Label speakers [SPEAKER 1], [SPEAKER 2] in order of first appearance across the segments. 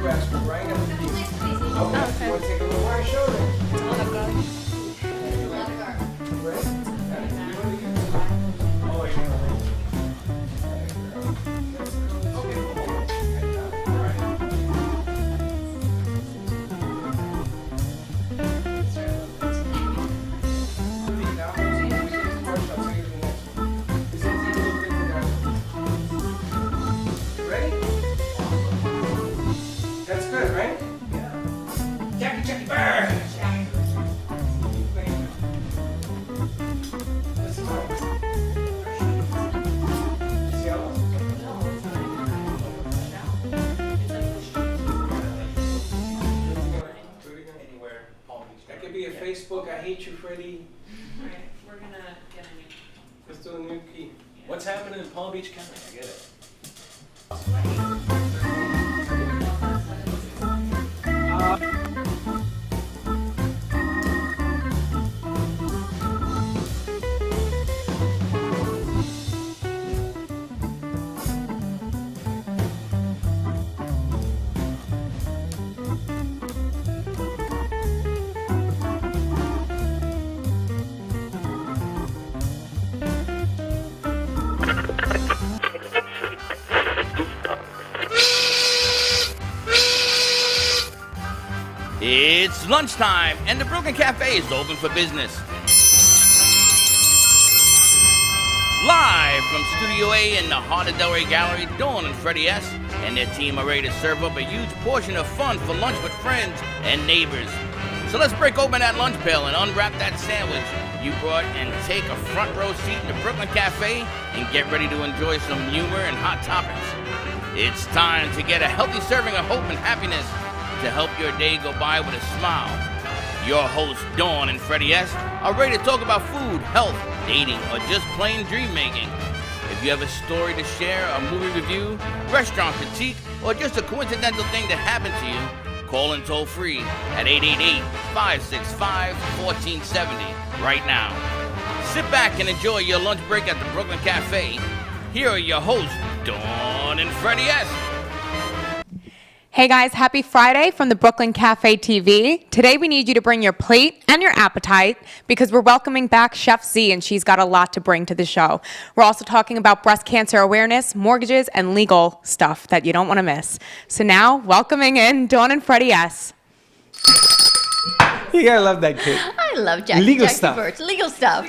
[SPEAKER 1] grasp it right at the piece. Okay. You want to take a little wide shoulder? That's good, right? Yeah. Jackie, burn! That could be a Facebook, I hate you, Freddie.
[SPEAKER 2] Alright, we're gonna get a new.
[SPEAKER 1] Let's do a new key.
[SPEAKER 3] What's happening in Palm Beach County? I get it.
[SPEAKER 4] It's lunchtime, and the Brooklyn Cafe is open for business. Live from Studio A in the heart of Delray Gallery, Dawn and Freddie S. and their team are ready to serve up a huge portion of fun for lunch with friends and neighbors. So let's break open that lunch pail and unwrap that sandwich you brought and take a front row seat in the Brooklyn Cafe and get ready to enjoy some humor and hot topics. It's time to get a healthy serving of hope and happiness to help your day go by with a smile. Your hosts, Dawn and Freddie S., are ready to talk about food, health, dating, or just plain dream making. If you have a story to share, a movie review, restaurant critique, or just a coincidental thing that happened to you, call in toll free at 888-565-1470 right now. Sit back and enjoy your lunch break at the Brooklyn Cafe. Here are your hosts, Dawn and Freddie S.
[SPEAKER 5] Hey guys, happy Friday from the Brooklyn Cafe TV. Today we need you to bring your plate and your appetite because we're welcoming back Chef Z and she's got a lot to bring to the show. We're also talking about breast cancer awareness, mortgages, and legal stuff that you don't want to miss. So now, welcoming in Dawn and Freddie S.
[SPEAKER 1] You gotta love that kid.
[SPEAKER 6] I love Jackie.
[SPEAKER 1] Legal
[SPEAKER 6] Jackie
[SPEAKER 1] stuff.
[SPEAKER 6] Birch. Legal stuff.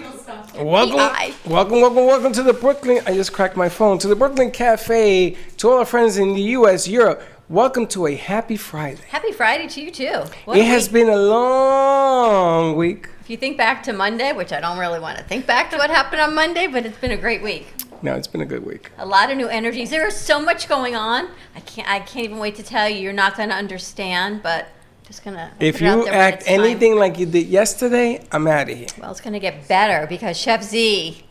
[SPEAKER 1] Welcome to the Brooklyn. I just cracked my phone. To the Brooklyn Cafe, to all our friends in the U.S., Europe. Welcome to a happy Friday.
[SPEAKER 6] Happy Friday to you too.
[SPEAKER 1] It has been a long week.
[SPEAKER 6] If you think back to Monday, which I don't really want to think back to what happened on Monday, but it's been a great week.
[SPEAKER 1] No, it's been a good week.
[SPEAKER 6] A lot of new energies. There is so much going on. I can't even wait to tell you. You're not going to understand, but just gonna.
[SPEAKER 1] If you act anything like you did yesterday, I'm out of here.
[SPEAKER 6] Well, it's gonna get better because Chef Z.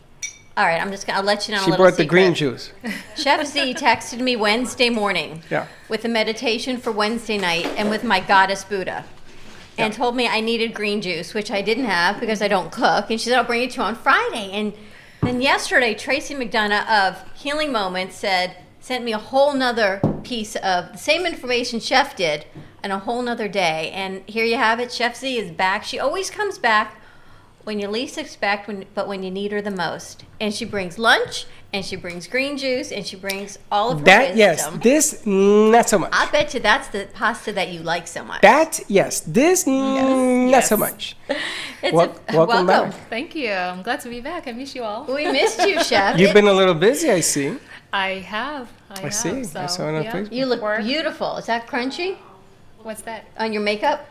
[SPEAKER 6] All right, I'll let you know.
[SPEAKER 1] She brought the green juice.
[SPEAKER 6] Chef Z texted me Wednesday morning with a meditation for Wednesday night and with my goddess Buddha, and told me I needed green juice, which I didn't have because I don't cook. And she said I'll bring it to you on Friday. And then yesterday, Tracy McDonough of Healing Moments sent me a whole nother piece of the same information Chef did on a whole nother day. And here you have it. Chef Z is back. She always comes back when you least expect, but when you need her the most. And she brings lunch, and she brings green juice, and she brings all of her wisdom.
[SPEAKER 1] Yes, this, not so much.
[SPEAKER 6] I bet you that's the pasta that you like so much.
[SPEAKER 1] This, not so much. Welcome back.
[SPEAKER 2] Thank you. I'm glad to be back. I miss you all.
[SPEAKER 6] We missed you, Chef.
[SPEAKER 1] You've been a little busy, I see.
[SPEAKER 2] I have. I
[SPEAKER 1] see.
[SPEAKER 2] So,
[SPEAKER 1] I saw it on Facebook.
[SPEAKER 6] You look beautiful. Is that crunchy?
[SPEAKER 2] What's that?
[SPEAKER 6] On your makeup?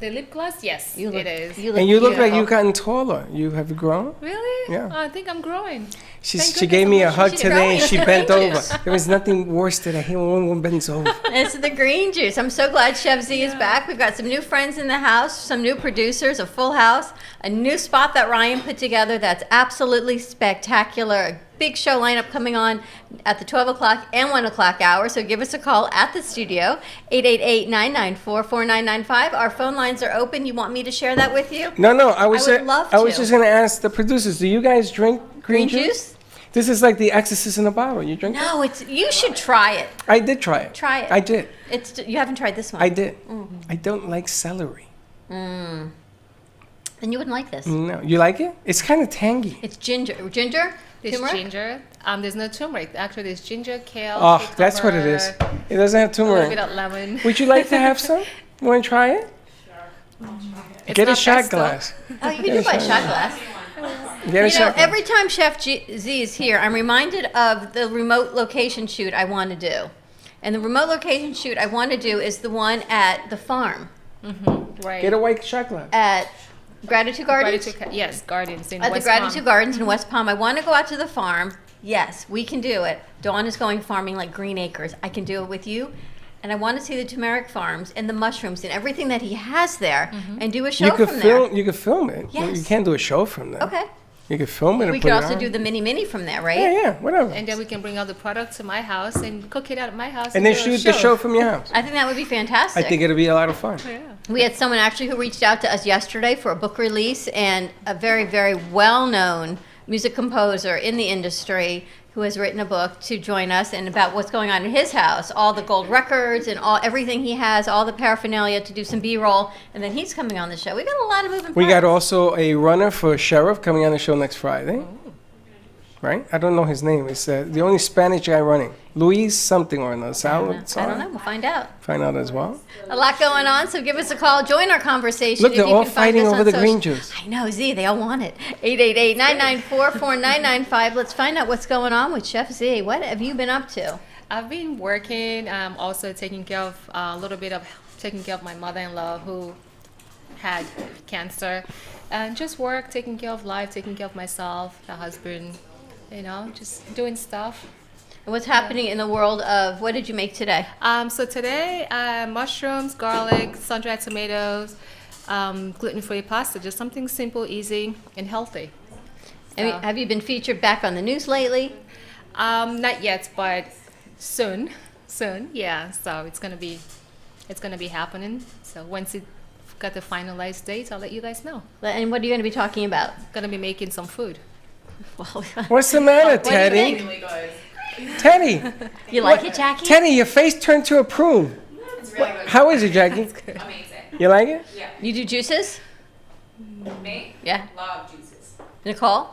[SPEAKER 2] The lip gloss? Yes,
[SPEAKER 6] it
[SPEAKER 2] is.
[SPEAKER 1] You look like you've gotten taller. You have grown?
[SPEAKER 2] Really?
[SPEAKER 1] Yeah.
[SPEAKER 2] I think I'm growing.
[SPEAKER 1] She gave me a hug today and she bent over. There was nothing worse than I hate when one bends over.
[SPEAKER 6] It's the green juice. I'm so glad Chef Z is back. We've got some new friends in the house, some new producers, a full house, a new spot that Ryan put together that's absolutely spectacular. A big show lineup coming on at the 12 o'clock and 1 o'clock hour. So give us a call at the studio, 888-994-4995. Our phone lines are open. You want me to share that with you?
[SPEAKER 1] No. I would
[SPEAKER 6] love to.
[SPEAKER 1] I was just going to ask the producers, do you guys drink green juice? This is like the Exorcist in a bottle. You drink it?
[SPEAKER 6] No, you should try it.
[SPEAKER 1] I did try it.
[SPEAKER 6] Try it.
[SPEAKER 1] I did.
[SPEAKER 6] You haven't tried this one.
[SPEAKER 1] I did. I don't like celery.
[SPEAKER 6] Then you wouldn't like this.
[SPEAKER 1] No. You like it? It's kind of tangy.
[SPEAKER 6] It's ginger. Ginger?
[SPEAKER 2] There's
[SPEAKER 6] Turmeric?
[SPEAKER 2] ginger. There's no turmeric. Actually, there's ginger, kale.
[SPEAKER 1] Oh, that's what it is.
[SPEAKER 2] cucumber,
[SPEAKER 1] It doesn't have
[SPEAKER 2] A little bit
[SPEAKER 1] turmeric.
[SPEAKER 2] of lemon.
[SPEAKER 1] Would you like to have some? You want to try it?
[SPEAKER 2] It's
[SPEAKER 1] Get a
[SPEAKER 2] not
[SPEAKER 1] shot
[SPEAKER 2] pesto.
[SPEAKER 1] glass.
[SPEAKER 6] Oh, you can do by shot glass.
[SPEAKER 1] Get a
[SPEAKER 6] You know,
[SPEAKER 1] shot glass.
[SPEAKER 6] every time Chef Z is here, I'm reminded of the remote location shoot I want to do. And the remote location shoot I want to do is the one at the farm
[SPEAKER 2] Right.
[SPEAKER 1] Get a white shot glass.
[SPEAKER 6] at Gratitude Gardens.
[SPEAKER 2] Yes, gardens in
[SPEAKER 6] At the
[SPEAKER 2] West
[SPEAKER 6] Gratitude
[SPEAKER 2] Palm.
[SPEAKER 6] Gardens in West Palm. I want to go out to the farm. Yes, we can do it. Dawn is going farming like Green Acres. I can do it with you. And I want to see the turmeric farms and the mushrooms and everything that he has there and do a show
[SPEAKER 1] You could
[SPEAKER 6] from
[SPEAKER 1] film.
[SPEAKER 6] there.
[SPEAKER 1] You could film it.
[SPEAKER 6] Yes.
[SPEAKER 1] You can't do a show from there.
[SPEAKER 6] Okay.
[SPEAKER 1] You could film it.
[SPEAKER 6] We
[SPEAKER 1] and
[SPEAKER 6] could
[SPEAKER 1] put it
[SPEAKER 6] also
[SPEAKER 1] on.
[SPEAKER 6] do the mini from there, right?
[SPEAKER 1] Yeah, whatever.
[SPEAKER 2] And then we can bring all the products to my house and cook it at my house.
[SPEAKER 1] And then
[SPEAKER 2] do a
[SPEAKER 1] shoot the show from your house.
[SPEAKER 6] I think that would be fantastic.
[SPEAKER 1] I think it'll be a lot of fun.
[SPEAKER 2] Yeah.
[SPEAKER 6] We had someone actually who reached out to us yesterday for a book release, and a very, very well-known music composer in the industry who has written a book to join us and about what's going on in his house, all the gold records and everything he has, all the paraphernalia to do some B-roll, and then he's coming on the show. We got a lot of moving parts.
[SPEAKER 1] We got also a runner for sheriff coming on the show next Friday. Right? I don't know his name. It's the only Spanish guy running. Luis something or another.
[SPEAKER 6] I don't know. We'll find out.
[SPEAKER 1] Find out as well.
[SPEAKER 6] A lot going on, so give us a call. Join our conversation.
[SPEAKER 1] Look,
[SPEAKER 6] if
[SPEAKER 1] they're
[SPEAKER 6] you
[SPEAKER 1] all
[SPEAKER 6] can find
[SPEAKER 1] fighting
[SPEAKER 6] us
[SPEAKER 1] over
[SPEAKER 6] on
[SPEAKER 1] the
[SPEAKER 6] social-
[SPEAKER 1] green juice.
[SPEAKER 6] I know, Z, they all want it. 888-994-4995. Let's find out what's going on with Chef Z. What have you been up to?
[SPEAKER 2] I've been working, also taking care of taking care of my mother-in-law who had cancer, and just work, taking care of life, taking care of myself, the husband, just doing stuff.
[SPEAKER 6] And what's happening in the world of, what did you make today?
[SPEAKER 2] So today, mushrooms, garlic, sun-dried tomatoes, gluten-free pasta, just something simple, easy, and healthy. So,
[SPEAKER 6] Have you been featured back on the news lately?
[SPEAKER 2] not yet, but soon, yeah. So it's gonna be happening. So once it got the finalized date, I'll let you guys know.
[SPEAKER 6] And what are you going to be talking about?
[SPEAKER 2] Gonna be making some food.
[SPEAKER 6] Well,
[SPEAKER 1] What's the matter,
[SPEAKER 6] What do you
[SPEAKER 1] Teddy?
[SPEAKER 6] think?
[SPEAKER 1] Teddy,
[SPEAKER 6] You like it, Jackie?
[SPEAKER 1] Teddy, your face turned to a prune.
[SPEAKER 7] It's really good.
[SPEAKER 1] How is it, Jackie?
[SPEAKER 7] Amazing.
[SPEAKER 1] You like it?
[SPEAKER 6] You do juices?
[SPEAKER 7] Me?
[SPEAKER 6] Yeah.
[SPEAKER 7] Love juices.
[SPEAKER 6] Nicole?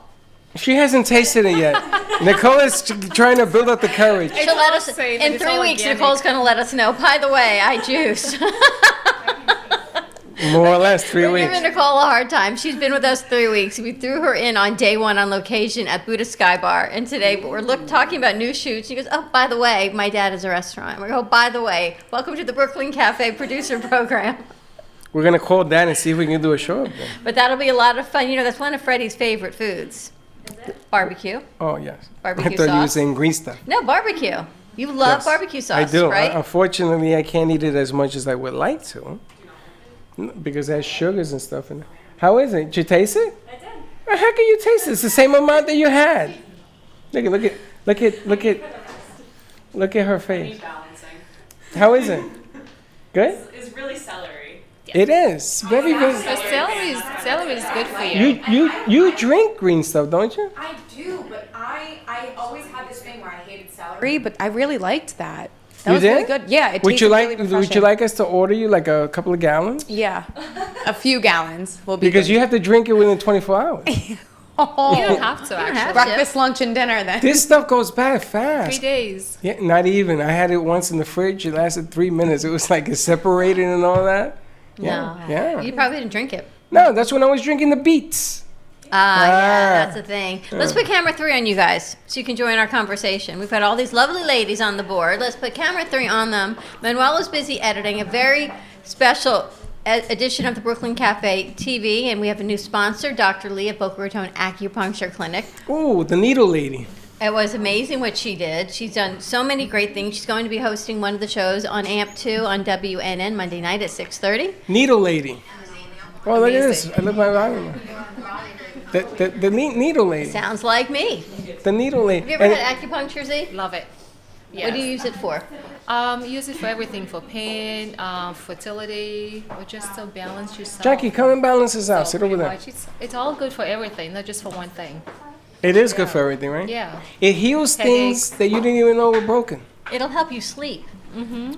[SPEAKER 1] She hasn't tasted it yet. Nicole is trying to build up the courage.
[SPEAKER 6] She'll let us,
[SPEAKER 2] safe and
[SPEAKER 6] in
[SPEAKER 2] it's
[SPEAKER 6] 3
[SPEAKER 2] all
[SPEAKER 6] weeks,
[SPEAKER 2] organic.
[SPEAKER 6] Nicole's going to let us know. By the way, I juice.
[SPEAKER 1] More or less 3
[SPEAKER 6] We're
[SPEAKER 1] weeks.
[SPEAKER 6] giving Nicole a hard time. She's been with us 3 weeks. We threw her in on day one on location at Buddha Sky Bar. And today, but we're talking about new shoots. She goes, oh, by the way, my dad has a restaurant. We go, by the way, welcome to the Brooklyn Cafe producer program.
[SPEAKER 1] We're going to call Dan and see if we can do a show of them.
[SPEAKER 6] But that'll be a lot of fun. You know, that's one of Freddie's favorite foods. Barbecue.
[SPEAKER 1] Oh, yes.
[SPEAKER 6] Barbecue
[SPEAKER 1] I thought you were
[SPEAKER 6] sauce.
[SPEAKER 1] saying green stuff.
[SPEAKER 6] No, barbecue. You love
[SPEAKER 1] Yes.
[SPEAKER 6] barbecue sauce,
[SPEAKER 1] I do.
[SPEAKER 6] right?
[SPEAKER 1] Unfortunately, I can't eat it as much as I would like to. Because it has sugars and stuff in it. How is it? Did you taste it? I did. How can you taste it? It's the same amount that you had. Look at her face.
[SPEAKER 7] Balancing.
[SPEAKER 1] How is it? Good?
[SPEAKER 7] It's really celery.
[SPEAKER 1] It is. Very
[SPEAKER 2] So
[SPEAKER 1] good.
[SPEAKER 2] celery is good for you.
[SPEAKER 1] You drink green stuff, don't you?
[SPEAKER 8] I do, but I always had this thing where I hated celery.
[SPEAKER 5] But I really liked that. That
[SPEAKER 1] You
[SPEAKER 5] was
[SPEAKER 1] did?
[SPEAKER 5] really good. Yeah, it
[SPEAKER 1] Would
[SPEAKER 5] tasted
[SPEAKER 1] you like
[SPEAKER 5] really
[SPEAKER 1] would you
[SPEAKER 5] refreshing.
[SPEAKER 1] like us to order you like a couple of gallons?
[SPEAKER 5] Yeah, a few gallons will be
[SPEAKER 1] Because
[SPEAKER 5] good.
[SPEAKER 1] you have to drink it within 24 hours.
[SPEAKER 2] You don't have to actually.
[SPEAKER 5] Breakfast, lunch, and dinner then.
[SPEAKER 1] This stuff goes bad
[SPEAKER 2] 3
[SPEAKER 1] fast.
[SPEAKER 2] days.
[SPEAKER 1] Yeah, not even. I had it once in the fridge. It lasted 3 minutes. It was like it separated and all that. Yeah.
[SPEAKER 6] No.
[SPEAKER 1] Yeah.
[SPEAKER 6] You probably didn't drink it.
[SPEAKER 1] No, that's when I was drinking the beets.
[SPEAKER 6] Yeah, that's the thing. Let's put camera 3 on you guys so you can join our conversation. We've got all these lovely ladies on the board. Let's put camera 3 on them. Manuel is busy editing a very special edition of the Brooklyn Cafe TV, and we have a new sponsor, Dr. Lee at Boca Raton Acupuncture Clinic.
[SPEAKER 1] Ooh, the needle lady.
[SPEAKER 6] It was amazing what she did. She's done so many great things. She's going to be hosting one of the shows on AMP2 on WNN Monday night at 6:30.
[SPEAKER 1] Needle lady. Oh, look at this. I look my volume. The needle lady.
[SPEAKER 6] Sounds like me.
[SPEAKER 1] The needle lady.
[SPEAKER 6] Have you ever
[SPEAKER 1] And-
[SPEAKER 6] had acupuncture, Z?
[SPEAKER 2] Love it. Yes.
[SPEAKER 6] What do you use it for?
[SPEAKER 2] Use it for everything, for pain, fertility, or just to balance yourself.
[SPEAKER 1] Jackie, come and balance this out.
[SPEAKER 2] So
[SPEAKER 1] Sit over
[SPEAKER 2] pretty
[SPEAKER 1] there.
[SPEAKER 2] much it's all good for everything, not just for one thing.
[SPEAKER 1] It is good for everything, right?
[SPEAKER 2] Yeah.
[SPEAKER 1] It heals things
[SPEAKER 2] Headaches.
[SPEAKER 1] that you didn't even know were broken.
[SPEAKER 6] It'll help you sleep.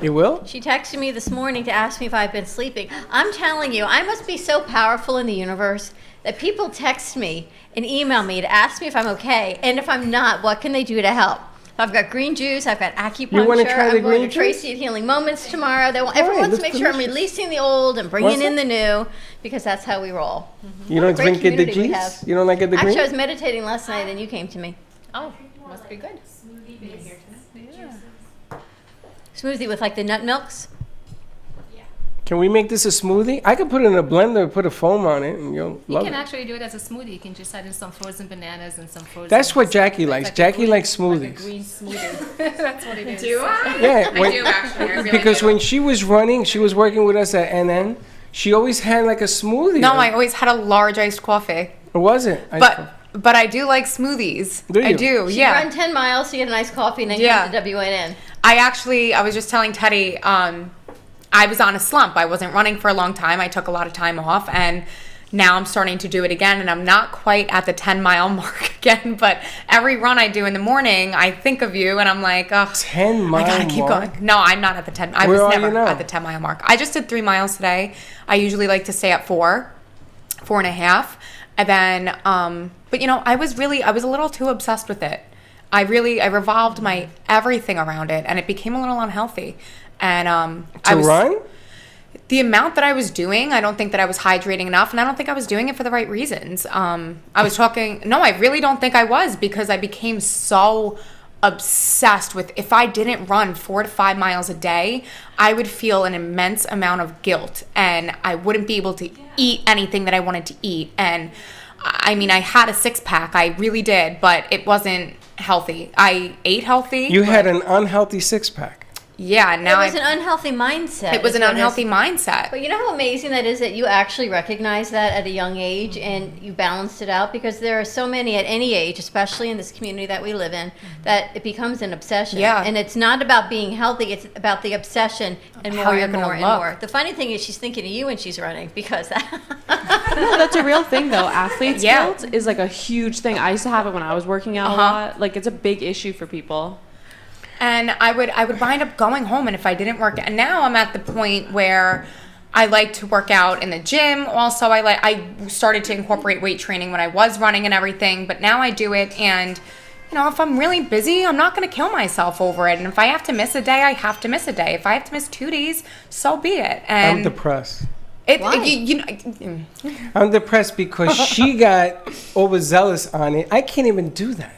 [SPEAKER 1] It will?
[SPEAKER 6] She texted me this morning to ask me if I've been sleeping. I'm telling you, I must be so powerful in the universe that people text me and email me to ask me if I'm okay. And if I'm not, what can they do to help? I've got green juice. I've got acupuncture.
[SPEAKER 1] You wanna try the
[SPEAKER 6] I'm going
[SPEAKER 1] green
[SPEAKER 6] to Tracy at Healing Moments tomorrow. Everyone wants to make sure I'm releasing the old and bringing
[SPEAKER 1] What's
[SPEAKER 6] in
[SPEAKER 1] it?
[SPEAKER 6] the new because that's how we roll.
[SPEAKER 1] You don't
[SPEAKER 6] Great
[SPEAKER 1] drink it the
[SPEAKER 6] community we
[SPEAKER 1] juice?
[SPEAKER 6] have.
[SPEAKER 1] You don't like it the green?
[SPEAKER 6] Actually, I was meditating last night and you came to me.
[SPEAKER 2] Oh, must be good.
[SPEAKER 6] Smoothie with like the nut milks.
[SPEAKER 1] Can we make this a smoothie? I could put it in a blender and put a foam on it and you'll
[SPEAKER 2] You
[SPEAKER 1] love
[SPEAKER 2] can
[SPEAKER 1] it.
[SPEAKER 2] actually do it as a smoothie. You can just add in some frozen bananas and some frozen.
[SPEAKER 1] That's what Jackie likes.
[SPEAKER 2] like a
[SPEAKER 1] Jackie
[SPEAKER 2] green-
[SPEAKER 1] likes
[SPEAKER 2] Like a
[SPEAKER 1] smoothies.
[SPEAKER 2] green smoothie. That's what it is.
[SPEAKER 7] Do I?
[SPEAKER 1] Yeah,
[SPEAKER 7] I do actually. I really
[SPEAKER 1] because
[SPEAKER 7] do.
[SPEAKER 1] when she was running, she was working with us at NN. She always had like a smoothie.
[SPEAKER 5] No, I always had a large iced coffee.
[SPEAKER 1] Or was it?
[SPEAKER 5] But I do like smoothies.
[SPEAKER 1] Do
[SPEAKER 5] I
[SPEAKER 1] you?
[SPEAKER 5] do,
[SPEAKER 6] She'd
[SPEAKER 5] yeah.
[SPEAKER 6] run 10 miles to get a nice coffee and then
[SPEAKER 5] Yeah.
[SPEAKER 6] come to WNN.
[SPEAKER 5] I was just telling Teddy, I was on a slump. I wasn't running for a long time. I took a lot of time off, and now I'm starting to do it again, and I'm not quite at the 10-mile mark again, but every run I do in the morning, I think of you, and I'm like, oh,
[SPEAKER 1] 10-mile
[SPEAKER 5] I gotta keep
[SPEAKER 1] mark?
[SPEAKER 5] going. No, I'm not at the 10. I
[SPEAKER 1] Where
[SPEAKER 5] was
[SPEAKER 1] are you
[SPEAKER 5] never
[SPEAKER 1] now?
[SPEAKER 5] at the 10-mile mark. I just did 3 miles today. I usually like to stay at 4.5. And then, but I was a little too obsessed with it. I revolved my everything around it, and it became a little unhealthy. And
[SPEAKER 1] run?
[SPEAKER 5] The amount that I was doing, I don't think that I was hydrating enough, and I don't think I was doing it for the right reasons. I really don't think I was, because I became so obsessed with, if I didn't run 4 to 5 miles a day, I would feel an immense amount of guilt, and I wouldn't be able to eat anything that I wanted to eat. And I mean, I had a 6-pack, I really did, but it wasn't healthy. I ate healthy.
[SPEAKER 1] You had an unhealthy 6-pack.
[SPEAKER 5] Yeah, now
[SPEAKER 6] It was an unhealthy mindset.
[SPEAKER 5] it was an
[SPEAKER 6] is what it is.
[SPEAKER 5] unhealthy mindset.
[SPEAKER 6] But you know how amazing that is that you actually recognize that at a young age and you balanced it out, because there are so many at any age, especially in this community that we live in, that it becomes an obsession.
[SPEAKER 5] Yeah.
[SPEAKER 6] And it's not about being healthy, it's about the obsession and
[SPEAKER 5] How
[SPEAKER 6] more
[SPEAKER 5] you're
[SPEAKER 6] and
[SPEAKER 5] gonna
[SPEAKER 6] more and
[SPEAKER 5] look.
[SPEAKER 6] more. The funny thing is she's thinking of you when she's running, because
[SPEAKER 9] No, that's a real thing though. Athlete's
[SPEAKER 5] Yeah.
[SPEAKER 9] guilt is like a huge thing. I used to have it when I was working out a lot. Like, it's a big issue for people.
[SPEAKER 5] And I would wind up going home, and if I didn't work, and now I'm at the point where I like to work out in the gym. Also, I started to incorporate weight training when I was running and everything, but now I do it, and if I'm really busy, I'm not going to kill myself over it. And if I have to miss a day, I have to miss a day. If I have to miss 2 days, so be it. And
[SPEAKER 1] I'm depressed.
[SPEAKER 6] Why?
[SPEAKER 1] I'm depressed because she got overzealous on it. I can't even do that.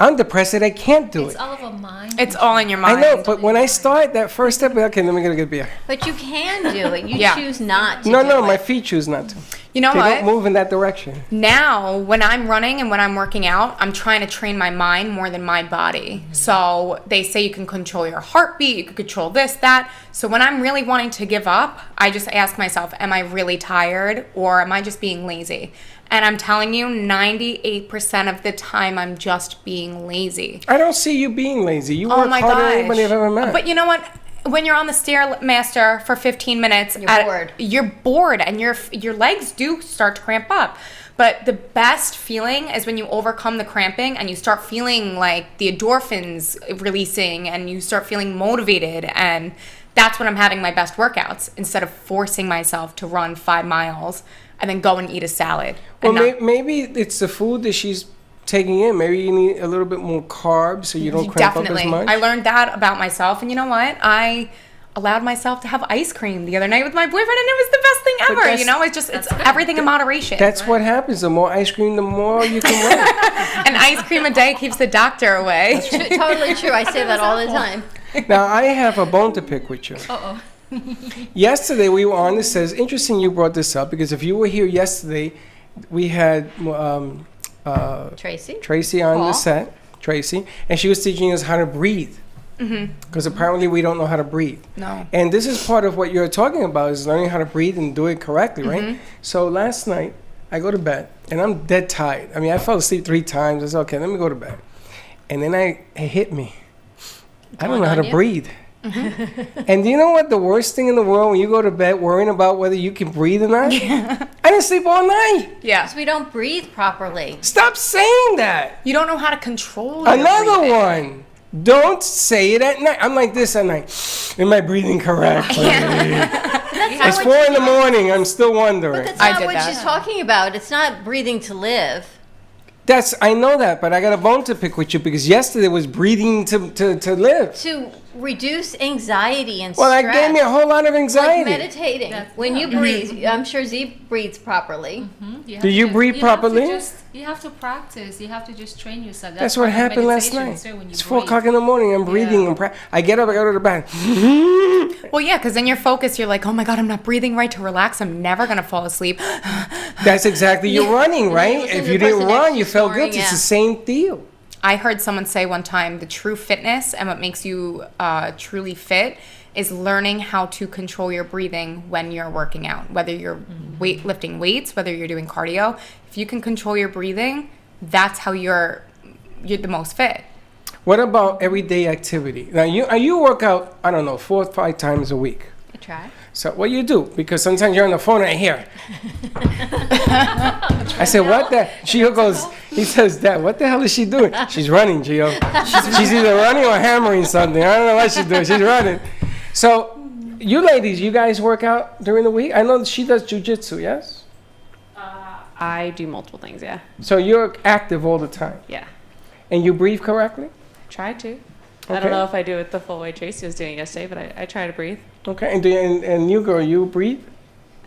[SPEAKER 1] I'm depressed that I can't do
[SPEAKER 2] It's
[SPEAKER 1] it.
[SPEAKER 2] all of a mind.
[SPEAKER 5] it's all in your
[SPEAKER 1] I
[SPEAKER 5] mind.
[SPEAKER 1] know, but when I start that first step, okay, let me go get a beer.
[SPEAKER 6] But you can do it. You
[SPEAKER 5] Yeah.
[SPEAKER 6] choose not to
[SPEAKER 1] No,
[SPEAKER 6] do
[SPEAKER 1] no,
[SPEAKER 6] it.
[SPEAKER 1] my feet choose not to.
[SPEAKER 5] You know
[SPEAKER 1] They
[SPEAKER 5] what?
[SPEAKER 1] don't move in that direction.
[SPEAKER 5] Now, when I'm running and when I'm working out, I'm trying to train my mind more than my body. So they say you can control your heartbeat, you can control this, that. So when I'm really wanting to give up, I just ask myself, am I really tired, or am I just being lazy? And I'm telling you, 98% of the time, I'm just being lazy.
[SPEAKER 1] I don't see you being lazy. You
[SPEAKER 5] Oh
[SPEAKER 1] work
[SPEAKER 5] my
[SPEAKER 1] harder than
[SPEAKER 5] gosh.
[SPEAKER 1] anybody I've ever met.
[SPEAKER 5] But you know what? When you're on the Stairmaster for 15 minutes,
[SPEAKER 6] You're bored.
[SPEAKER 5] and your legs do start to cramp up. But the best feeling is when you overcome the cramping and you start feeling like the endorphins releasing and you start feeling motivated, and that's when I'm having my best workouts, instead of forcing myself to run 5 miles and then go and eat a salad.
[SPEAKER 1] Well,
[SPEAKER 5] and not-
[SPEAKER 1] maybe it's the food that she's taking in. Maybe you need a little bit more carbs so you don't cramp
[SPEAKER 5] Definitely.
[SPEAKER 1] up as much.
[SPEAKER 5] I learned that about myself, and you know what? I allowed myself to have ice cream the other night with my boyfriend, and it was the best thing ever.
[SPEAKER 1] that's-
[SPEAKER 5] It's everything in moderation.
[SPEAKER 1] That's what happens. The more ice cream, the more you can run.
[SPEAKER 5] An ice cream a day keeps the doctor away.
[SPEAKER 6] Totally true. I say that all the time.
[SPEAKER 1] Now, I have a bone to pick with you.
[SPEAKER 2] Uh-oh.
[SPEAKER 1] Yesterday, we were on this. Says interesting you brought this up, because if you were here yesterday, we had Tracy on the set, Tracy, and she was teaching us how to breathe. Because apparently we don't know how to breathe.
[SPEAKER 5] No.
[SPEAKER 1] And this is part of what you're talking about, is learning how to breathe and do it correctly, right? So last night, I go to bed, and I'm dead tired. I mean, I fell asleep 3 times. I said, okay, let me go to bed. And then it hit me. I don't know how to breathe. And do you know what the worst thing in the world when you go to bed worrying about whether you can breathe or not? I didn't sleep all night.
[SPEAKER 5] Yeah.
[SPEAKER 6] Because we don't breathe properly.
[SPEAKER 1] Stop saying that.
[SPEAKER 5] You don't know how to control your
[SPEAKER 1] Another
[SPEAKER 5] breathing.
[SPEAKER 1] one. Don't say it at night. I'm like this at night. Am I breathing correctly? It's 4 in the morning. I'm still wondering.
[SPEAKER 6] But that's
[SPEAKER 5] I
[SPEAKER 6] not
[SPEAKER 5] did
[SPEAKER 6] what
[SPEAKER 5] that.
[SPEAKER 6] she's talking about. It's not breathing to live.
[SPEAKER 1] I know that, but I got a bone to pick with you because yesterday was breathing to live.
[SPEAKER 6] To reduce anxiety and
[SPEAKER 1] Well,
[SPEAKER 6] stress.
[SPEAKER 1] that gave me a whole lot of
[SPEAKER 6] Like
[SPEAKER 1] anxiety.
[SPEAKER 6] meditating. When you breathe, I'm sure Z breathes properly.
[SPEAKER 1] Do you breathe properly?
[SPEAKER 2] You have to practice. You have to just train yourself.
[SPEAKER 1] That's what
[SPEAKER 2] part of
[SPEAKER 1] happened last
[SPEAKER 2] meditation,
[SPEAKER 1] night.
[SPEAKER 2] too, when you
[SPEAKER 1] It's 4
[SPEAKER 2] breathe.
[SPEAKER 1] o'clock in the morning. I'm breathing. I get up. I go to the bathroom.
[SPEAKER 5] Well, yeah, because then you're focused. You're like, oh my God, I'm not breathing right to relax. I'm never going to fall asleep.
[SPEAKER 1] That's exactly you're running, right?
[SPEAKER 6] listen
[SPEAKER 1] If
[SPEAKER 6] to
[SPEAKER 1] you
[SPEAKER 6] the
[SPEAKER 1] didn't
[SPEAKER 6] person next
[SPEAKER 1] run,
[SPEAKER 6] to
[SPEAKER 1] you
[SPEAKER 6] you
[SPEAKER 1] felt
[SPEAKER 6] snoring,
[SPEAKER 1] good. It's
[SPEAKER 6] yeah.
[SPEAKER 1] the same deal.
[SPEAKER 5] I heard someone say one time the true fitness and what makes you truly fit is learning how to control your breathing when you're working out, whether you're lifting weights, whether you're doing cardio. If you can control your breathing, that's how you're the most fit.
[SPEAKER 1] What about everyday activity? Now, you work out, I don't know, 4 or 5 times a week.
[SPEAKER 6] I try.
[SPEAKER 1] So what do you do? Because sometimes you're on the phone right here. I said, what the? Gio goes, he says, Dad, what the hell is she doing? She's running, Gio. She's either running or hammering something. I don't know what she's doing. She's running. So you ladies, you guys work out during the week? I know she does jujitsu, yes?
[SPEAKER 9] I do multiple things, yeah.
[SPEAKER 1] So you're active all the time.
[SPEAKER 9] Yeah.
[SPEAKER 1] And you breathe correctly?
[SPEAKER 9] Try to. I
[SPEAKER 1] Okay.
[SPEAKER 9] don't know if I do it the full way Tracy was doing yesterday, but I try to breathe.
[SPEAKER 1] Okay. And you, girl, you breathe?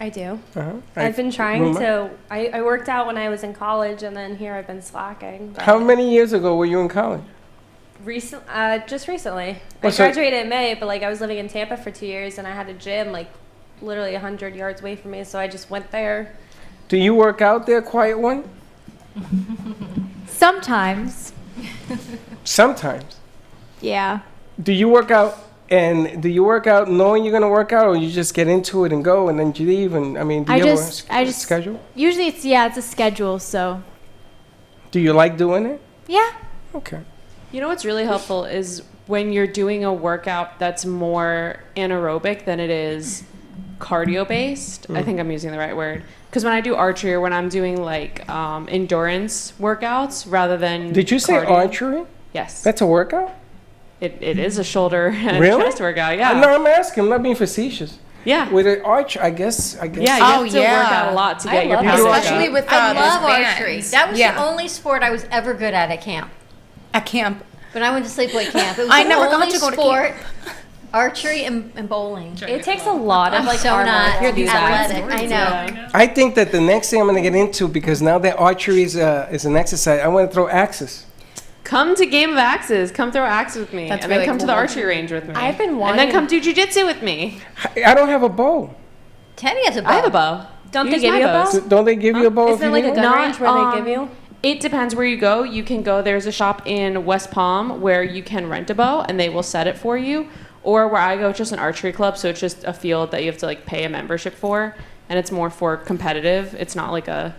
[SPEAKER 10] I do.
[SPEAKER 1] Uh-huh.
[SPEAKER 10] I've been trying
[SPEAKER 1] Ruma?
[SPEAKER 10] to. I worked out when I was in college, and then here I've been slacking. but
[SPEAKER 1] How many years ago were you in college?
[SPEAKER 10] Just recently.
[SPEAKER 1] Oh,
[SPEAKER 10] I
[SPEAKER 1] so-
[SPEAKER 10] graduated in May, but like I was living in Tampa for 2 years, and I had a gym like literally 100 yards away from me, so I just went there.
[SPEAKER 1] Do you work out there, quiet one?
[SPEAKER 11] Sometimes,
[SPEAKER 1] Sometimes.
[SPEAKER 11] yeah.
[SPEAKER 1] Do you work out knowing you're gonna work out, or you just get into it and go and then you leave? And I mean, do you have a schedule?
[SPEAKER 11] Usually it's it's a schedule. So
[SPEAKER 1] Do you like doing it?
[SPEAKER 11] yeah.
[SPEAKER 1] Okay.
[SPEAKER 9] You know what's really helpful is when you're doing a workout that's more anaerobic than it is cardio based. I think I'm using the right word. Because when I do archery or when I'm doing like endurance workouts rather than
[SPEAKER 1] Did you say
[SPEAKER 9] cardio-
[SPEAKER 1] archery?
[SPEAKER 9] Yes.
[SPEAKER 1] That's a workout?
[SPEAKER 9] It is a shoulder and
[SPEAKER 1] Really?
[SPEAKER 9] chest workout, yeah.
[SPEAKER 1] No, I'm asking. I'm not being facetious.
[SPEAKER 9] Yeah.
[SPEAKER 1] With an arch, I guess.
[SPEAKER 9] Yeah, you have to work out a lot to get your
[SPEAKER 6] love
[SPEAKER 9] power
[SPEAKER 6] it.
[SPEAKER 5] Especially
[SPEAKER 9] up.
[SPEAKER 5] with
[SPEAKER 6] I
[SPEAKER 5] those
[SPEAKER 6] love
[SPEAKER 5] bands.
[SPEAKER 6] archery. That was
[SPEAKER 5] Yeah.
[SPEAKER 6] the only sport I was ever good at camp.
[SPEAKER 5] At camp.
[SPEAKER 6] When I went to sleepaway camp, it was
[SPEAKER 5] I
[SPEAKER 6] the
[SPEAKER 5] never got
[SPEAKER 6] only
[SPEAKER 5] to go to
[SPEAKER 6] sport. Archery and bowling.
[SPEAKER 10] It takes a lot of
[SPEAKER 6] I'm
[SPEAKER 10] like
[SPEAKER 6] so
[SPEAKER 10] hard
[SPEAKER 6] not
[SPEAKER 10] work to do that.
[SPEAKER 6] athletic. I know.
[SPEAKER 1] I think that the next thing I'm going to get into, because now that archery is an exercise, I want to throw axes.
[SPEAKER 9] Come to Game of Axes. Come throw axes with me.
[SPEAKER 5] That's
[SPEAKER 9] and
[SPEAKER 5] really
[SPEAKER 9] then come to the
[SPEAKER 5] cool.
[SPEAKER 9] archery range with me.
[SPEAKER 10] I've been
[SPEAKER 9] And
[SPEAKER 10] wanting.
[SPEAKER 9] then come do jujitsu with me.
[SPEAKER 1] I don't have a bow.
[SPEAKER 6] Teddy has a bow.
[SPEAKER 9] I have a bow.
[SPEAKER 10] Don't they
[SPEAKER 9] Use
[SPEAKER 10] give
[SPEAKER 9] my
[SPEAKER 10] you a
[SPEAKER 9] bows.
[SPEAKER 10] bow?
[SPEAKER 1] Don't they give you a bow if
[SPEAKER 10] Isn't
[SPEAKER 1] you
[SPEAKER 10] it like
[SPEAKER 1] need
[SPEAKER 10] a
[SPEAKER 1] one?
[SPEAKER 10] gun
[SPEAKER 9] Not,
[SPEAKER 10] range where they give you?
[SPEAKER 9] It depends where you go. You can go. There's a shop in West Palm where you can rent a bow and they will set it for you. Or where I go, it's just an archery club, so it's just a field that you have to like pay a membership for, and it's more for competitive. It's not like a.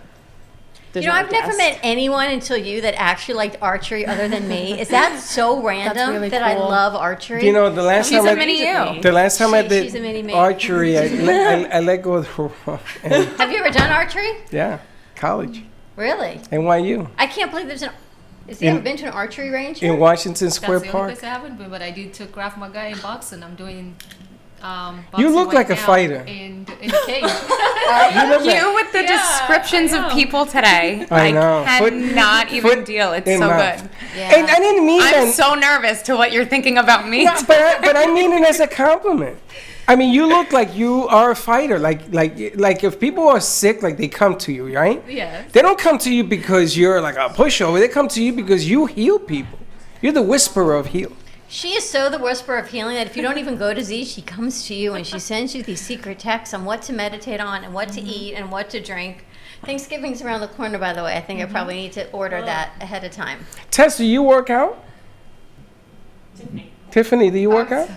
[SPEAKER 6] You know, I've never met anyone until you that actually liked archery other than me. Is that so random
[SPEAKER 5] really
[SPEAKER 6] that I
[SPEAKER 5] cool.
[SPEAKER 6] love archery?
[SPEAKER 1] You know, the last
[SPEAKER 5] She's
[SPEAKER 1] time
[SPEAKER 5] a mini you.
[SPEAKER 1] the last time I
[SPEAKER 6] She's a mini
[SPEAKER 1] did
[SPEAKER 6] me.
[SPEAKER 1] archery, I let go of the and
[SPEAKER 6] Have you ever done archery?
[SPEAKER 1] yeah, college,
[SPEAKER 6] Really?
[SPEAKER 1] NYU,
[SPEAKER 6] I can't believe there's an. Has he ever been to an archery range?
[SPEAKER 1] in Washington
[SPEAKER 2] That's
[SPEAKER 1] Square
[SPEAKER 2] the only
[SPEAKER 1] Park.
[SPEAKER 2] place I haven't been, but I did took Krav Maga in boxing. I'm doing.
[SPEAKER 1] You
[SPEAKER 2] Boxing
[SPEAKER 1] look
[SPEAKER 2] right
[SPEAKER 1] like a
[SPEAKER 2] now
[SPEAKER 1] fighter.
[SPEAKER 2] In the cage.
[SPEAKER 1] You look like-
[SPEAKER 5] You with the descriptions of people today.
[SPEAKER 1] I know.
[SPEAKER 5] Cannot even
[SPEAKER 1] foot
[SPEAKER 5] deal. It's
[SPEAKER 1] in
[SPEAKER 5] so
[SPEAKER 1] mouth.
[SPEAKER 5] good.
[SPEAKER 6] Yeah.
[SPEAKER 1] And I didn't mean
[SPEAKER 5] I'm
[SPEAKER 1] that.
[SPEAKER 5] so nervous to what you're thinking about me.
[SPEAKER 1] No, but I mean it as a compliment. I mean, you look like you are a fighter. Like if people are sick, like they come to you, right?
[SPEAKER 2] Yes.
[SPEAKER 1] They don't come to you because you're like a pushover. They come to you because you heal people. You're the whisperer of heal.
[SPEAKER 6] She is so the whisperer of healing that if you don't even go to Z, she comes to you and she sends you these secret texts on what to meditate on and what to eat and what to drink. Thanksgiving's around the corner, by the way. I think I probably need to order that ahead of time.
[SPEAKER 1] Tess, do you work out? Tiffany, do you work out?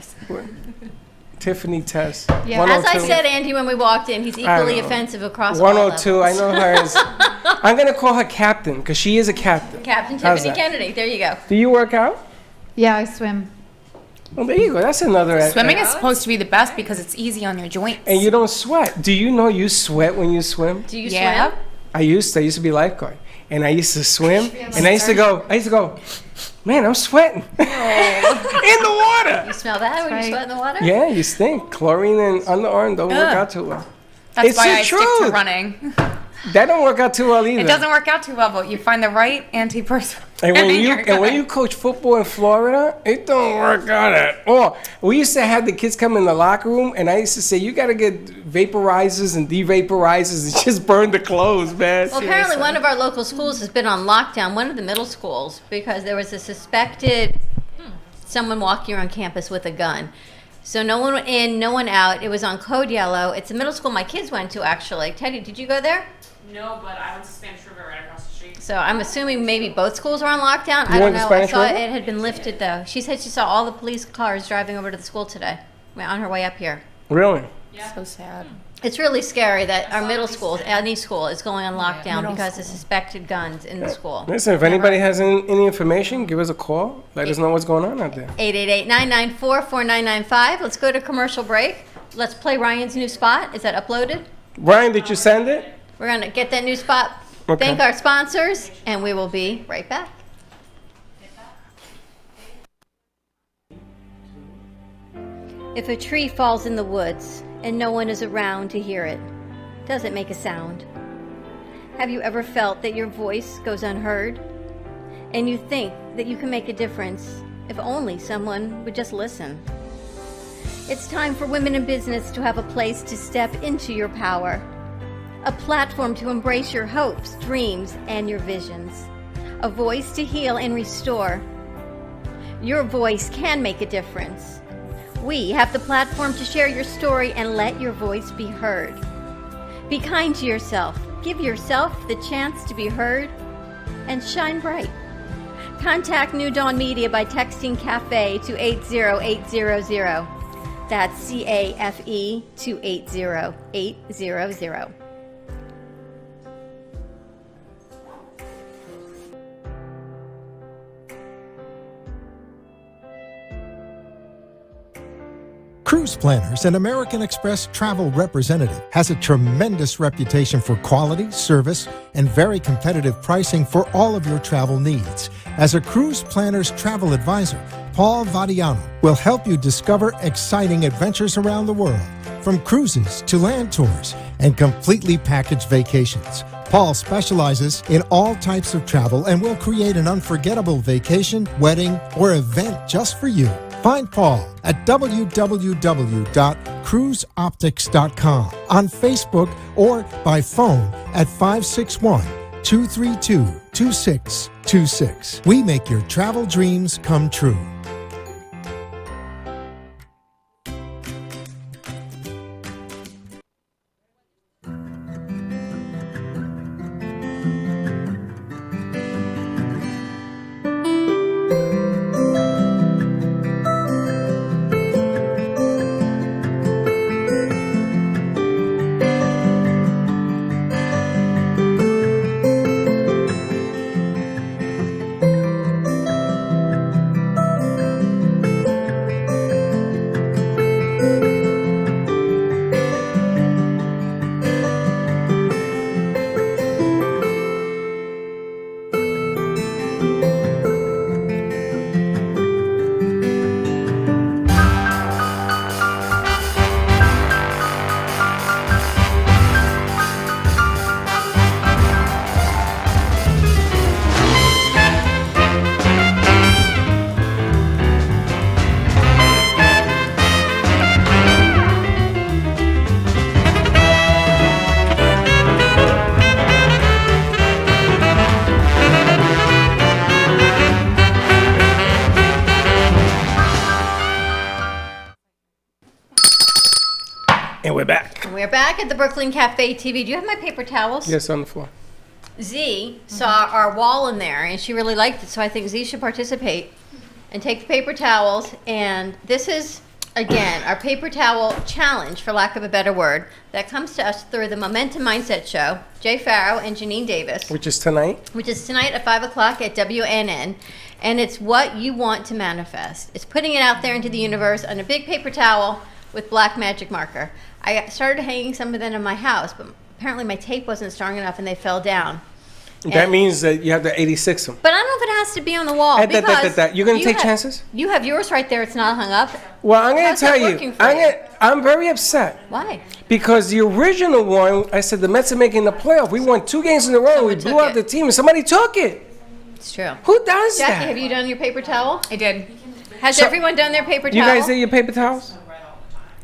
[SPEAKER 1] Tiffany Tess.
[SPEAKER 11] Yeah.
[SPEAKER 6] As I
[SPEAKER 1] 102.
[SPEAKER 6] said, Andy, when we walked in, he's equally
[SPEAKER 1] know.
[SPEAKER 6] offensive across all
[SPEAKER 1] 102. I
[SPEAKER 6] levels.
[SPEAKER 1] know her as. I'm gonna call her Captain because she is a captain.
[SPEAKER 6] Captain
[SPEAKER 1] How's
[SPEAKER 6] Tiffany
[SPEAKER 1] that?
[SPEAKER 6] Kennedy. There you go.
[SPEAKER 1] Do you work out?
[SPEAKER 11] Yeah, I swim.
[SPEAKER 1] Well, there you go. That's another.
[SPEAKER 5] Swimming is supposed to be the best because it's easy on your joints.
[SPEAKER 1] And you don't sweat. Do you know you sweat when you swim?
[SPEAKER 6] Do you swim?
[SPEAKER 1] I used to be lifeguard, and I used to swim, and I used to go, man, I'm sweating in the water.
[SPEAKER 6] You smell that when you sweat in the water?
[SPEAKER 1] Yeah, you stink. Chlorine and underarm don't work out too well.
[SPEAKER 5] That's
[SPEAKER 1] It's
[SPEAKER 5] why
[SPEAKER 1] the
[SPEAKER 5] I stick
[SPEAKER 1] truth.
[SPEAKER 5] to running.
[SPEAKER 1] That don't work out too well either.
[SPEAKER 5] It doesn't work out too well, but you find the right antiperspirant.
[SPEAKER 1] And when you coach football in Florida, it don't work out at all. We used to have the kids come in the locker room, and I used to say, you got to get vaporizers and devaporizers and just burn the clothes, man.
[SPEAKER 6] Well, apparently one of our local schools has been on lockdown, one of the middle schools, because there was a suspected someone walking around campus with a gun. So no one in, no one out. It was on code yellow. It's a middle school my kids went to, actually. Teddy, did you go there?
[SPEAKER 9] No, but I went to Spanish River right across the street.
[SPEAKER 6] So I'm assuming maybe both schools are on lockdown. I don't know. I saw it had been lifted, though. She said she saw all the police cars driving over to the school today on her way up here.
[SPEAKER 1] Really?
[SPEAKER 5] Yeah. So sad.
[SPEAKER 6] It's really scary that our middle schools, any school, is going on lockdown because of suspected guns in the school.
[SPEAKER 1] Listen, if anybody has any information, give us a call. Let us know what's going on out there.
[SPEAKER 6] 888-994-4995. Let's go to commercial break. Let's play Ryan's new spot. Is that uploaded?
[SPEAKER 1] Ryan, did you send it?
[SPEAKER 6] We're going to get that new spot.
[SPEAKER 1] Okay.
[SPEAKER 6] Thank our sponsors, and we will be right back. If a tree falls in the woods and no one is around to hear it, does it make a sound? Have you ever felt that your voice goes unheard? And you think that you can make a difference if only someone would just listen? It's time for women in business to have a place to step into your power. A platform to embrace your hopes, dreams, and your visions. A voice to heal and restore. Your voice can make a difference. We have the platform to share your story and let your voice be heard. Be kind to yourself. Give yourself the chance to be heard and shine bright. Contact New Dawn Media by texting CAFE to 80800. That's CAFE to 80800.
[SPEAKER 12] Cruise Planners, an American Express travel representative, has a tremendous reputation for quality, service, and very competitive pricing for all of your travel needs. As a Cruise Planners travel advisor, Paul Vadiano will help you discover exciting adventures around the world, from cruises to land tours and completely packaged vacations. Paul specializes in all types of travel and will create an unforgettable vacation, wedding, or event just for you. Find Paul at www.cruiseoptics.com, on Facebook, or by phone at 561-232-2626. We make your travel dreams come true.
[SPEAKER 1] And we're back.
[SPEAKER 6] And we're back at the Brooklyn Cafe TV. Do you have my paper towels?
[SPEAKER 1] Yes, on the floor.
[SPEAKER 6] Z saw our wall in there, and she really liked it, so I think Z should participate and take the paper towels. And this is again, our paper towel challenge, for lack of a better word, that comes to us through the Momentum Mindset Show, Jay Farrow and Janine Davis.
[SPEAKER 1] Which is tonight.
[SPEAKER 6] Which is tonight at 5 o'clock at WNN. And it's what you want to manifest. It's putting it out there into the universe on a big paper towel with black magic marker. I started hanging some of them in my house, but apparently my tape wasn't strong enough and they fell down.
[SPEAKER 1] That means that you have to 86 them.
[SPEAKER 6] But I don't know if it has to be on the wall.
[SPEAKER 1] You're going to take chances?
[SPEAKER 6] You have yours right there. It's not hung up.
[SPEAKER 1] Well, I'm going to tell you. I'm very upset.
[SPEAKER 6] Why?
[SPEAKER 1] Because the original one, I said the Mets are making the playoff. We won 2 games in a row. We blew out the team, and somebody took it.
[SPEAKER 6] It's true.
[SPEAKER 1] Who does
[SPEAKER 6] Jackie,
[SPEAKER 1] that?
[SPEAKER 6] have you done your paper towel?
[SPEAKER 2] I did.
[SPEAKER 6] Has everyone done their paper towel?
[SPEAKER 1] You guys did your paper towels?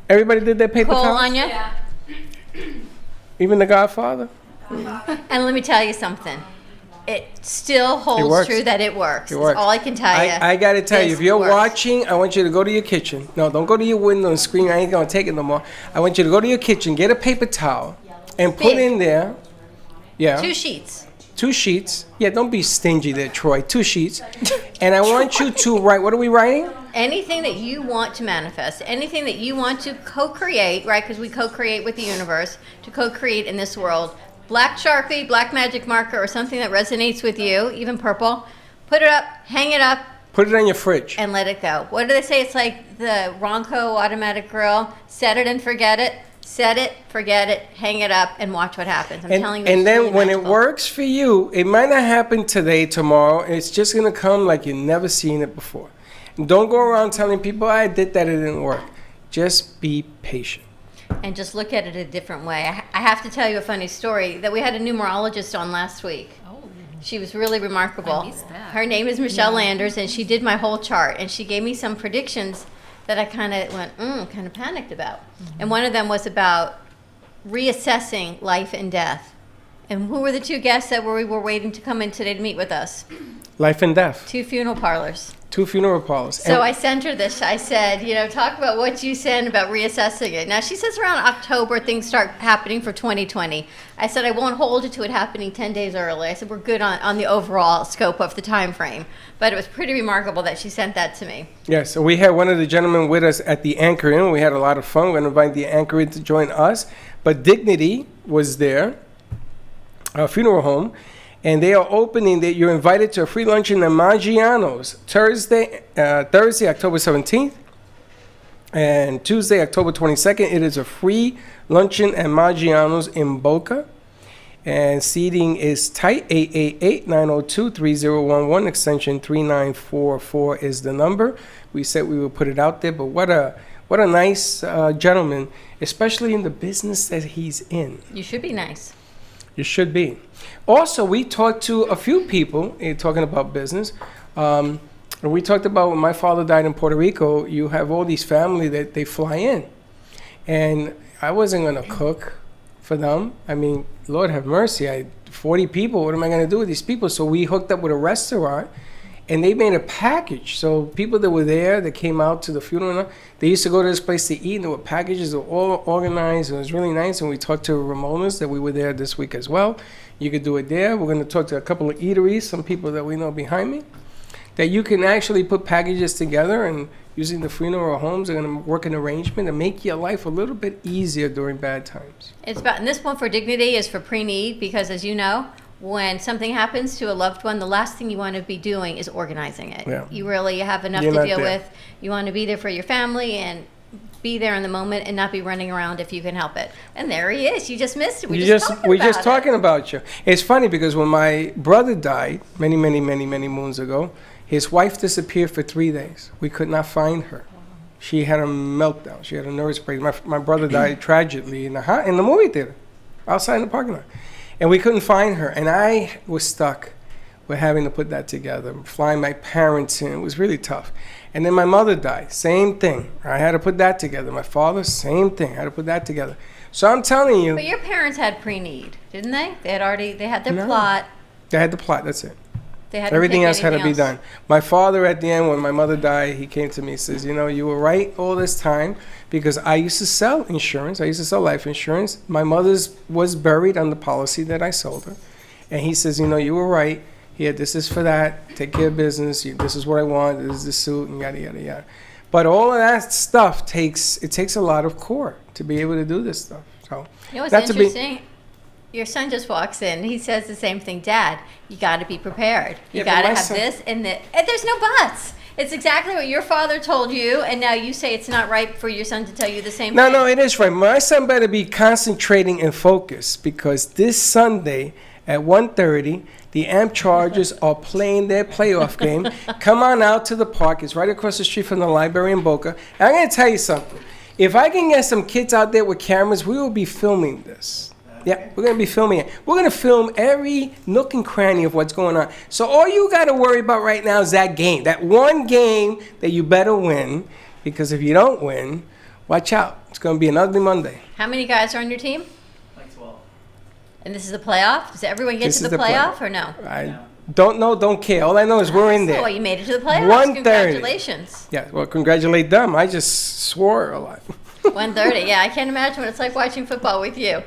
[SPEAKER 1] Everybody did their paper
[SPEAKER 6] Cole,
[SPEAKER 1] towels?
[SPEAKER 6] Anya? Yeah.
[SPEAKER 1] Even the Godfather?
[SPEAKER 6] And let me tell you something. It still holds true that it works.
[SPEAKER 1] It works.
[SPEAKER 6] That's all I can tell you.
[SPEAKER 1] I got to tell you, if you're watching, I want you to go to your kitchen. No, don't go to your window and scream, I ain't going to take it no more. I want you to go to your kitchen, get a paper towel, and put in there. Yeah.
[SPEAKER 6] 2 sheets.
[SPEAKER 1] 2 sheets. Yeah, don't be stingy there, Troy. 2 sheets. And I want you to write, what are we writing?
[SPEAKER 6] Anything that you want to manifest, anything that you want to co-create, right? Because we co-create with the universe, to co-create in this world. Black Sharpie, black magic marker, or something that resonates with you, even purple. Put it up, hang it up.
[SPEAKER 1] Put it on your fridge.
[SPEAKER 6] And let it go. What do they say? It's like the Ronco automatic grill. Set it and forget it. Set it, forget it, hang it up, and watch what happens. I'm telling you.
[SPEAKER 1] And then when it works for you, it might not happen today, tomorrow. It's just going to come like you've never seen it before. And don't go around telling people, I did that, it didn't work. Just be patient.
[SPEAKER 6] And just look at it a different way. I have to tell you a funny story that we had a numerologist on last week. Oh. She was really remarkable.
[SPEAKER 2] I missed that.
[SPEAKER 6] Her name is Michelle Landers, and she did my whole chart. And she gave me some predictions that I kind of went, kind of panicked about. Mm-hmm. And one of them was about reassessing life and death. And who were the 2 guests that we were waiting to come in today to meet with us?
[SPEAKER 1] Life and death.
[SPEAKER 6] 2 funeral parlors.
[SPEAKER 1] 2 funeral parlors.
[SPEAKER 6] So I sent her this. I said, talk about what you said about reassessing it. Now, she says around October things start happening for 2020. I said I won't hold you to it happening 10 days early. I said we're good on the overall scope of the time frame. But it was pretty remarkable that she sent that to me.
[SPEAKER 1] Yeah, so we had one of the gentlemen with us at the Anchor Inn. We had a lot of fun. We're going to invite the Anchor Inn to join us. But Dignity was there, a funeral home. And they are opening that you're invited to a free luncheon at Maggiano's Thursday, October 17th, and Tuesday, October 22nd. It is a free luncheon at Maggiano's in Boca. And seating is tight. 888-902-3011, extension 3944 is the number. We said we would put it out there, but what a nice gentleman, especially in the business that he's in.
[SPEAKER 6] You should be nice.
[SPEAKER 1] You should be. Also, we talked to a few people talking about business. And we talked about when my father died in Puerto Rico, you have all these family that they fly in. And I wasn't going to cook for them. I mean, Lord have mercy. I had 40 people. What am I going to do with these people? So we hooked up with a restaurant, and they made a package. So people that were there, that came out to the funeral, they used to go to this place to eat, and there were packages that were all organized. It was really nice. And we talked to Ramona's that we were there this week as well. You could do it there. We're going to talk to a couple of eateries, some people that we know behind me, that you can actually put packages together, and using the funeral homes, they're going to work an arrangement and make your life a little bit easier during bad times.
[SPEAKER 6] And this one for Dignity is for pre-need, because as you know, when something happens to a loved one, the last thing you want to be doing is organizing it. Yeah. You really have enough to deal with. You want to be there for your family and be there in the moment and not be running around if you can help it. And there he is. You just missed it. We're just
[SPEAKER 1] talking about you. It's funny because when my brother died many moons ago, his wife disappeared for 3 days. We could not find her. She had a meltdown. She had a nervous breakdown. My brother died tragically in the movie theater, outside in the parking lot. And we couldn't find her. And I was stuck with having to put that together, flying my parents in. It was really tough. And then my mother died. Same thing. I had to put that together. My father, same thing. I had to put that together. So I'm telling you.
[SPEAKER 6] But your parents had pre-need, didn't they? They had their plot.
[SPEAKER 1] They had the plot. That's it.
[SPEAKER 6] Everything
[SPEAKER 1] else had to be done. My father, at the end, when my mother died, he came to me and says, you were right all this time, because I used to sell insurance. I used to sell life insurance. My mother's was buried on the policy that I sold her. And he says, you were right. Here, this is for that. Take care of business. This is what I want. This is the suit, and yada, yada, yada. But all of that stuff takes a lot of core to be able to do this stuff. So
[SPEAKER 6] You know what's
[SPEAKER 1] not to be-
[SPEAKER 6] interesting? Your son just walks in. He says the same thing. Dad, you got to be prepared. You
[SPEAKER 1] Yeah, but
[SPEAKER 6] got to
[SPEAKER 1] my
[SPEAKER 6] have
[SPEAKER 1] son-
[SPEAKER 6] this and that. And there's no buts. It's exactly what your father told you, and now you say it's not right for your son to tell you the same
[SPEAKER 1] No,
[SPEAKER 6] thing.
[SPEAKER 1] no, it is right. My son better be concentrating and focused because this Sunday at 1:30, the Amp Chargers are playing their playoff game. Come on out to the park. It's right across the street from the library in Boca. And I'm going to tell you something. If I can get some kids out there with cameras, we will be filming this. Yeah, we're going to be filming it. We're going to film every nook and cranny of what's going on. So all you got to worry about right now is that game, that one game that you better win, because if you don't win, watch out. It's going to be an ugly Monday.
[SPEAKER 6] How many guys are on your team?
[SPEAKER 3] Like 12.
[SPEAKER 6] And this is the playoff? Does everyone get
[SPEAKER 1] This
[SPEAKER 6] to
[SPEAKER 1] is
[SPEAKER 6] the
[SPEAKER 1] the
[SPEAKER 6] playoff
[SPEAKER 1] playoff.
[SPEAKER 6] or no?
[SPEAKER 1] I don't know, don't care. All I know is we're in
[SPEAKER 6] Oh, well,
[SPEAKER 1] there.
[SPEAKER 6] you made it to the playoffs.
[SPEAKER 1] 1:30.
[SPEAKER 6] Congratulations.
[SPEAKER 1] Yeah, well, congratulate them. I just swore a lot.
[SPEAKER 6] 1:30. Yeah, I can't imagine what it's like watching football with you.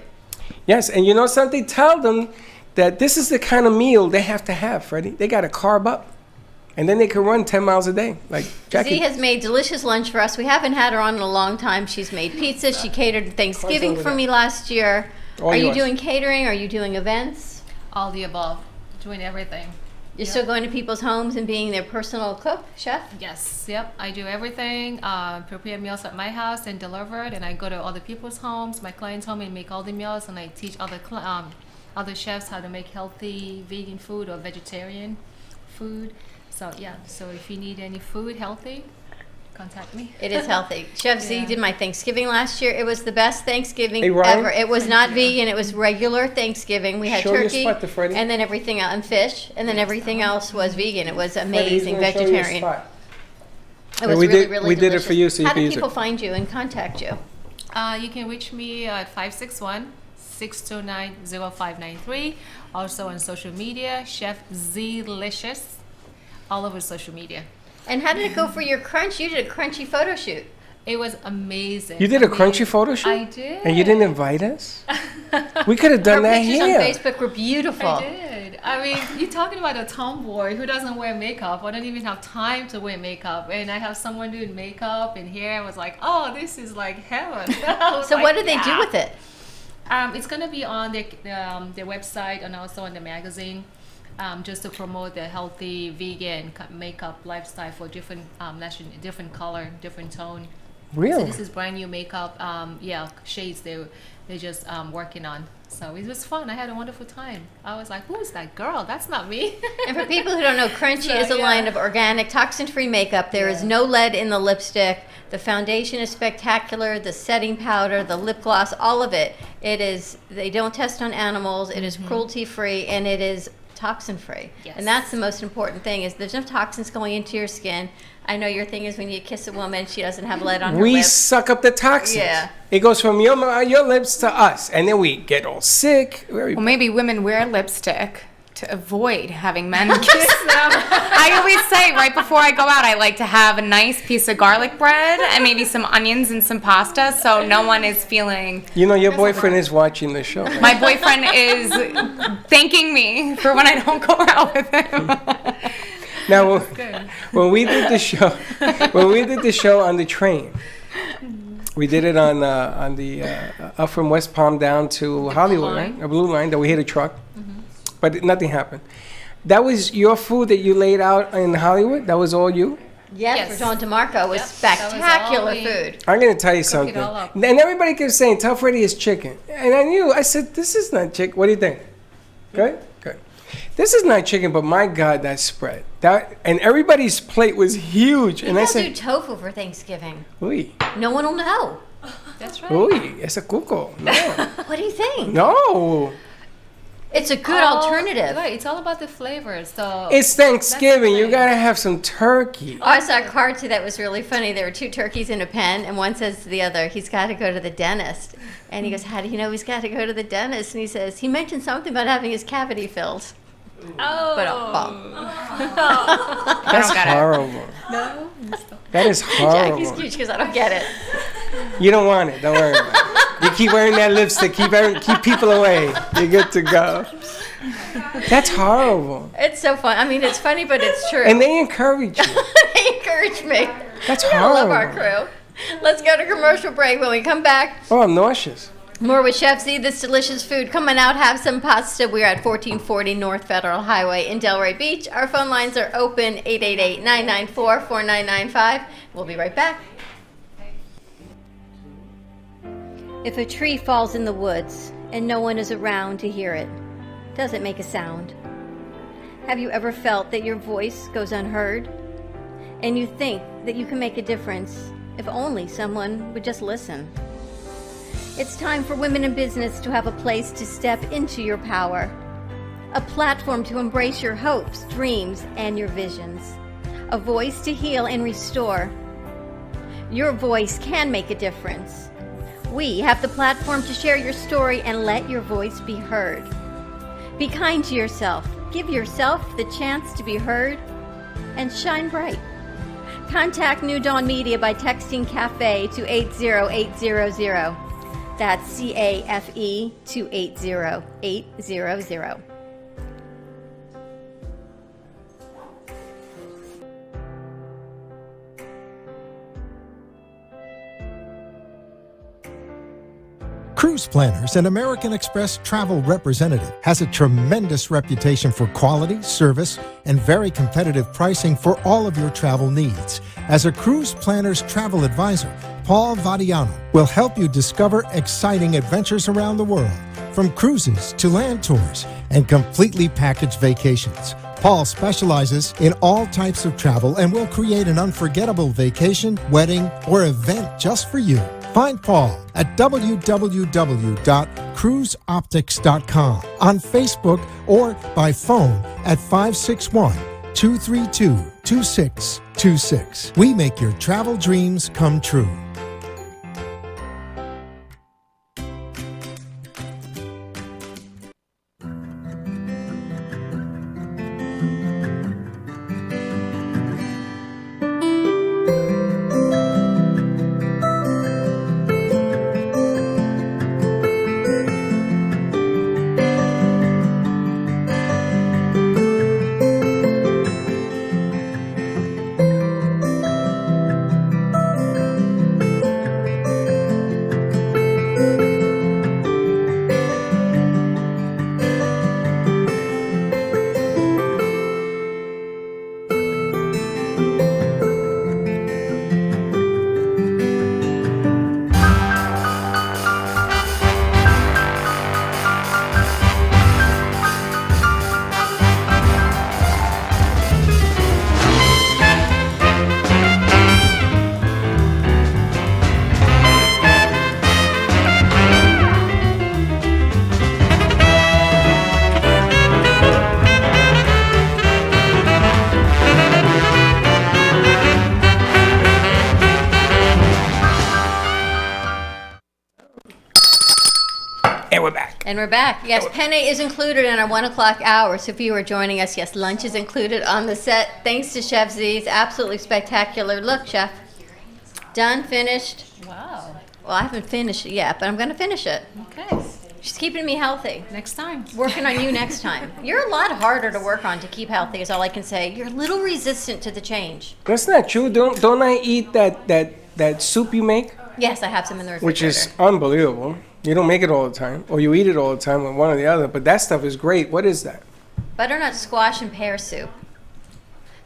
[SPEAKER 1] Yes, and you know something? Tell them that this is the kind of meal they have to have, Freddie. They got to carb up, and then they can run 10 miles a day. Like Jackie.
[SPEAKER 6] Z has made delicious lunch for us. We haven't had her on in a long time. She's made pizza. She catered Thanksgiving
[SPEAKER 1] over
[SPEAKER 6] for
[SPEAKER 1] there.
[SPEAKER 6] me last year.
[SPEAKER 1] All
[SPEAKER 6] Are you
[SPEAKER 1] yours.
[SPEAKER 6] doing catering? Are you doing events?
[SPEAKER 2] All the above, doing everything.
[SPEAKER 6] You're still going to people's homes and being their personal cook, chef?
[SPEAKER 2] Yes, yep. I do everything. Prepare meals at my house and deliver it, and I go to other people's homes, my clients' home, and make all the meals. And I teach other chefs how to make healthy vegan food or vegetarian food. So yeah. So if you need any food healthy, contact me.
[SPEAKER 6] It is healthy. Chef Z
[SPEAKER 2] Yeah.
[SPEAKER 6] did my Thanksgiving last year. It was the best Thanksgiving
[SPEAKER 1] Hey, Ryan?
[SPEAKER 6] ever. It was not vegan. It was regular Thanksgiving. We had
[SPEAKER 1] Show your
[SPEAKER 6] turkey
[SPEAKER 1] spot to Freddie.
[SPEAKER 6] and then everything else, and fish, and then everything else was vegan. It was
[SPEAKER 1] Freddie, he's
[SPEAKER 6] amazing,
[SPEAKER 1] gonna show you a
[SPEAKER 6] vegetarian.
[SPEAKER 1] spot.
[SPEAKER 6] It was
[SPEAKER 1] we
[SPEAKER 6] really,
[SPEAKER 1] did-
[SPEAKER 6] really
[SPEAKER 1] we did it
[SPEAKER 6] delicious.
[SPEAKER 1] for you so you
[SPEAKER 6] How
[SPEAKER 1] can
[SPEAKER 6] do
[SPEAKER 1] use it.
[SPEAKER 6] people find you and contact you?
[SPEAKER 2] You can reach me at 561-629-0593. Also on social media, Chef Zlicious, all over social media.
[SPEAKER 6] And how did it go for your crunch? You did a crunchy photo shoot.
[SPEAKER 2] It was amazing.
[SPEAKER 1] You did a
[SPEAKER 2] Amazing.
[SPEAKER 1] crunchy photo shoot?
[SPEAKER 2] I did.
[SPEAKER 1] And you didn't invite us? We could have done
[SPEAKER 6] Her
[SPEAKER 1] that
[SPEAKER 6] pictures
[SPEAKER 1] here.
[SPEAKER 6] on Facebook were beautiful.
[SPEAKER 2] I did. I mean, you're talking about a tomboy who doesn't wear makeup. I don't even have time to wear makeup. And I have someone doing makeup and hair. I was like, oh, this is like heaven.
[SPEAKER 6] So what did they do with it?
[SPEAKER 2] It's going to be on their website and also on the magazine. Just to promote the healthy vegan makeup lifestyle for different different color, different tone.
[SPEAKER 1] Really?
[SPEAKER 2] So this is brand new makeup, shades they're just working on. So it was fun. I had a wonderful time. I was like, who is that girl? That's not me.
[SPEAKER 6] And for people who don't know, Crunchy
[SPEAKER 2] So,
[SPEAKER 6] is a
[SPEAKER 2] yeah.
[SPEAKER 6] line of organic, toxin-free makeup. There is no lead in the lipstick. The foundation is spectacular. The setting powder, the lip gloss, all of it. It is. They don't test on animals. It is cruelty-free, and it is toxin-free.
[SPEAKER 2] Yes.
[SPEAKER 6] And that's the most important thing, is there's no toxins going into your skin. I know your thing is when you kiss a woman, she doesn't have lead on her
[SPEAKER 1] We
[SPEAKER 6] lips.
[SPEAKER 1] suck up the toxins.
[SPEAKER 6] Yeah.
[SPEAKER 1] It goes from your lips to us, and then we get all sick.
[SPEAKER 5] Well, maybe women wear lipstick to avoid having men kiss them. I always say right before I go out, I like to have a nice piece of garlic bread and maybe some onions and some pasta, so no one is feeling.
[SPEAKER 1] You know, your boyfriend is watching the show. Right?
[SPEAKER 5] My boyfriend is thanking me for when I don't go out with him.
[SPEAKER 1] Now, when we did the show on the train, we did it on the up from West Palm down to Hollywood, right? A blue line that we hit a truck, but nothing happened. That was your food that you laid out in Hollywood. That was all you.
[SPEAKER 6] Yes, for John DeMarco. It was
[SPEAKER 2] Yep, that was
[SPEAKER 6] spectacular
[SPEAKER 2] all me.
[SPEAKER 6] food.
[SPEAKER 1] I'm gonna tell you
[SPEAKER 2] Cook it
[SPEAKER 1] something.
[SPEAKER 2] all up.
[SPEAKER 1] And everybody kept saying, "Tell Freddie it's chicken," and I knew. I said, "This is not chicken." What do you think? Good, good. This is not chicken, but my God, that spread. And everybody's plate was huge. And I
[SPEAKER 6] People do
[SPEAKER 1] said,
[SPEAKER 6] tofu for Thanksgiving.
[SPEAKER 1] "Uy,
[SPEAKER 6] No one will know.
[SPEAKER 2] That's right.
[SPEAKER 1] uy, it's a cuco." No,
[SPEAKER 6] What do you think?
[SPEAKER 1] no.
[SPEAKER 6] It's a good alternative.
[SPEAKER 2] Right, it's all about the flavors. So
[SPEAKER 1] It's Thanksgiving. You
[SPEAKER 2] thing.
[SPEAKER 1] gotta have some turkey.
[SPEAKER 6] Oh, I saw a cartoon that was really funny. There were two turkeys in a pen, and one says to the other, he's got to go to the dentist. And he goes, how do you know he's got to go to the dentist? And he says, he mentioned something about having his cavity filled.
[SPEAKER 2] Oh.
[SPEAKER 6] But
[SPEAKER 1] That's horrible.
[SPEAKER 2] No.
[SPEAKER 1] That is
[SPEAKER 6] Jackie's
[SPEAKER 1] horrible.
[SPEAKER 6] cute because I don't get it.
[SPEAKER 1] You don't want it. Don't worry about it. You keep wearing that lipstick. Keep people away. You're good to go. That's horrible.
[SPEAKER 6] It's so fun. I mean, it's funny, but it's true.
[SPEAKER 1] And they encourage you.
[SPEAKER 6] They encourage me.
[SPEAKER 1] That's
[SPEAKER 6] I love our
[SPEAKER 1] horrible.
[SPEAKER 6] crew. Let's go to commercial break. When we come back,
[SPEAKER 1] Oh, I'm nauseous.
[SPEAKER 6] more with Chef Z, this delicious food. Come on out, have some pasta. We're at 1440 North Federal Highway in Delray Beach. Our phone lines are open, 888-994-4995. We'll be right back. If a tree falls in the woods and no one is around to hear it, does it make a sound? Have you ever felt that your voice goes unheard? And you think that you can make a difference if only someone would just listen? It's time for women in business to have a place to step into your power, a platform to embrace your hopes, dreams, and your visions, a voice to heal and restore. Your voice can make a difference. We have the platform to share your story and let your voice be heard. Be kind to yourself, give yourself the chance to be heard, and shine bright. Contact New Dawn Media by texting CAFE to 80800. That's CAFE to 80800.
[SPEAKER 12] Cruise Planners, an American Express travel representative, has a tremendous reputation for quality, service, and very competitive pricing for all of your travel needs. As a Cruise Planners travel advisor, Paul Vadiano will help you discover exciting adventures around the world, from cruises to land tours and completely packaged vacations. Paul specializes in all types of travel and will create an unforgettable vacation, wedding, or event just for you. Find Paul at www.cruiseoptics.com, on Facebook, or by phone at 561-232-2626. We make your travel dreams come true.
[SPEAKER 6] And we're back. Yes, penne is included in our 1 o'clock hour. So if you are joining us, yes, lunch is included on the set. Thanks to Chef Z's absolutely spectacular. Look, Chef. Done, finished.
[SPEAKER 2] Wow.
[SPEAKER 6] Well, I haven't finished it yet, but I'm going to finish it.
[SPEAKER 2] Okay.
[SPEAKER 6] She's keeping me healthy.
[SPEAKER 2] Next time.
[SPEAKER 6] Working on you next time. You're a lot harder to work on to keep healthy, is all I can say. You're a little resistant to the change.
[SPEAKER 1] That's not true. Don't I eat that soup you make?
[SPEAKER 6] Yes, I have some in the refrigerator.
[SPEAKER 1] Which is unbelievable. You don't make it all the time, or you eat it all the time with one or the other, but that stuff is great. What is that?
[SPEAKER 6] Butternut squash and pear soup.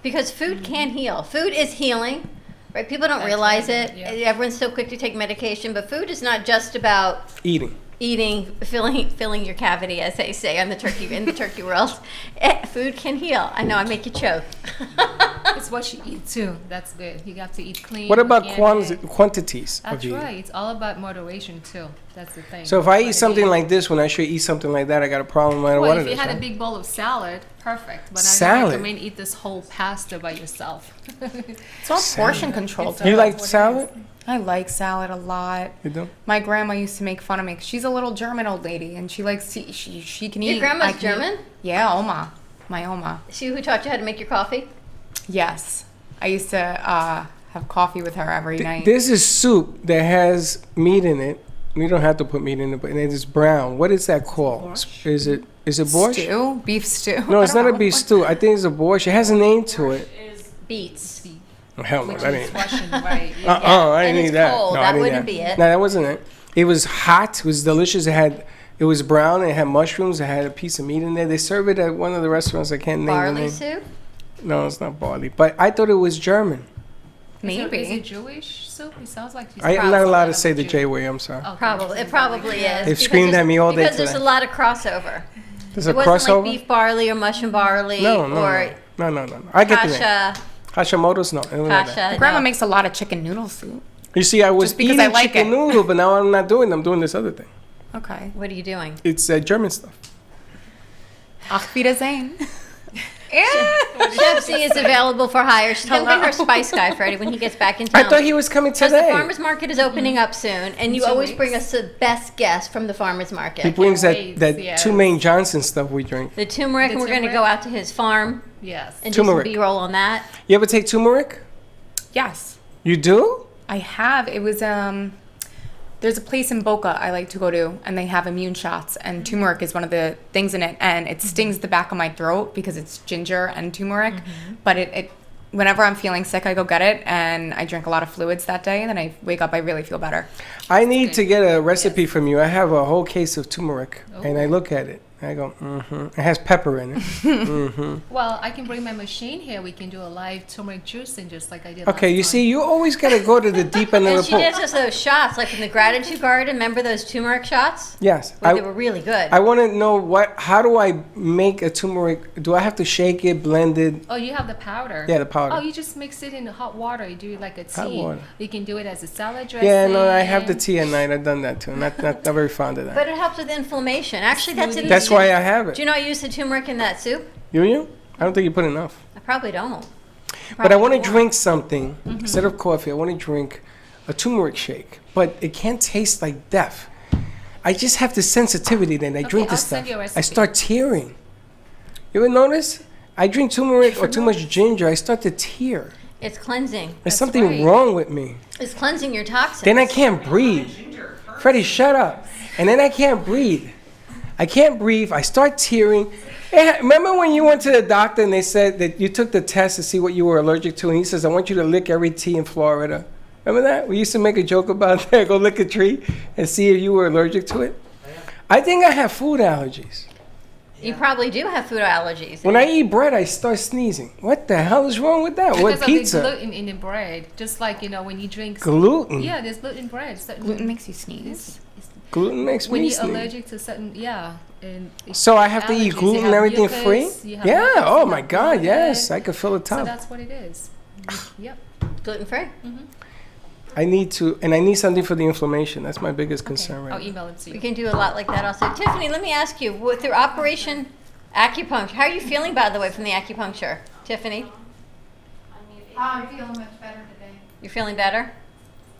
[SPEAKER 6] Because food can heal. Food is healing, right? People don't realize it.
[SPEAKER 2] Yeah.
[SPEAKER 6] Everyone's so quick to take medication, but food is not just about
[SPEAKER 1] Eating.
[SPEAKER 6] filling your cavity, as they say in the turkey world. Food can heal. I know, I make you choke.
[SPEAKER 2] It's what you eat too. That's good. You got to eat clean.
[SPEAKER 1] What about
[SPEAKER 2] organic.
[SPEAKER 1] quantities of
[SPEAKER 2] That's
[SPEAKER 1] eating?
[SPEAKER 2] right. It's all about moderation too. That's the thing.
[SPEAKER 1] So if I eat something like this when I should eat something like that, I got a problem no matter
[SPEAKER 2] well,
[SPEAKER 1] what
[SPEAKER 2] if
[SPEAKER 1] it
[SPEAKER 2] you
[SPEAKER 1] is.
[SPEAKER 2] had a
[SPEAKER 1] Right?
[SPEAKER 2] big bowl of salad, perfect. But I
[SPEAKER 1] Salad?
[SPEAKER 2] don't recommend eat this whole pasta by yourself.
[SPEAKER 5] It's all portion control.
[SPEAKER 2] It's
[SPEAKER 5] too.
[SPEAKER 1] You like salad?
[SPEAKER 5] I like salad a lot.
[SPEAKER 1] You do?
[SPEAKER 5] My grandma used to make fun of me 'cause she's a little German old lady and she likes to, she can eat.
[SPEAKER 6] Your grandma's
[SPEAKER 5] I can
[SPEAKER 6] German?
[SPEAKER 5] eat. Yeah, Oma. My Oma.
[SPEAKER 6] She who taught you how to make your coffee?
[SPEAKER 5] Yes. I used to have coffee with her every night.
[SPEAKER 1] This is soup that has meat in it. You don't have to put meat in it, but it is brown. What is that called? Is it borscht?
[SPEAKER 5] Stew? Beef stew?
[SPEAKER 1] No,
[SPEAKER 5] I
[SPEAKER 1] it's
[SPEAKER 5] don't
[SPEAKER 1] not a
[SPEAKER 5] know.
[SPEAKER 1] beef stew. I think it's a borscht. It has a name to it.
[SPEAKER 6] Beets.
[SPEAKER 1] Hell no,
[SPEAKER 2] Which
[SPEAKER 1] that
[SPEAKER 2] is
[SPEAKER 1] ain't.
[SPEAKER 2] Russian, right?
[SPEAKER 1] I
[SPEAKER 6] And
[SPEAKER 1] didn't
[SPEAKER 6] it's
[SPEAKER 1] need that.
[SPEAKER 6] cold.
[SPEAKER 1] No, I
[SPEAKER 6] That
[SPEAKER 1] didn't
[SPEAKER 6] wouldn't
[SPEAKER 1] need
[SPEAKER 6] be
[SPEAKER 1] that.
[SPEAKER 6] it.
[SPEAKER 1] No, that wasn't it. It was hot. It was delicious. It was brown. It had mushrooms. It had a piece of meat in there. They serve it at one of the restaurants. I can't name the
[SPEAKER 6] Barley
[SPEAKER 1] name.
[SPEAKER 6] soup?
[SPEAKER 1] No, it's not barley. But I thought it was German.
[SPEAKER 2] Is it Jewish soup? It sounds like it's
[SPEAKER 1] I'm not allowed to say the J way. I'm sorry.
[SPEAKER 6] Probably. It probably is.
[SPEAKER 1] They've screamed at me all day
[SPEAKER 6] Because there's
[SPEAKER 1] today.
[SPEAKER 6] a lot of crossover.
[SPEAKER 1] There's a
[SPEAKER 6] It wasn't
[SPEAKER 1] crossover?
[SPEAKER 6] like beef barley or mushroom barley
[SPEAKER 1] No.
[SPEAKER 6] or
[SPEAKER 1] No. I get the name.
[SPEAKER 6] kasha.
[SPEAKER 1] Hashimoto's no. It wasn't that.
[SPEAKER 6] Kasha.
[SPEAKER 5] Grandma
[SPEAKER 6] no.
[SPEAKER 5] makes a lot of chicken noodle soup.
[SPEAKER 1] You see, I was
[SPEAKER 5] Just because
[SPEAKER 1] eating
[SPEAKER 5] I like
[SPEAKER 1] chicken
[SPEAKER 5] it.
[SPEAKER 1] noodle, but now I'm not doing. I'm doing this other thing.
[SPEAKER 5] Okay.
[SPEAKER 6] What are you doing?
[SPEAKER 1] It's German stuff.
[SPEAKER 5] Auf Wiedersehen.
[SPEAKER 6] Chef Z is available for hire. She's going to bring her spice guy, Freddie, when he gets back in
[SPEAKER 1] I
[SPEAKER 6] town.
[SPEAKER 1] thought he was coming
[SPEAKER 6] Because the
[SPEAKER 1] today.
[SPEAKER 6] farmer's market is opening up soon, and you
[SPEAKER 2] 2
[SPEAKER 6] always
[SPEAKER 2] weeks.
[SPEAKER 6] bring us the best guest from the farmer's market.
[SPEAKER 1] He brings that
[SPEAKER 2] yes.
[SPEAKER 1] two main Johnson stuff we drink.
[SPEAKER 6] The turmeric, and we're going to go out to his farm
[SPEAKER 2] Yes.
[SPEAKER 6] and do some
[SPEAKER 1] Turmeric.
[SPEAKER 6] B-roll on that.
[SPEAKER 1] You ever take turmeric?
[SPEAKER 5] Yes,
[SPEAKER 1] You do?
[SPEAKER 5] I have. It was there's a place in Boca I like to go to, and they have immune shots, and turmeric is one of the things in it, and it stings the back of my throat because it's ginger and turmeric. But it whenever I'm feeling sick, I go get it, and I drink a lot of fluids that day, and then I wake up, I really feel better.
[SPEAKER 1] I need to get a recipe from you. I have a whole case of turmeric, and I look at it. I go, It has pepper in it.
[SPEAKER 2] Well, I can bring my machine here. We can do a live turmeric juicing just like I did
[SPEAKER 1] Okay,
[SPEAKER 2] last
[SPEAKER 1] you
[SPEAKER 2] time.
[SPEAKER 1] see, you always got to go to the deep end of
[SPEAKER 6] And
[SPEAKER 1] the
[SPEAKER 6] she
[SPEAKER 1] pool.
[SPEAKER 6] gives us those shots, like in the gratitude garden. Remember those turmeric shots?
[SPEAKER 1] Yes.
[SPEAKER 6] Well, they were really good.
[SPEAKER 1] I want to know how do I make a turmeric? Do I have to shake it, blend it?
[SPEAKER 2] Oh, you have the powder.
[SPEAKER 1] Yeah, the powder.
[SPEAKER 2] Oh, you just mix it in hot water. You do it like a tea.
[SPEAKER 1] Hot water.
[SPEAKER 2] You can do it as a salad dressing.
[SPEAKER 1] Yeah, no, I have the tea at night. I've done that too. Not very fond of that.
[SPEAKER 6] But it helps with inflammation. Actually, that's in the
[SPEAKER 1] That's
[SPEAKER 6] soup.
[SPEAKER 1] why I have it.
[SPEAKER 6] Do you know I use the turmeric in that soup?
[SPEAKER 1] You? I don't think you put enough.
[SPEAKER 6] I probably don't.
[SPEAKER 1] But I want to
[SPEAKER 6] Probably
[SPEAKER 1] drink something instead of coffee. I want to drink a turmeric shake, but it can't taste like death. I just have the sensitivity. Then I drink
[SPEAKER 2] I'll
[SPEAKER 1] this
[SPEAKER 2] send
[SPEAKER 1] stuff.
[SPEAKER 2] you a
[SPEAKER 1] I
[SPEAKER 2] recipe.
[SPEAKER 1] start tearing. You ever notice? I drink turmeric or too much ginger. I start to tear.
[SPEAKER 6] It's cleansing.
[SPEAKER 1] There's something wrong with me.
[SPEAKER 6] It's cleansing your toxins.
[SPEAKER 1] Then I can't breathe. Freddie, shut up. And then I can't breathe. I can't breathe. I start tearing. Remember when you went to the doctor and they said that you took the test to see what you were allergic to? And he says, I want you to lick every tea in Florida. Remember that? We used to make a joke about that. Go lick a tree and see if you were allergic to it. I think I have food allergies.
[SPEAKER 6] You probably do have food allergies.
[SPEAKER 1] When I eat bread, I start sneezing. What the hell is wrong with that?
[SPEAKER 2] Because
[SPEAKER 1] What
[SPEAKER 2] of
[SPEAKER 1] pizza?
[SPEAKER 2] the gluten in the bread. Just like, when you drink...
[SPEAKER 1] Gluten?
[SPEAKER 2] Yeah, there's gluten in bread.
[SPEAKER 5] Gluten makes you sneeze.
[SPEAKER 1] Gluten makes
[SPEAKER 2] when
[SPEAKER 1] me
[SPEAKER 2] you're
[SPEAKER 1] sneeze.
[SPEAKER 2] allergic to certain... Yeah. And
[SPEAKER 1] So I have to eat
[SPEAKER 2] allergies, you
[SPEAKER 1] gluten and
[SPEAKER 2] have
[SPEAKER 1] everything
[SPEAKER 2] mucus,
[SPEAKER 1] free?
[SPEAKER 2] you have
[SPEAKER 1] Yeah.
[SPEAKER 2] mucus,
[SPEAKER 1] Oh
[SPEAKER 2] you
[SPEAKER 1] my
[SPEAKER 2] have
[SPEAKER 1] God.
[SPEAKER 2] blood.
[SPEAKER 1] Yes. I could fill the
[SPEAKER 2] So
[SPEAKER 1] top.
[SPEAKER 2] that's what it is. Yep.
[SPEAKER 6] Gluten-free?
[SPEAKER 1] I need something for the inflammation. That's my biggest concern right
[SPEAKER 2] I'll
[SPEAKER 1] now.
[SPEAKER 2] email it to you.
[SPEAKER 6] We can do a lot like that also. Tiffany, let me ask you, with your Operation Acupuncture, how are you feeling, by the way, from the acupuncture? Tiffany?
[SPEAKER 13] I'm feeling much better today.
[SPEAKER 6] You're feeling better?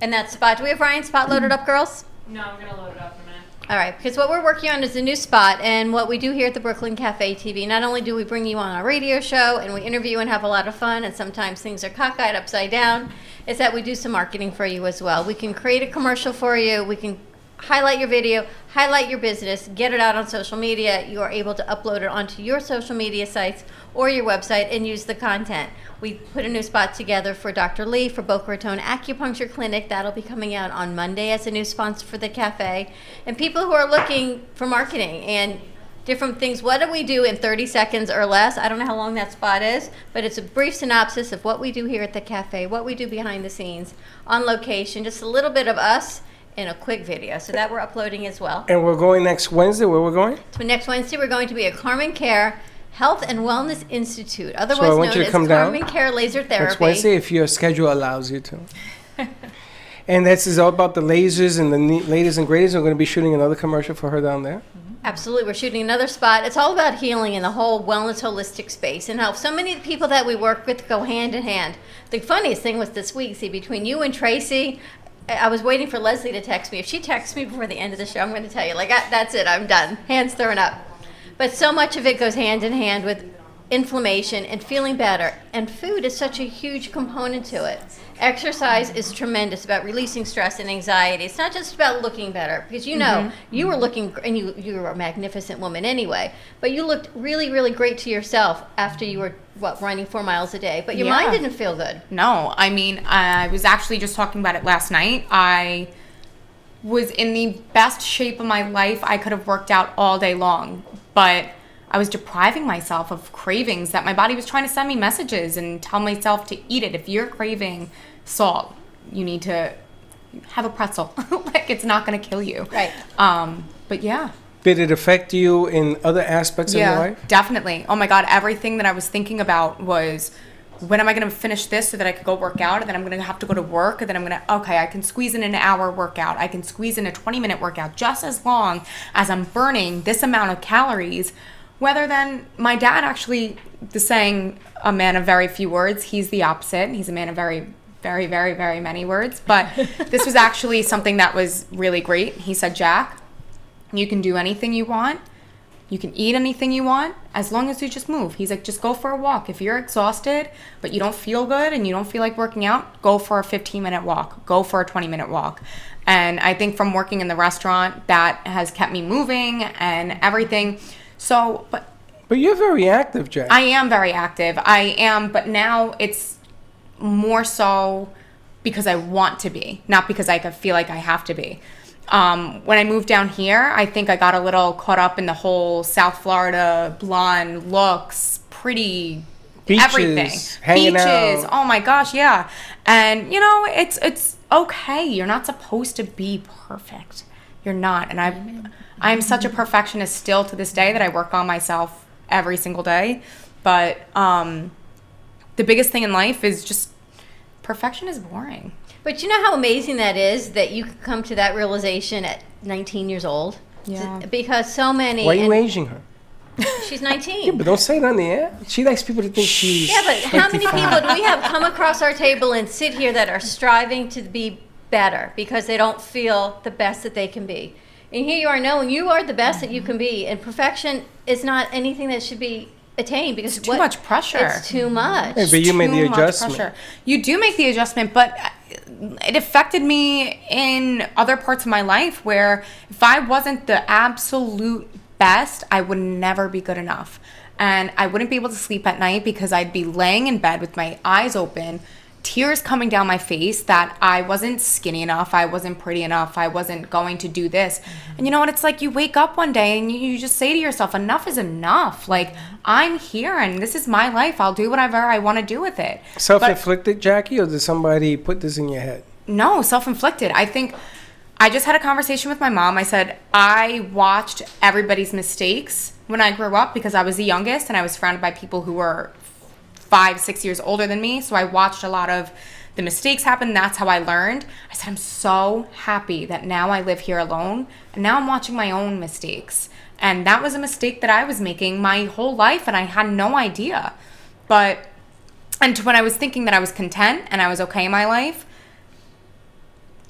[SPEAKER 6] And that spot, do we have Ryan's spot loaded up, girls?
[SPEAKER 9] No, I'm gonna load it up in a minute.
[SPEAKER 6] All right, because what we're working on is a new spot, and what we do here at the Brooklyn Cafe TV, not only do we bring you on our radio show and we interview and have a lot of fun, and sometimes things are cockeyed upside down, is that we do some marketing for you as well. We can create a commercial for you, we can highlight your video, highlight your business, get it out on social media. You are able to upload it onto your social media sites or your website and use the content. We put a new spot together for Dr. Lee for Boca Raton Acupuncture Clinic. That'll be coming out on Monday as a new sponsor for the cafe. And people who are looking for marketing and different things, what do we do in 30 seconds or less? I don't know how long that spot is, but it's a brief synopsis of what we do here at the cafe, what we do behind the scenes, on location, just a little bit of us in a quick video. So that we're uploading as well.
[SPEAKER 1] And we're going next Wednesday. Where we're going?
[SPEAKER 6] So next Wednesday, we're going to be at Carmen Care Health and Wellness Institute,
[SPEAKER 1] So I
[SPEAKER 6] otherwise
[SPEAKER 1] want
[SPEAKER 6] known
[SPEAKER 1] you to
[SPEAKER 6] as
[SPEAKER 1] come down
[SPEAKER 6] Carmen Care Laser Therapy.
[SPEAKER 1] Next Wednesday, if your schedule allows you to. And this is all about the lasers and the latest and greatest. We're going to be shooting another commercial for her down there.
[SPEAKER 6] Absolutely. We're shooting another spot. It's all about healing in the whole wellness holistic space and how so many of the people that we work with go hand in hand. The funniest thing was this week, see, between you and Tracy, I was waiting for Leslie to text me. If she texts me before the end of the show, I'm going to tell you, like, that's it, I'm done. Hands thrown up. But so much of it goes hand in hand with inflammation and feeling better. And food is such a huge component to it. Exercise is tremendous about releasing stress and anxiety. It's not just about looking better, because you know you were looking, and you were a magnificent woman anyway, but you looked really, really great to yourself after you were, running 4 miles a day, but your mind didn't feel good.
[SPEAKER 5] No, I mean, I was actually just talking about it last night. I was in the best shape of my life. I could have worked out all day long, but I was depriving myself of cravings that my body was trying to send me messages and tell myself to eat it. If you're craving salt, you need to have a pretzel. Like, it's not going to kill you.
[SPEAKER 6] Right.
[SPEAKER 5] But yeah.
[SPEAKER 1] Did it affect you in other aspects of your life?
[SPEAKER 5] Definitely. Oh my God. Everything that I was thinking about was, when am I going to finish this so that I could go work out? And then I'm going to have to go to work. And then I'm going to, okay, I can squeeze in an hour workout. I can squeeze in a 20-minute workout, just as long as I'm burning this amount of calories. Whether then, my dad actually, the saying, a man of very few words, he's the opposite. He's a man of very, very, very, very many words. But this was actually something that was really great. He said, Jack, you can do anything you want. You can eat anything you want, as long as you just move. He's like, just go for a walk. If you're exhausted, but you don't feel good and you don't feel like working out, go for a 15-minute walk. Go for a 20-minute walk. And I think from working in the restaurant, that has kept me moving and everything. So, but
[SPEAKER 1] you're very active, Jack.
[SPEAKER 5] I am very active. I am, but now it's more so because I want to be, not because I feel like I have to be. When I moved down here, I think I got a little caught up in the whole South Florida blonde looks, pretty
[SPEAKER 1] beaches,
[SPEAKER 5] everything.
[SPEAKER 1] Hanging
[SPEAKER 5] Beaches.
[SPEAKER 1] out.
[SPEAKER 5] Oh my gosh, yeah. And you know, it's okay. You're not supposed to be perfect. You're not. And I'm such a perfectionist still to this day that I work on myself every single day. But the biggest thing in life is just, perfection is boring.
[SPEAKER 6] But you know how amazing that is, that you could come to that realization at 19 years old?
[SPEAKER 5] Yeah.
[SPEAKER 6] Because so many...
[SPEAKER 1] Why are you aging her?
[SPEAKER 6] She's 19.
[SPEAKER 1] Yeah, but don't say it on the air. She likes people to think she's
[SPEAKER 6] Yeah, but how many
[SPEAKER 1] 25.
[SPEAKER 6] people do we have come across our table and sit here that are striving to be better because they don't feel the best that they can be? And here you are knowing you are the best that you can be, and perfection is not anything that should be attained, because
[SPEAKER 5] it's too much pressure.
[SPEAKER 6] It's too much.
[SPEAKER 1] Hey, but you made the adjustment.
[SPEAKER 5] Pressure. You do make the adjustment, but it affected me in other parts of my life where if I wasn't the absolute best, I would never be good enough. And I wouldn't be able to sleep at night because I'd be laying in bed with my eyes open, tears coming down my face that I wasn't skinny enough, I wasn't pretty enough, I wasn't going to do this. And you know what? It's like you wake up one day and you just say to yourself, enough is enough. Like, I'm here and this is my life. I'll do whatever I want to do with it.
[SPEAKER 1] Self-inflicted, Jackie, or did somebody put this in your head?
[SPEAKER 5] No, self-inflicted. I think I just had a conversation with my mom. I said, I watched everybody's mistakes when I grew up because I was the youngest and I was surrounded by people who were 5-6 years older than me. So I watched a lot of the mistakes happen. That's how I learned. I said, I'm so happy that now I live here alone and now I'm watching my own mistakes. And that was a mistake that I was making my whole life and I had no idea. And when I was thinking that I was content and I was okay in my life,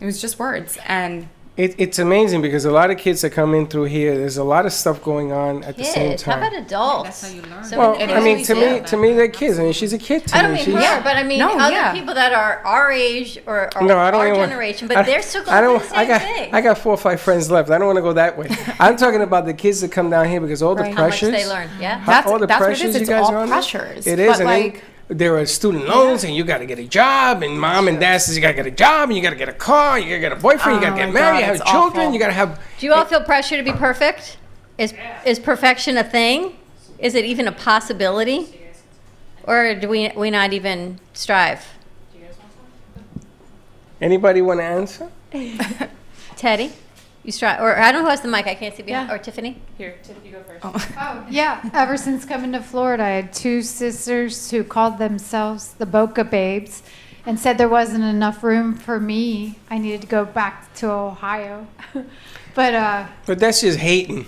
[SPEAKER 5] it was just words. And
[SPEAKER 1] it's amazing because a lot of kids that come in through here, there's a lot of stuff going on at the same time.
[SPEAKER 6] How about adults?
[SPEAKER 7] That's how you learn.
[SPEAKER 6] So
[SPEAKER 1] I mean, to me, they're kids. I mean, she's a kid to me.
[SPEAKER 6] I don't mean her, but I mean other people that are our age or our generation, but they're still going through the same thing.
[SPEAKER 1] I got 4 or 5 friends left. I don't want to go that way. I'm talking about the kids that come down here because all the pressures.
[SPEAKER 6] How much they learn,
[SPEAKER 1] all the pressures you guys are under.
[SPEAKER 5] Pressures.
[SPEAKER 1] It is, and then there are student loans, and you got to get a job, and mom and dad says you got to get a job, and you got to get a car, you got to get a boyfriend, you got to get married, you have children, you got to have.
[SPEAKER 6] Do you all feel pressure to be perfect? Is perfection a thing? Is it even a possibility? Or do we not even strive?
[SPEAKER 1] Anybody want to answer?
[SPEAKER 6] Teddy? You strive, or I don't know who has the mic. I can't see behind. Or Tiffany?
[SPEAKER 9] Here, Tiffany, you go first.
[SPEAKER 13] Oh, yeah. Ever since coming to Florida, I had 2 sisters who called themselves the Boca Babes and said there wasn't enough room for me. I needed to go back to Ohio. But
[SPEAKER 1] that's just hating.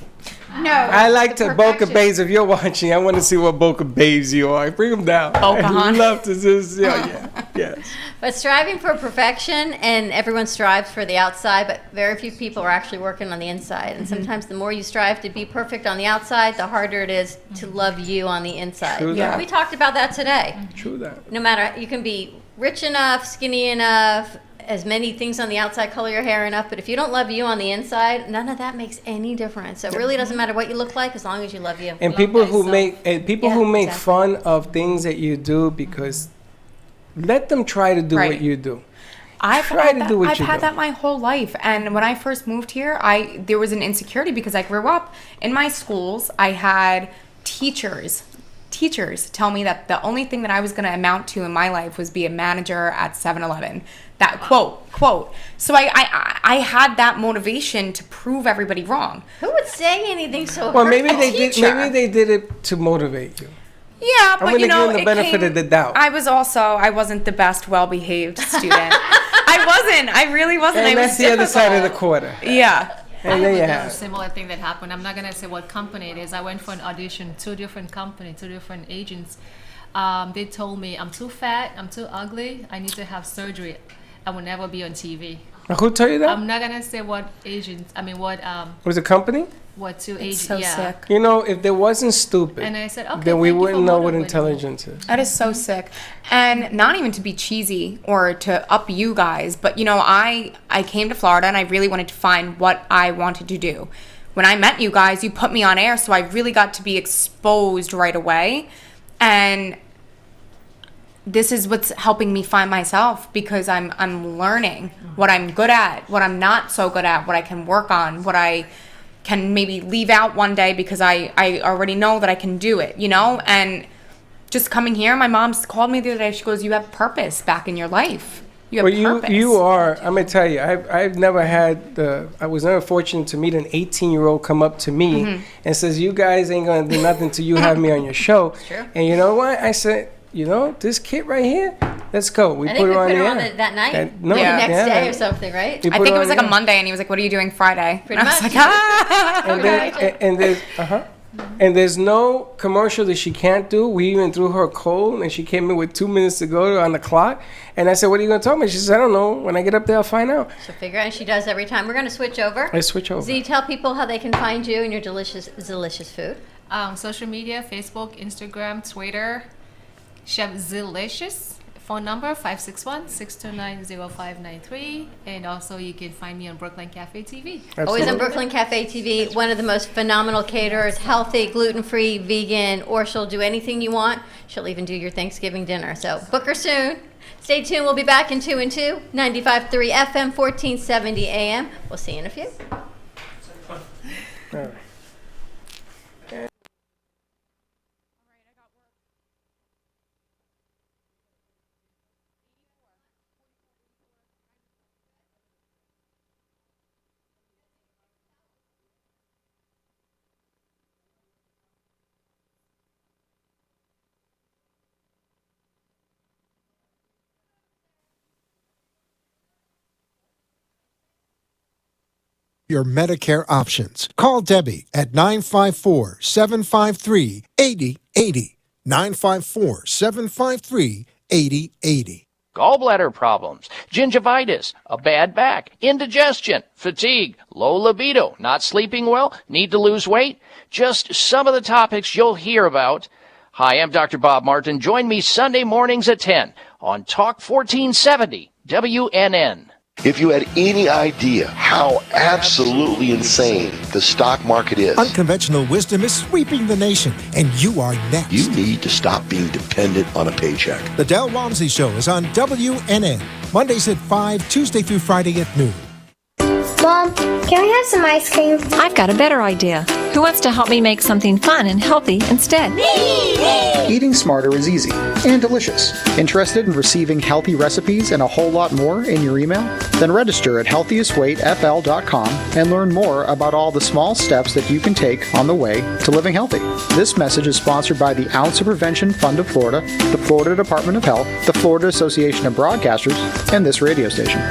[SPEAKER 13] No.
[SPEAKER 1] I like
[SPEAKER 13] the
[SPEAKER 1] to Boca
[SPEAKER 13] perfection.
[SPEAKER 1] Babes. If you're watching, I want to see what Boca Babes you are. Bring them down.
[SPEAKER 5] Boca, huh?
[SPEAKER 1] I'd love to just, yes.
[SPEAKER 6] But striving for perfection, and everyone strives for the outside, but very few people are actually working on the inside. And sometimes the more you strive to be perfect on the outside, the harder it is to love you on the inside.
[SPEAKER 1] True that.
[SPEAKER 6] We talked about that today.
[SPEAKER 1] True that.
[SPEAKER 6] No matter, you can be rich enough, skinny enough, as many things on the outside, color your hair enough, but if you don't love you on the inside, none of that makes any difference. So it really doesn't matter what you look like as long as you love you.
[SPEAKER 1] And people who make fun of things that you do, because let them try to do what you do.
[SPEAKER 5] I've
[SPEAKER 1] Try
[SPEAKER 5] had
[SPEAKER 1] to
[SPEAKER 5] that,
[SPEAKER 1] do what
[SPEAKER 5] I've
[SPEAKER 1] you
[SPEAKER 5] had
[SPEAKER 1] do.
[SPEAKER 5] that my whole life, and when I first moved here, there was an insecurity because I grew up in my schools. I had teachers tell me that the only thing that I was going to amount to in my life was be a manager at 7-Eleven. That quote. So I had that motivation to prove everybody wrong.
[SPEAKER 6] Who would say anything so
[SPEAKER 1] Well,
[SPEAKER 6] hurtful?
[SPEAKER 1] maybe they did it to motivate you.
[SPEAKER 5] Yeah,
[SPEAKER 1] I'm
[SPEAKER 5] but
[SPEAKER 1] gonna
[SPEAKER 5] you know,
[SPEAKER 1] give them the benefit of the doubt.
[SPEAKER 5] I wasn't the best well-behaved student. I really wasn't.
[SPEAKER 1] And
[SPEAKER 5] I was
[SPEAKER 1] that's the other side of the quarter.
[SPEAKER 5] Yeah.
[SPEAKER 1] And then you
[SPEAKER 2] a
[SPEAKER 1] have it.
[SPEAKER 2] similar thing that happened. I'm not gonna say what company it is. I went for an audition, 2 different companies, 2 different agents. They told me I'm too fat, I'm too ugly, I need to have surgery. I will never be on TV.
[SPEAKER 1] Who told you that?
[SPEAKER 2] I'm not gonna say what agents. I mean, what
[SPEAKER 1] Was it a company?
[SPEAKER 2] what 2 agents?
[SPEAKER 5] So
[SPEAKER 2] yeah.
[SPEAKER 5] sick.
[SPEAKER 1] You know, if they wasn't stupid,
[SPEAKER 2] And I said, okay,
[SPEAKER 1] then we
[SPEAKER 2] thank you
[SPEAKER 1] wouldn't
[SPEAKER 2] for
[SPEAKER 1] know what
[SPEAKER 2] motivating me.
[SPEAKER 1] intelligence is.
[SPEAKER 5] That is so sick. And not even to be cheesy or to up you guys, but you know, I came to Florida and I really wanted to find what I wanted to do. When I met you guys, you put me on air, so I really got to be exposed right away. And this is what's helping me find myself, because I'm learning what I'm good at, what I'm not so good at, what I can work on, what I can maybe leave out one day because I already know that I can do it, you know? And just coming here, my mom called me the other day. She goes, "You have purpose back in your life. You have purpose."
[SPEAKER 1] You are. I'm gonna tell you. I've never had I was never fortunate to meet an 18-year-old come up to me and says, "You guys ain't gonna do nothing till you have me on your show."
[SPEAKER 6] True.
[SPEAKER 1] And you know what? I said, you know, this kid right here, let's go. We
[SPEAKER 6] I
[SPEAKER 1] put
[SPEAKER 6] think we
[SPEAKER 1] her on
[SPEAKER 6] put
[SPEAKER 1] the
[SPEAKER 6] her on
[SPEAKER 1] air.
[SPEAKER 6] that night.
[SPEAKER 1] No,
[SPEAKER 6] the next
[SPEAKER 1] yeah.
[SPEAKER 6] day or something, right?
[SPEAKER 1] We
[SPEAKER 5] I
[SPEAKER 1] put
[SPEAKER 5] think
[SPEAKER 1] her
[SPEAKER 5] it was
[SPEAKER 1] on
[SPEAKER 5] like
[SPEAKER 1] the
[SPEAKER 5] a
[SPEAKER 1] air.
[SPEAKER 5] Monday, and he was like, "What are you doing Friday?"
[SPEAKER 6] Pretty
[SPEAKER 5] and I was
[SPEAKER 6] much.
[SPEAKER 5] like, "Ah."
[SPEAKER 1] And there's no commercial that she can't do. We even threw her a cold, and she came in with 2 minutes to go on the clock. And I said, "What are you going to tell me?" She said, "I don't know. When I get up there, I'll find out."
[SPEAKER 6] She'll figure out, and she does every time. We're going to switch over.
[SPEAKER 1] I switch over.
[SPEAKER 6] Z, tell people how they can find you and your delicious food.
[SPEAKER 2] Social media, Facebook, Instagram, Twitter, Chef Zilicious. Phone number 561-629-0593, and also you can find me on Brooklyn Cafe TV.
[SPEAKER 6] Always on Brooklyn Cafe TV, one of the most phenomenal caterers, healthy, gluten-free, vegan, or she'll do anything you want. She'll even do your Thanksgiving dinner. So book her soon. Stay tuned. We'll be back in 2 and 2, 95.3 FM, 1470 AM. We'll see you in a few.
[SPEAKER 1] All right.
[SPEAKER 12] Your Medicare options. Call Debbie at 954-753-8080. 954-753-8080.
[SPEAKER 14] Gallbladder problems, gingivitis, a bad back, indigestion, fatigue, low libido, not sleeping well, need to lose weight. Just some of the topics you'll hear about. Hi, I'm Dr. Bob Martin. Join me Sunday mornings at 10 on Talk 1470 WNN.
[SPEAKER 15] If you had any idea how absolutely insane the stock market is,
[SPEAKER 12] Unconventional wisdom is sweeping the nation, and you are next.
[SPEAKER 15] you need to stop being dependent on a paycheck.
[SPEAKER 12] The Del Walmsley Show is on WNN, Mondays at 5, Tuesday through Friday at noon.
[SPEAKER 16] Mom, can we have some ice cream? I've got a better idea. Who wants to help me make something fun and healthy instead?
[SPEAKER 17] Eating smarter is easy and delicious. Interested in receiving healthy recipes and a whole lot more in your email? Then register at healthiestweightfl.com and learn more about all the small steps that you can take on the way to living healthy. This message is sponsored by the Ounce of Prevention Fund of Florida, the Florida Department of Health, the Florida Association of Broadcasters, and this radio station.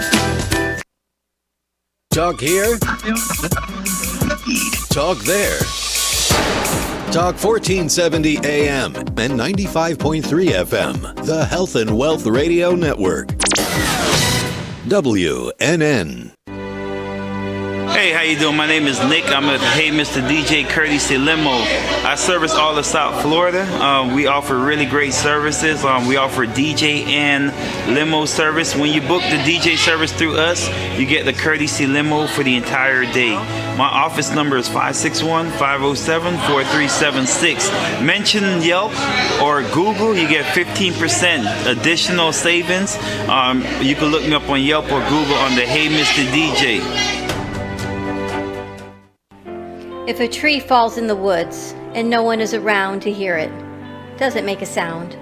[SPEAKER 18] Talk here. Talk there. Talk 1470 AM and 95.3 FM. The Health and Wealth Radio Network. WNN.
[SPEAKER 19] Hey, how you doing? My name is Nick. I'm with Hey Mr. DJ Courtesy Limo. I service all of South Florida. We offer really great services. We offer DJ and limo service. When you book the DJ service through us, you get the Courtesy Limo for the entire day. My office number is 561-507-4376. Mention Yelp or Google, you get 15% additional savings. You can look me up on Yelp or Google under Hey Mr. DJ.
[SPEAKER 6] If a tree falls in the woods and no one is around to hear it, does it make a sound?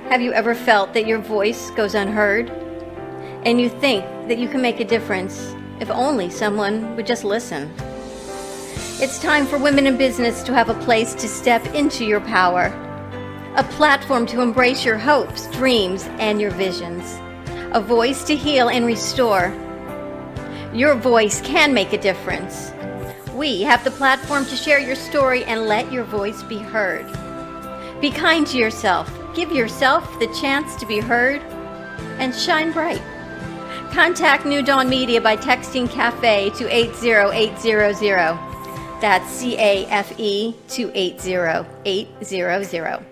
[SPEAKER 6] Have you ever felt that your voice goes unheard? And you think that you can make a difference if only someone would just listen? It's time for women in business to have a place to step into your power, a platform to embrace your hopes, dreams, and your visions, a voice to heal and restore. Your voice can make a difference. We have the platform to share your story and let your voice be heard. Be kind to yourself. Give yourself the chance to be heard and shine bright. Contact New Dawn Media by texting CAFE to 80800. That's CAFE to 80800.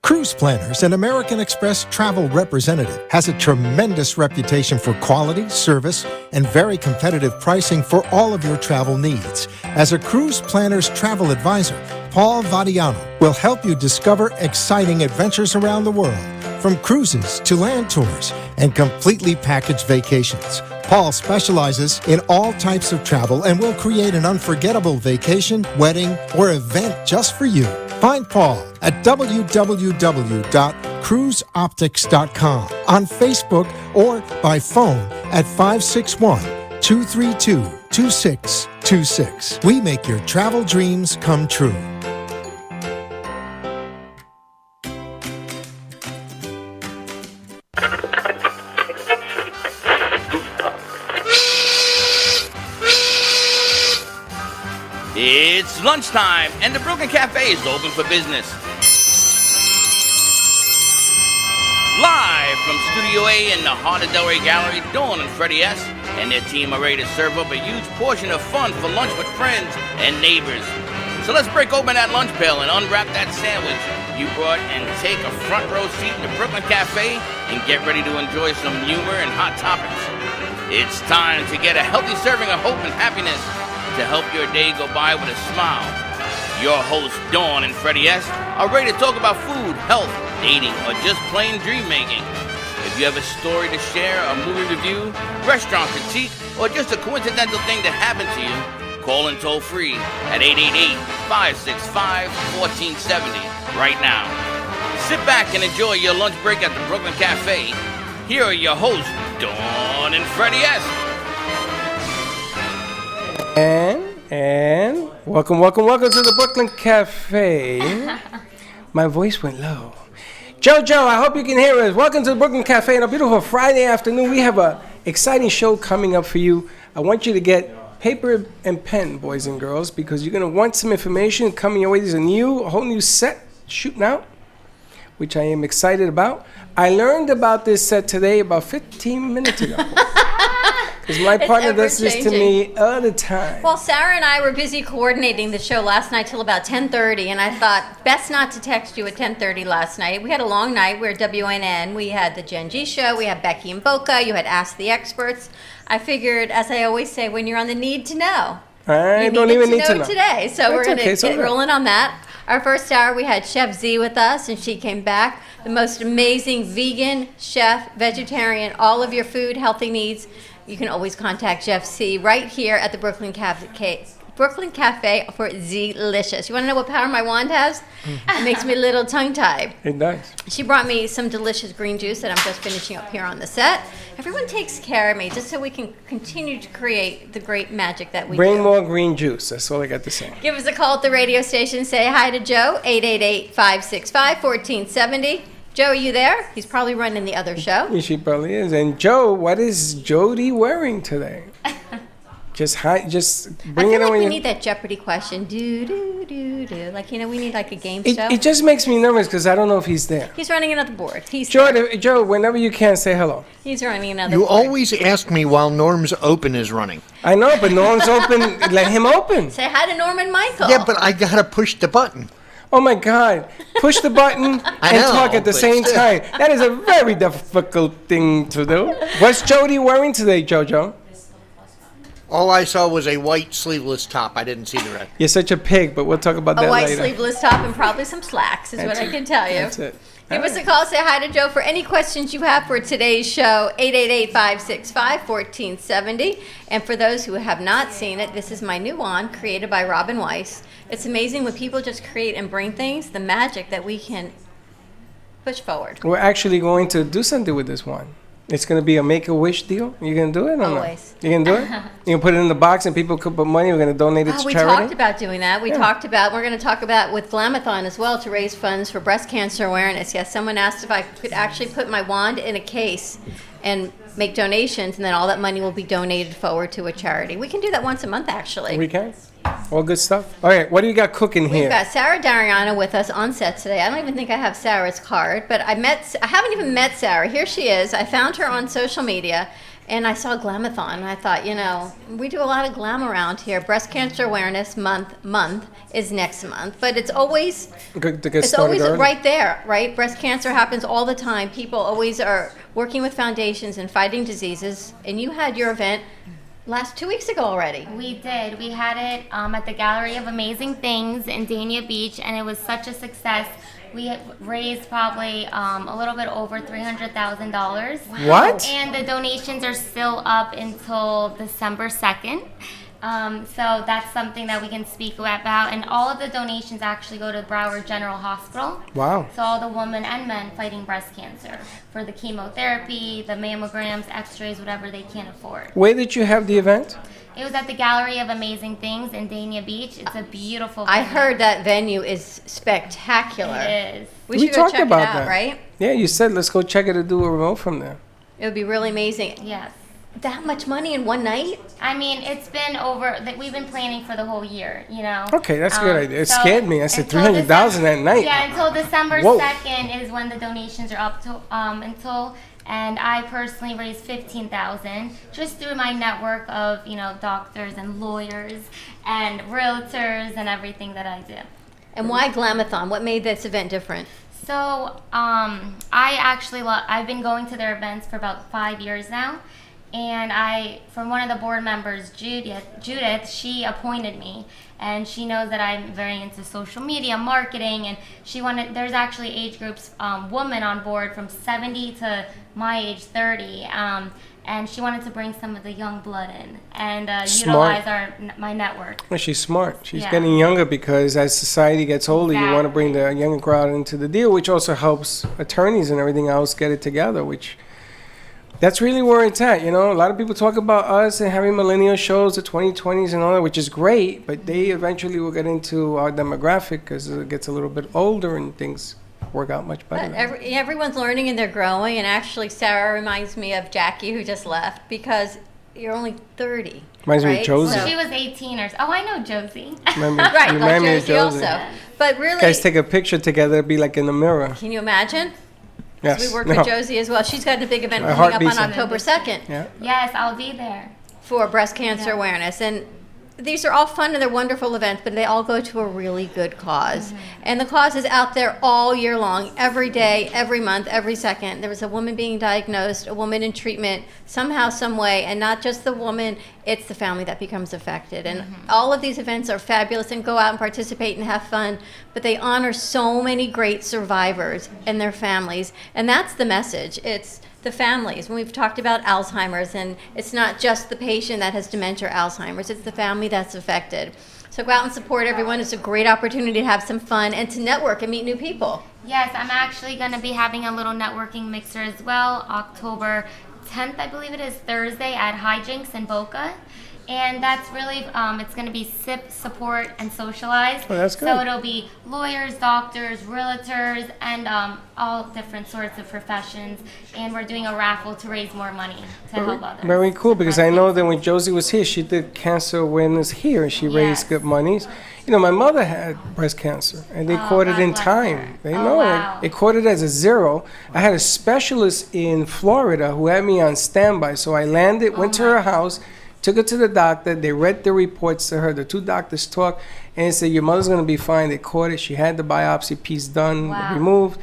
[SPEAKER 12] Cruise Planners, an American Express travel representative, has a tremendous reputation for quality, service, and very competitive pricing for all of your travel needs. As a Cruise Planners travel advisor, Paul Vadiano will help you discover exciting adventures around the world, from cruises to land tours and completely packaged vacations. Paul specializes in all types of travel and will create an unforgettable vacation, wedding, or event just for you. Find Paul at www.cruiseoptics.com, on Facebook, or by phone at 561-232-2626. We make your travel dreams come true.
[SPEAKER 4] It's lunchtime, and the Brooklyn Cafe is open for business. Live from Studio A in the heart of Delray Gallery, Dawn and Freddie S. and their team are ready to serve up a huge portion of fun for lunch with friends and neighbors. So let's break open that lunch pail and unwrap that sandwich you brought and take a front row seat in the Brooklyn Cafe and get ready to enjoy some humor and hot topics. It's time to get a healthy serving of hope and happiness to help your day go by with a smile. Your hosts, Dawn and Freddie S., are ready to talk about food, health, dating, or just plain dream making. If you have a story to share, a movie review, restaurant critique, or just a coincidental thing that happened to you, call in toll free at 888-565-1470 right now. Sit back and enjoy your lunch break at the Brooklyn Cafe. Here are your hosts, Dawn and Freddie S.
[SPEAKER 1] And welcome to the Brooklyn Cafe. My voice went low. Jojo, I hope you can hear us. Welcome to the Brooklyn Cafe on a beautiful Friday afternoon. We have an exciting show coming up for you. I want you to get paper and pen, boys and girls, because you're going to want some information coming your way. There's a whole new set shooting out, which I am excited about. I learned about this set today about 15 minutes ago. Because my partner does this to me all the time.
[SPEAKER 6] Well, Sarah and I were busy coordinating the show last night till about 10:30, and I thought best not to text you at 10:30 last night. We had a long night. We were at WNN. We had the Gen G show. We had Becky and Boca. You had Ask the Experts. I figured, as I always say, when you're on the need to know,
[SPEAKER 1] I don't even need to know
[SPEAKER 6] today. So we're going to get rolling on that. Our first hour, we had Chef Z with us, and she came back. The most amazing vegan chef, vegetarian, all of your food, healthy needs. You can always contact Chef Z right here at the Brooklyn Cafe for Z-licious. You want to know what power my wand has? It makes me a little tongue-tied.
[SPEAKER 1] It does.
[SPEAKER 6] She brought me some delicious green juice that I'm just finishing up here on the set. Everyone takes care of me just so we can continue to create the great magic that we
[SPEAKER 1] Bring
[SPEAKER 6] do.
[SPEAKER 1] more green juice. That's all I got to say.
[SPEAKER 6] Give us a call at the radio station. Say hi to Joe, 888-565-1470. Joe, are you there? He's probably running the other show.
[SPEAKER 1] She probably is. And Joe, what is Jody wearing today? Just
[SPEAKER 6] I
[SPEAKER 1] bring
[SPEAKER 6] feel
[SPEAKER 1] it
[SPEAKER 6] like
[SPEAKER 1] on.
[SPEAKER 6] we need that Jeopardy question. Do, do, do, do. Like, we need like a game show.
[SPEAKER 1] It just makes me nervous because I don't know if he's there.
[SPEAKER 6] He's running another board.
[SPEAKER 1] Joe, whenever you can, say hello.
[SPEAKER 6] He's running another
[SPEAKER 20] You
[SPEAKER 6] board.
[SPEAKER 20] always ask me while Norm's Open is running.
[SPEAKER 1] I know, but Norm's open. Let him open.
[SPEAKER 6] Say hi to Norman Michael.
[SPEAKER 20] Yeah, but I gotta push the button.
[SPEAKER 1] Oh my God. Push the button and talk at the same time. That is a very difficult thing to do. What's Jody wearing today, Jojo?
[SPEAKER 20] All I saw was a white sleeveless top. I didn't see the red.
[SPEAKER 1] You're such a pig, but we'll talk about that
[SPEAKER 6] A white
[SPEAKER 1] later.
[SPEAKER 6] sleeveless top and probably some slacks is
[SPEAKER 1] That's
[SPEAKER 6] what I
[SPEAKER 1] it.
[SPEAKER 6] can tell you.
[SPEAKER 1] That's it.
[SPEAKER 6] Give us a call, say hi to Joe for any questions you have for today's show, 888-565-1470. And for those who have not seen it, this is my new wand created by Robin Weiss. It's amazing when people just create and bring things, the magic that we can push forward.
[SPEAKER 1] We're actually going to do something with this one. It's going to be a Make-A-Wish deal. You going to do it or
[SPEAKER 6] Always.
[SPEAKER 1] not? You going to do it? You can put it in the box and people could put money. We're going to donate it to
[SPEAKER 6] We
[SPEAKER 1] charity.
[SPEAKER 6] talked about doing that. We're going to talk about with Glamathon as well to raise funds for breast cancer awareness. Yes, someone asked if I could actually put my wand in a case and make donations, and then all that money will be donated forward to a charity. We can do that once a month, actually.
[SPEAKER 1] We can. All good stuff. All right, what do you got cooking
[SPEAKER 6] We've
[SPEAKER 1] here?
[SPEAKER 6] got Sarah Dariana with us on set today. I don't even think I have Sarah's card, but I haven't even met Sarah. Here she is. I found her on social media, and I saw Glamathon, and I thought, we do a lot of glam around here. Breast Cancer Awareness Month is next month, but it's always
[SPEAKER 1] Good to get
[SPEAKER 6] it's
[SPEAKER 1] started
[SPEAKER 6] always
[SPEAKER 1] early.
[SPEAKER 6] right there, right? Breast cancer happens all the time. People always are working with foundations and fighting diseases, and you had your event 2 weeks ago already.
[SPEAKER 21] We did. We had it at the Gallery of Amazing Things in Dania Beach, and it was such a success. We had raised probably a little bit over $300,000.
[SPEAKER 1] What?
[SPEAKER 21] And the donations are still up until December 2nd. So that's something that we can speak about. And all of the donations actually go to Broward General Hospital.
[SPEAKER 1] Wow.
[SPEAKER 21] So all the women and men fighting breast cancer for the chemotherapy, the mammograms, x-rays, whatever they can afford.
[SPEAKER 1] Where did you have the event?
[SPEAKER 21] It was at the Gallery of Amazing Things in Dania Beach. It's a beautiful
[SPEAKER 6] I
[SPEAKER 21] venue.
[SPEAKER 6] heard that venue is spectacular.
[SPEAKER 21] It is.
[SPEAKER 6] We should go
[SPEAKER 1] talked
[SPEAKER 6] check
[SPEAKER 1] about
[SPEAKER 6] it out,
[SPEAKER 1] that.
[SPEAKER 6] right?
[SPEAKER 1] Yeah, you said let's go check it and do a remote from there.
[SPEAKER 6] It would be really amazing.
[SPEAKER 21] Yes.
[SPEAKER 6] That much money in one night?
[SPEAKER 21] I mean, it's been we've been planning for the whole year,
[SPEAKER 1] Okay, that's a good idea. It
[SPEAKER 21] so
[SPEAKER 1] scared me. I said
[SPEAKER 21] until
[SPEAKER 1] 300,000 at night.
[SPEAKER 21] Yeah, until December
[SPEAKER 1] Whoa.
[SPEAKER 21] 2nd is when the donations are up to and I personally raised $15,000 just through my network of, doctors and lawyers and realtors and everything that I do.
[SPEAKER 6] And why Glamathon? What made this event different?
[SPEAKER 21] So, I've been going to their events for about 5 years now. And from one of the board members, Judith, she appointed me, and she knows that I'm very into social media marketing, and there's actually age groups, women on board from 70 to my age, 30, and she wanted to bring some of the young blood in and utilize my network.
[SPEAKER 1] Well, she's smart. She's
[SPEAKER 21] Yeah.
[SPEAKER 1] getting younger because as society gets older, you want to bring the younger crowd into the deal, which also helps attorneys and everything else get it together, which... That's really where it's at, A lot of people talk about us and having millennial shows, the 2020s and all that, which is great, but they eventually will get into our demographic because it gets a little bit older and things work out much better.
[SPEAKER 6] Everyone's learning and they're growing, and actually Sarah reminds me of Jackie, who just left, because you're only 30.
[SPEAKER 1] Reminds me of Josie.
[SPEAKER 21] Well, she was 18 or so. Oh, I know Josie.
[SPEAKER 6] Right, like Josie also. But really...
[SPEAKER 1] Guys take a picture together, it'd be like in the mirror.
[SPEAKER 6] Can you imagine?
[SPEAKER 1] Yes.
[SPEAKER 6] We work with Josie as well. She's got a big event
[SPEAKER 1] My
[SPEAKER 6] coming
[SPEAKER 1] heart
[SPEAKER 6] up on
[SPEAKER 1] beats in.
[SPEAKER 6] October 2nd.
[SPEAKER 1] Yeah.
[SPEAKER 21] Yes, I'll be there.
[SPEAKER 6] For breast cancer awareness. And these are all fun and they're wonderful events, but they all go to a really good cause. And the cause is out there all year long, every day, every month, every second. There was a woman being diagnosed, a woman in treatment, somehow, some way, and not just the woman, it's the family that becomes affected. And all of these events are fabulous, and go out and participate and have fun, but they honor so many great survivors and their families. And that's the message. It's the families. When we've talked about Alzheimer's, and it's not just the patient that has dementia or Alzheimer's, it's the family that's affected. So go out and support everyone. It's a great opportunity to have some fun and to network and meet new people.
[SPEAKER 21] Yes, I'm actually going to be having a little networking mixer as well, October 10th, I believe it is, Thursday at Hijinks in Boca. And that's really, it's going to be SIP support and socialized.
[SPEAKER 1] Oh, that's good.
[SPEAKER 21] So it'll be lawyers, doctors, realtors, and all different sorts of professions. And we're doing a raffle to raise more money to help others.
[SPEAKER 1] Very cool, because I know that when Josie was here, she did cancer awareness here, and she raised good monies. You know, my mother had breast cancer, and they caught it in time. They know it. They caught it as a 0. I had a specialist in Florida who had me on standby, so I landed, went to her house, took her to the doctor. They read the reports to her. The 2 doctors talked, and they said, your mother's going to be fine. They caught it. She had the biopsy piece done, removed,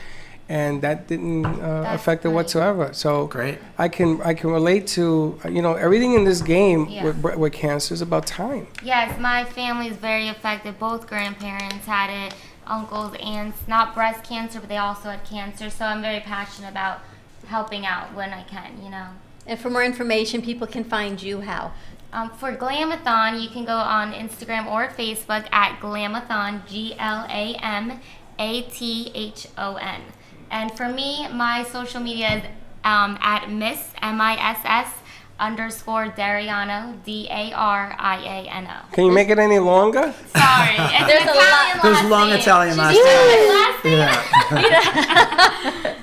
[SPEAKER 1] and that didn't affect her whatsoever. So great. I can relate to, you know, everything in this game with cancer is about time.
[SPEAKER 21] Yes, my family is very affected. Both grandparents had it, uncles, aunts, not breast cancer, but they also had cancer. So I'm very passionate about helping out when I can, you know.
[SPEAKER 6] And for more information, people can find you how?
[SPEAKER 21] For Glamathon, you can go on Instagram or Facebook at Glamathon, GLAMATHON. And for me, my social media is at Miss, MISS _Dariano, DARIANO.
[SPEAKER 1] Can you make it any longer?
[SPEAKER 21] Sorry.
[SPEAKER 6] There's a lot.
[SPEAKER 8] There's long Italian last name.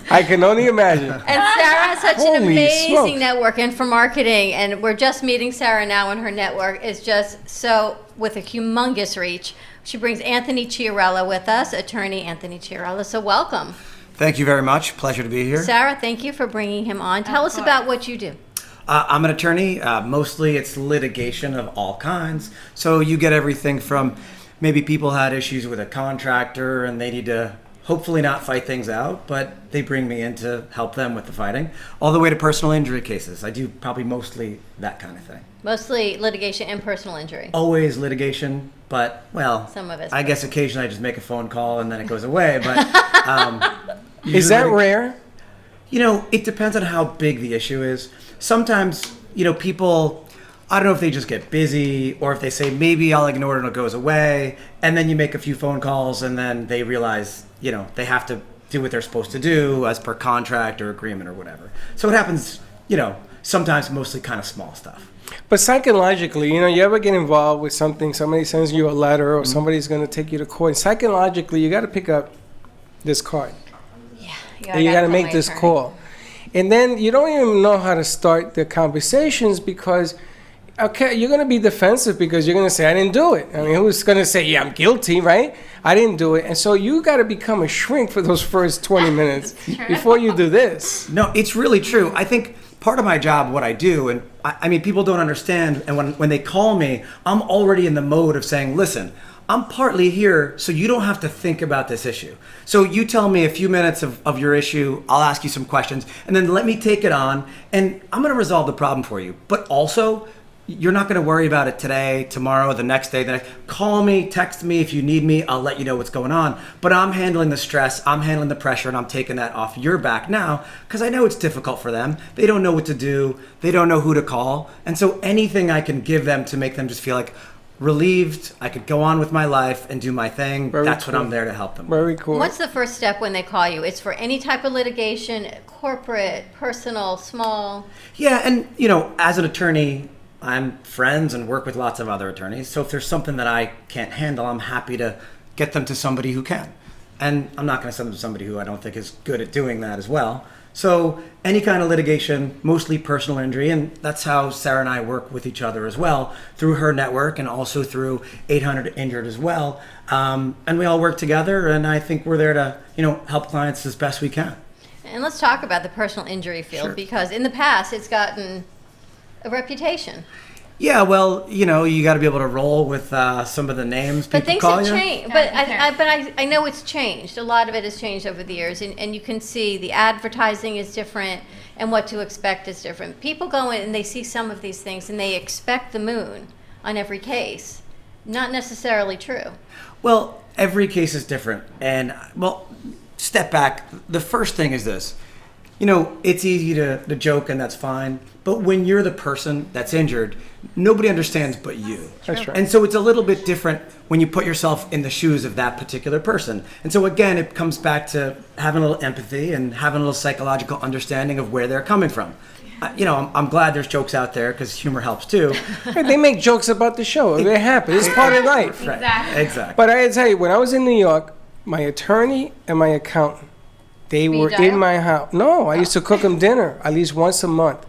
[SPEAKER 1] I can only imagine.
[SPEAKER 6] And Sarah has such an
[SPEAKER 1] Holy
[SPEAKER 6] amazing
[SPEAKER 1] smokes.
[SPEAKER 6] network and for marketing, and we're just meeting Sarah now, and her network is just so with a humongous reach. She brings Anthony Chiarella with us, attorney Anthony Chiarella. So welcome.
[SPEAKER 8] Thank you very much. Pleasure to be here.
[SPEAKER 6] Sarah, thank you for bringing him on. Tell us about what you do.
[SPEAKER 8] I'm an attorney. Mostly it's litigation of all kinds. So you get everything from maybe people had issues with a contractor and they need to hopefully not fight things out, but they bring me in to help them with the fighting, all the way to personal injury cases. I do probably mostly that kind of thing.
[SPEAKER 6] Mostly litigation and personal injury.
[SPEAKER 8] Always litigation, but, well,
[SPEAKER 6] Some of us
[SPEAKER 8] I guess occasionally I just make a phone call and then it goes away. But
[SPEAKER 1] Is that rare?
[SPEAKER 8] You know, it depends on how big the issue is. Sometimes, you know, people, I don't know if they just get busy or if they say, maybe I'll ignore it and it goes away. And then you make a few phone calls and then they realize, you know, they have to do what they're supposed to do as per contract or agreement or whatever. So it happens, you know, sometimes mostly kind of small stuff.
[SPEAKER 1] But psychologically, you know, you ever get involved with something, somebody sends you a letter or somebody's going to take you to court. Psychologically, you got to pick up this card. And you got to make this call. And then you don't even know how to start the conversations because, okay, you're going to be defensive because you're going to say, I didn't do it. I mean, who's going to say, yeah, I'm guilty, right? I didn't do it. And so you got to become a shrink for those first 20 minutes before you do this.
[SPEAKER 8] No, it's really true. I think part of my job, what I do, and I mean, people don't understand, and when they call me, I'm already in the mode of saying, listen, I'm partly here so you don't have to think about this issue. So you tell me a few minutes of your issue, I'll ask you some questions, and then let me take it on, and I'm going to resolve the problem for you. But also, you're not going to worry about it today, tomorrow, the next day. Call me, text me if you need me. I'll let you know what's going on. But I'm handling the stress, I'm handling the pressure, and I'm taking that off your back now because I know it's difficult for them. They don't know what to do. They don't know who to call. And so anything I can give them to make them just feel like relieved, I could go on with my life and do my thing. That's what I'm there to help them.
[SPEAKER 1] Very cool.
[SPEAKER 6] What's the first step when they call you? It's for any type of litigation, corporate, personal, small?
[SPEAKER 8] Yeah, and you know, as an attorney, I'm friends and work with lots of other attorneys. So if there's something that I can't handle, I'm happy to get them to somebody who can. And I'm not going to send them to somebody who I don't think is good at doing that as well. So any kind of litigation, mostly personal injury, and that's how Sarah and I work with each other as well, through her network and also through 800 Injured as well. And we all work together, and I think we're there to, you know, help clients as best we can.
[SPEAKER 6] And let's talk about the personal injury field, because in the past it's gotten a reputation.
[SPEAKER 8] Yeah, well, you know, you got to be able to roll with some of the names people
[SPEAKER 6] But things
[SPEAKER 8] call
[SPEAKER 6] have
[SPEAKER 8] you.
[SPEAKER 6] changed. But I know it's changed. A lot of it has changed over the years, and you can see the advertising is different, and what to expect is different. People go in and they see some of these things, and they expect the moon on every case. Not necessarily true.
[SPEAKER 8] Well, every case is different, and well, step back. The first thing is this. You know, it's easy to joke, and that's fine. But when you're the person that's injured, nobody understands but you.
[SPEAKER 1] That's right.
[SPEAKER 8] And so it's a little bit different when you put yourself in the shoes of that particular person. And so again, it comes back to having a little empathy and having a little psychological understanding of where they're coming from. I'm glad there's jokes out there because humor helps too.
[SPEAKER 1] Hey, they make jokes about the show. They're happy. It's part of life.
[SPEAKER 8] Exactly.
[SPEAKER 1] But I gotta tell you, when I was in New York, my attorney and my accountant, they were in my house. No, I used to cook them dinner at least once a month.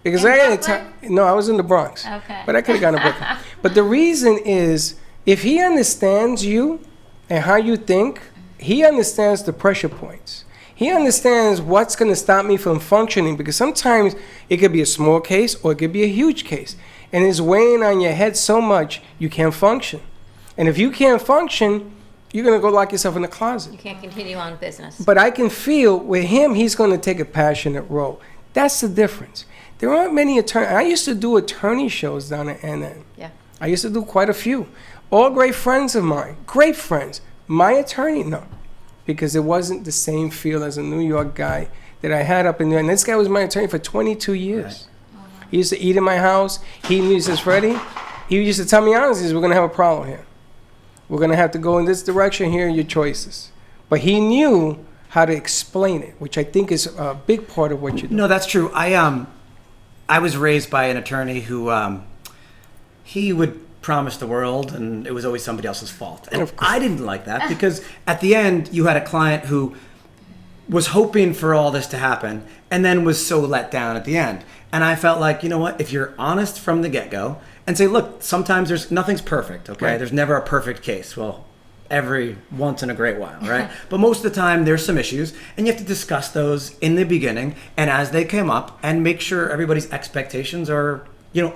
[SPEAKER 1] Because I gotta tell, no, I was in the Bronx.
[SPEAKER 21] Okay.
[SPEAKER 1] But I could have gone to Brooklyn. But the reason is, if he understands you and how you think, he understands the pressure points. He understands what's going to stop me from functioning, because sometimes it could be a small case or it could be a huge case. And it's weighing on your head so much you can't function. And if you can't function, you're going to go lock yourself in the closet.
[SPEAKER 6] You can't continue on business.
[SPEAKER 1] But I can feel with him, he's going to take a passionate role. That's the difference. There aren't many attorneys. I used to do attorney shows down at NN.
[SPEAKER 6] Yeah.
[SPEAKER 1] I used to do quite a few. All great friends of mine. Great friends. My attorney, no. Because it wasn't the same feel as a New York guy that I had up in there. And this guy was my attorney for 22 years. Right. He used to eat in my house. He says, Freddie, he used to tell me honestly, we're going to have a problem here. We're going to have to go in this direction. Here are your choices. But he knew how to explain it, which I think is a big part of what you do.
[SPEAKER 8] No, that's true. I was raised by an attorney who he would promise the world, and it was always somebody else's fault. And I didn't like that, because at the end, you had a client who was hoping for all this to happen and then was so let down at the end. And I felt like, you know what, if you're honest from the get-go and say, look, sometimes nothing's perfect, okay? Right. There's never a perfect case. Well, every once in a great while, right? But most of the time, there's some issues, and you have to discuss those in the beginning and as they come up, and make sure everybody's expectations are,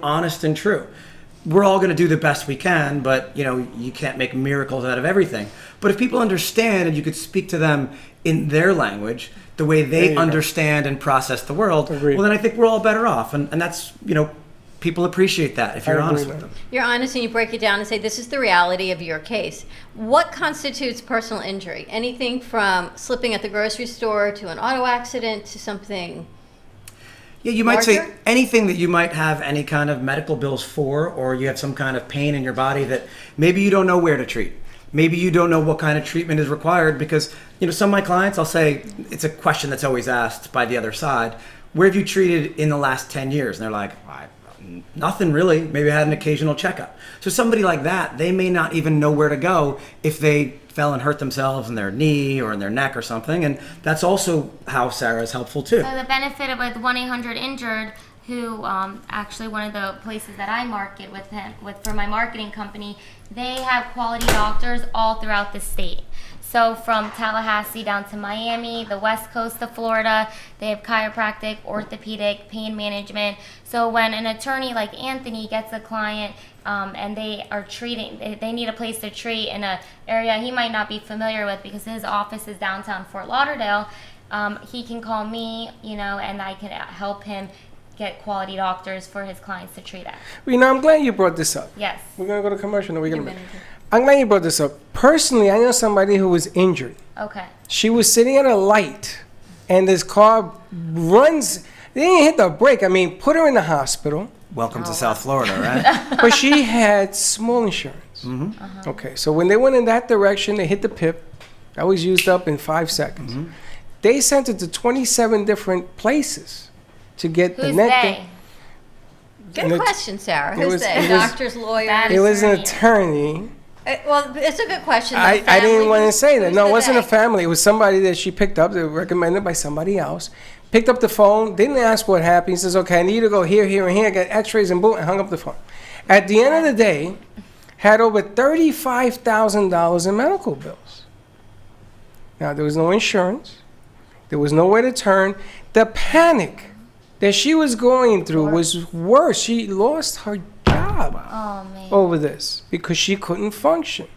[SPEAKER 8] honest and true. We're all going to do the best we can, but you can't make miracles out of everything. But if people understand, and you could speak to them in their language, the way they understand and process the world, well, then I think we're all better off. And that's, people appreciate that if you're honest with them.
[SPEAKER 6] You're honest and you break it down and say, this is the reality of your case. What constitutes personal injury? Anything from slipping at the grocery store to an auto accident to something.
[SPEAKER 8] Yeah, you might say anything that you might have any kind of medical bills for, or you have some kind of pain in your body that maybe you don't know where to treat. Maybe you don't know what kind of treatment is required, because, some of my clients, I'll say, it's a question that's always asked by the other side. Where have you treated in the last 10 years? And they're like, nothing really. Maybe I had an occasional checkup. So somebody like that, they may not even know where to go if they fell and hurt themselves in their knee or in their neck or something. And that's also how Sarah is helpful too.
[SPEAKER 21] So the benefit of with 1-800-INJURED, who actually one of the places that I market for my marketing company, they have quality doctors all throughout the state. So from Tallahassee down to Miami, the west coast of Florida, they have chiropractic, orthopedic, pain management. So when an attorney like Anthony gets a client and they are treating, they need a place to treat in an area he might not be familiar with because his office is downtown Fort Lauderdale, he can call me, and I can help him get quality doctors for his clients to treat at.
[SPEAKER 1] Well, I'm glad you brought this up.
[SPEAKER 21] Yes.
[SPEAKER 1] We're going to go to commercial. No, we're going to. I'm glad you brought this up. Personally, I know somebody who was injured.
[SPEAKER 21] Okay.
[SPEAKER 1] She was sitting at a light, and this car runs. They didn't hit the brake. I mean, put her in the hospital.
[SPEAKER 8] Welcome to South Florida, right?
[SPEAKER 1] But she had small insurance.
[SPEAKER 8] Mm-hmm.
[SPEAKER 1] Okay, so when they went in that direction, they hit the PIP. That was used up in 5 seconds. Mm-hmm. They sent it to 27 different places to get the neck.
[SPEAKER 6] They? Good question, Sarah. Who's they? Doctors, lawyers?
[SPEAKER 1] It was an attorney.
[SPEAKER 6] Well, it's a good question.
[SPEAKER 1] I didn't want to say that. No, it wasn't a family. It was somebody that she picked up. They were recommended by somebody else. Picked up the phone. Didn't ask what happened. He says, okay, I need you to go here, here, and here. Get x-rays and boom, and hung up the phone. At the end of the day, had over $35,000 in medical bills. Now, there was no insurance. There was nowhere to turn. The panic that she was going through was worse. She lost her job over this because she couldn't function.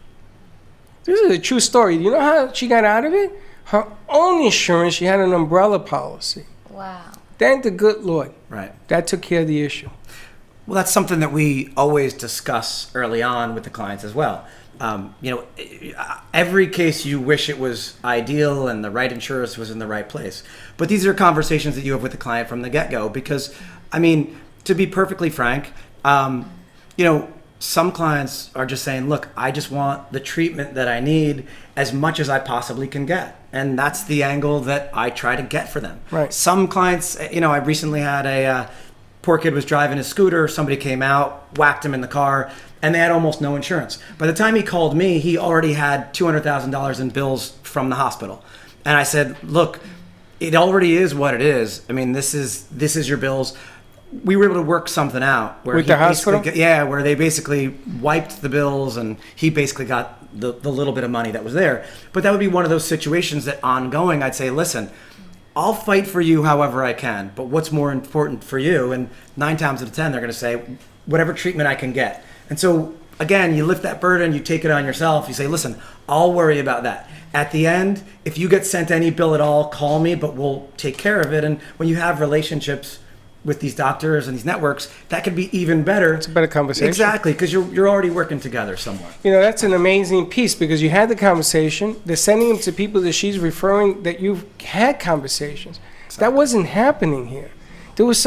[SPEAKER 1] This is a true story. You know how she got out of it? Her own insurance, she had an umbrella policy.
[SPEAKER 21] Wow.
[SPEAKER 1] Thank the good Lord.
[SPEAKER 8] Right.
[SPEAKER 1] That took care of the issue.
[SPEAKER 8] Well, that's something that we always discuss early on with the clients as well. Every case you wish it was ideal and the right insurance was in the right place. But these are conversations that you have with the client from the get-go because, to be perfectly frank, some clients are just saying, look, I just want the treatment that I need as much as I possibly can get. And that's the angle that I try to get for them.
[SPEAKER 1] Right.
[SPEAKER 8] Some clients, I recently had a poor kid was driving his scooter. Somebody came out, whacked him in the car, and they had almost no insurance. By the time he called me, he already had $200,000 in bills from the hospital. And I said, look, it already is what it is. I mean, this is your bills. We were able to work something out where
[SPEAKER 1] With the hospital?
[SPEAKER 8] where they basically wiped the bills and he basically got the little bit of money that was there. But that would be one of those situations that ongoing, I'd say, listen, I'll fight for you however I can, but what's more important for you? And 9 times out of 10, they're going to say, whatever treatment I can get. And so, again, you lift that burden, you take it on yourself. You say, listen, I'll worry about that. At the end, if you get sent any bill at all, call me, but we'll take care of it. And when you have relationships with these doctors and these networks, that could be even better.
[SPEAKER 1] It's a better conversation.
[SPEAKER 8] Exactly, because you're already working together somewhere.
[SPEAKER 1] That's an amazing piece because you had the conversation. They're sending them to people that she's referring that you've had conversations. That wasn't happening here. It was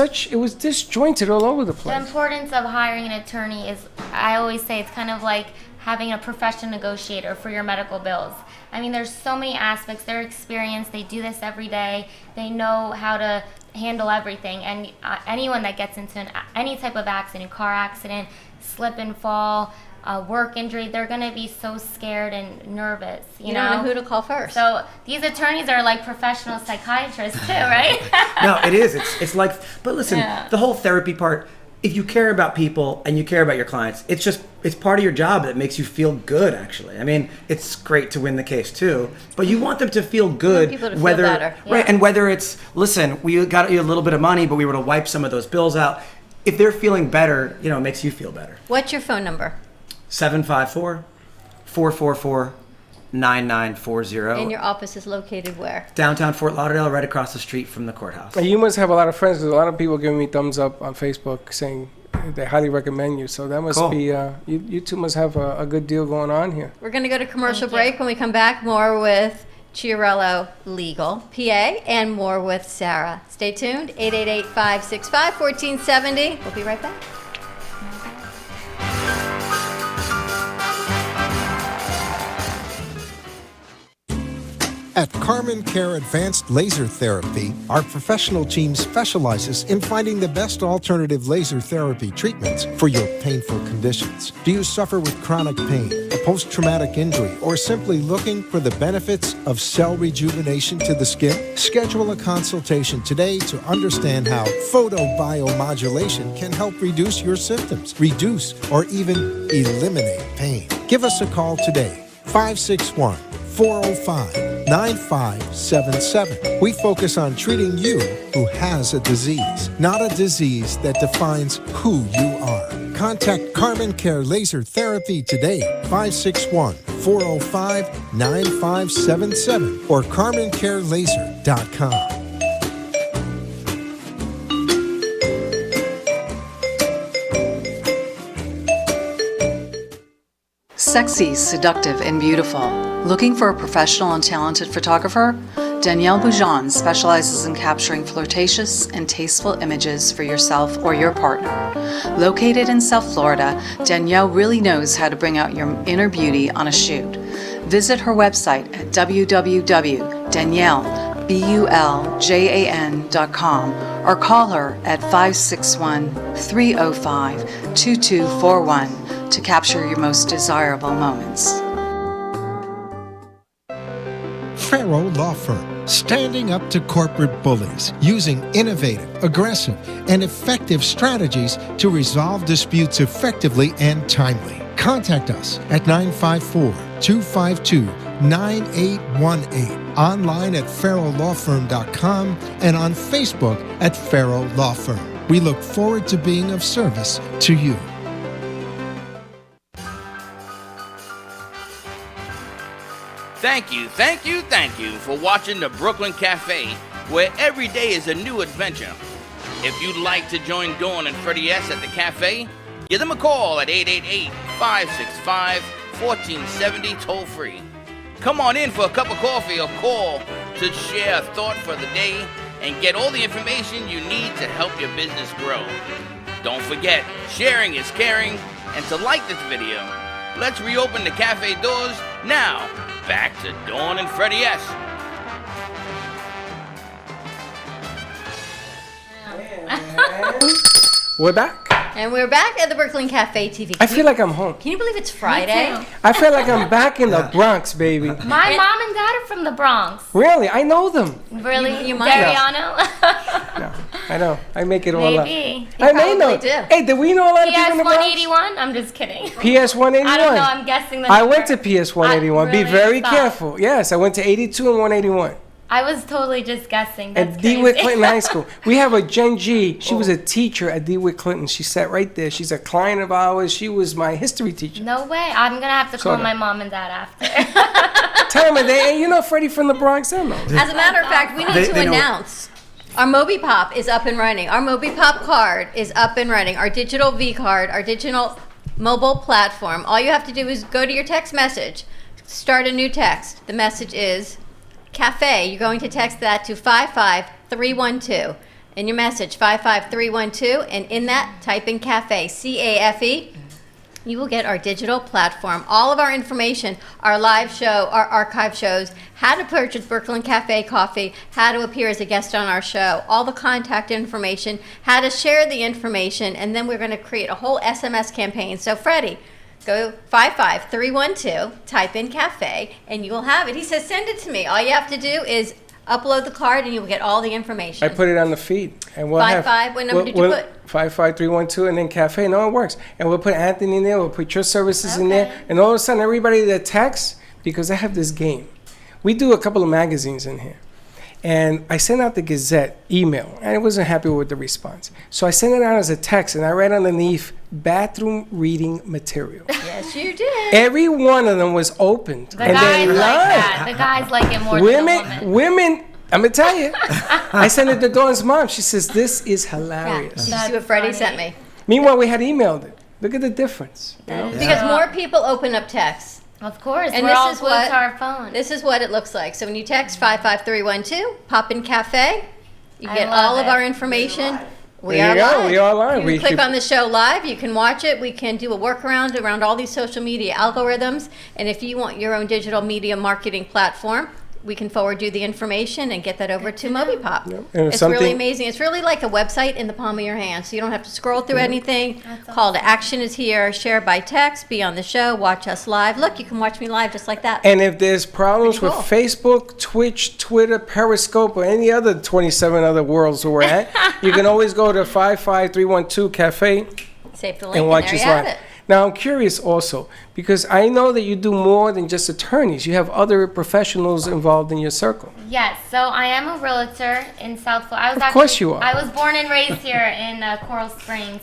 [SPEAKER 1] disjointed all over the
[SPEAKER 21] The
[SPEAKER 1] place.
[SPEAKER 21] importance of hiring an attorney is, I always say, it's kind of like having a professional negotiator for your medical bills. I mean, there's so many aspects. They're experienced. They do this every day. They know how to handle everything. And anyone that gets into any type of accident, car accident, slip and fall, work injury, they're going to be so scared and nervous. You
[SPEAKER 6] don't know who to call first.
[SPEAKER 21] So these attorneys are like professional psychiatrists too, right?
[SPEAKER 8] No, it is. It's like, but listen,
[SPEAKER 21] Yeah.
[SPEAKER 8] the whole therapy part, if you care about people and you care about your clients, it's part of your job that makes you feel good, actually. I mean, it's great to win the case too, but you want them to feel good.
[SPEAKER 6] people to feel
[SPEAKER 8] whether
[SPEAKER 6] better, yeah.
[SPEAKER 8] Right, and whether it's, listen, we got you a little bit of money, but we were to wipe some of those bills out. If they're feeling better, it makes you feel better.
[SPEAKER 6] What's your phone number?
[SPEAKER 8] 754-444-9940.
[SPEAKER 6] And your office is located where?
[SPEAKER 8] Downtown Fort Lauderdale, right across the street from the courthouse.
[SPEAKER 1] And you must have a lot of friends because a lot of people giving me thumbs up on Facebook saying they highly recommend you. So that must
[SPEAKER 8] Cool.
[SPEAKER 1] be, you two must have a good deal going on here.
[SPEAKER 6] We're going to go to commercial break. When we come back, more with Chiarello Legal, PA, and more with Sarah. Stay tuned, 888-565-1470. We'll be right back.
[SPEAKER 12] At Carmen Care Advanced Laser Therapy, our professional team specializes in finding the best alternative laser therapy treatments for your painful conditions. Do you suffer with chronic pain, a post-traumatic injury, or simply looking for the benefits of cell rejuvenation to the skin? Schedule a consultation today to understand how photobiomodulation can help reduce your symptoms, reduce or even eliminate pain. Give us a call today, 561-405-9577. We focus on treating you who has a disease, not a disease that defines who you are. Contact Carmen Care Laser Therapy today, 561-405-9577 or carmencarelaser.com.
[SPEAKER 10] Sexy, seductive, and beautiful. Looking for a professional and talented photographer? Danielle Boujon specializes in capturing flirtatious and tasteful images for yourself or your partner. Located in South Florida, Danielle really knows how to bring out your inner beauty on a shoot. Visit her website at www.daniellebuljan.com or call her at 561-305-2241 to capture your most desirable moments.
[SPEAKER 12] Farrow Law Firm, standing up to corporate bullies, using innovative, aggressive, and effective strategies to resolve disputes effectively and timely. Contact us at 954-252-9818, online at farrowlawfirm.com, and on Facebook at Farrow Law Firm. We look forward to being of service to you.
[SPEAKER 4] Thank you for watching the Brooklyn Cafe, where every day is a new adventure. If you'd like to join Dawn and Freddie S. at the cafe, give them a call at 888-565-1470 toll-free. Come on in for a cup of coffee or call to share a thought for the day and get all the information you need to help your business grow. Don't forget, sharing is caring, and to like this video. Let's reopen the cafe doors now. Back to Dawn and Freddie S.
[SPEAKER 1] We're back.
[SPEAKER 6] And we're back at the Brooklyn Cafe TV.
[SPEAKER 1] I feel like I'm home.
[SPEAKER 6] Can you believe it's Friday?
[SPEAKER 1] I feel like I'm back in the Bronx, baby.
[SPEAKER 21] My mom and dad are from the Bronx.
[SPEAKER 1] Really? I know them.
[SPEAKER 21] Really?
[SPEAKER 6] You might.
[SPEAKER 21] Dariano?
[SPEAKER 1] I know. I make it all up.
[SPEAKER 21] Maybe.
[SPEAKER 1] I may know.
[SPEAKER 6] do.
[SPEAKER 1] Hey, did we know a lot of people in the
[SPEAKER 21] PS
[SPEAKER 1] Bronx?
[SPEAKER 21] 181? I'm just kidding.
[SPEAKER 1] PS 181.
[SPEAKER 21] I don't know. I'm guessing the
[SPEAKER 1] I
[SPEAKER 21] number.
[SPEAKER 1] went to PS 181. Be
[SPEAKER 21] really?
[SPEAKER 1] very
[SPEAKER 21] Stop.
[SPEAKER 1] careful. Yes, I went to 82 and 181.
[SPEAKER 21] I was totally just guessing. That's
[SPEAKER 1] At
[SPEAKER 21] crazy.
[SPEAKER 1] DeWitt Clinton High School. We have a Jen G. She was a teacher at DeWitt Clinton. She sat right there. She's a client of ours. She was my history teacher.
[SPEAKER 21] No way. I'm going to have to call
[SPEAKER 1] Sorta.
[SPEAKER 21] my mom and dad after.
[SPEAKER 1] Tell them, hey, you know Freddie from the Bronx? I don't know.
[SPEAKER 6] As a matter of fact, we need to announce our Moby Pop is up and running. Our Moby Pop card is up and running. Our digital V card, our digital mobile platform. All you have to do is go to your text message, start a new text. The message is Cafe. You're going to text that to 55312. In your message, 55312, and in that, type in Cafe, C-A-F-E. You will get our digital platform, all of our information, our live show, our archive shows, how to purchase Brooklyn Cafe coffee, how to appear as a guest on our show, all the contact information, how to share the information, and then we're going to create a whole SMS campaign. So, Freddie, go 55312, type in Cafe, and you will have it. He says, send it to me. All you have to do is upload the card, and you will get all the information.
[SPEAKER 1] I put it on the feed. And we'll have,
[SPEAKER 6] what number did you put?
[SPEAKER 1] 55312 and then Cafe. No, it works. And we'll put Anthony in there. We'll put your services in there. And all of a sudden, everybody that texts, because I have this game. We do a couple of magazines in here. And I sent out the Gazette email, and I wasn't happy with the response. So I sent it out as a text, and I read underneath, bathroom reading material.
[SPEAKER 6] Yes, you did.
[SPEAKER 1] Every one of them was opened.
[SPEAKER 21] The
[SPEAKER 1] and
[SPEAKER 21] guys
[SPEAKER 1] they
[SPEAKER 21] like
[SPEAKER 1] lied.
[SPEAKER 21] that. The guys like it more than the women.
[SPEAKER 1] Women, I'm going to tell you. I sent it to Dawn's mom. She says, this is hilarious.
[SPEAKER 6] Did you see what Freddie sent me?
[SPEAKER 1] Meanwhile, we had emailed it. Look at the difference. You know?
[SPEAKER 6] Because more people open up texts.
[SPEAKER 21] Of course,
[SPEAKER 6] and
[SPEAKER 21] we're
[SPEAKER 6] this
[SPEAKER 21] all
[SPEAKER 6] is
[SPEAKER 21] glued
[SPEAKER 6] what
[SPEAKER 21] to our phone.
[SPEAKER 6] This is what it looks like. So when you text 55312, pop in Cafe, you
[SPEAKER 21] I
[SPEAKER 6] get
[SPEAKER 21] love
[SPEAKER 6] all of
[SPEAKER 21] it.
[SPEAKER 6] our information. We
[SPEAKER 1] There
[SPEAKER 6] are
[SPEAKER 1] you go.
[SPEAKER 6] live.
[SPEAKER 1] We are live.
[SPEAKER 6] You can
[SPEAKER 1] We
[SPEAKER 6] click
[SPEAKER 1] should-
[SPEAKER 6] on the show live. You can watch it. We can do a workaround around all these social media algorithms. And if you want your own digital media marketing platform, we can forward you the information and get that over to MobiPop.
[SPEAKER 1] And if
[SPEAKER 6] It's
[SPEAKER 1] something-
[SPEAKER 6] really amazing. It's really like a website in the palm of your hand, so you don't have to scroll through anything. Call to action is here. Share by text. Be on the show. Watch us live. Look, you can watch me live just like that.
[SPEAKER 1] And if there's problems with
[SPEAKER 6] cool.
[SPEAKER 1] Facebook, Twitch, Twitter, Periscope, or any other 27 other worlds where we're at, you can always go to 55312 Cafe
[SPEAKER 6] Save the link
[SPEAKER 1] and
[SPEAKER 6] and
[SPEAKER 1] watch
[SPEAKER 6] there
[SPEAKER 1] us
[SPEAKER 6] you have
[SPEAKER 1] live.
[SPEAKER 6] it.
[SPEAKER 1] Now, I'm curious also, because I know that you do more than just attorneys. You have other professionals involved in your circle.
[SPEAKER 21] Yes, so I am a realtor in South Florida.
[SPEAKER 1] Of course you are.
[SPEAKER 21] I was born and raised here in Coral Springs,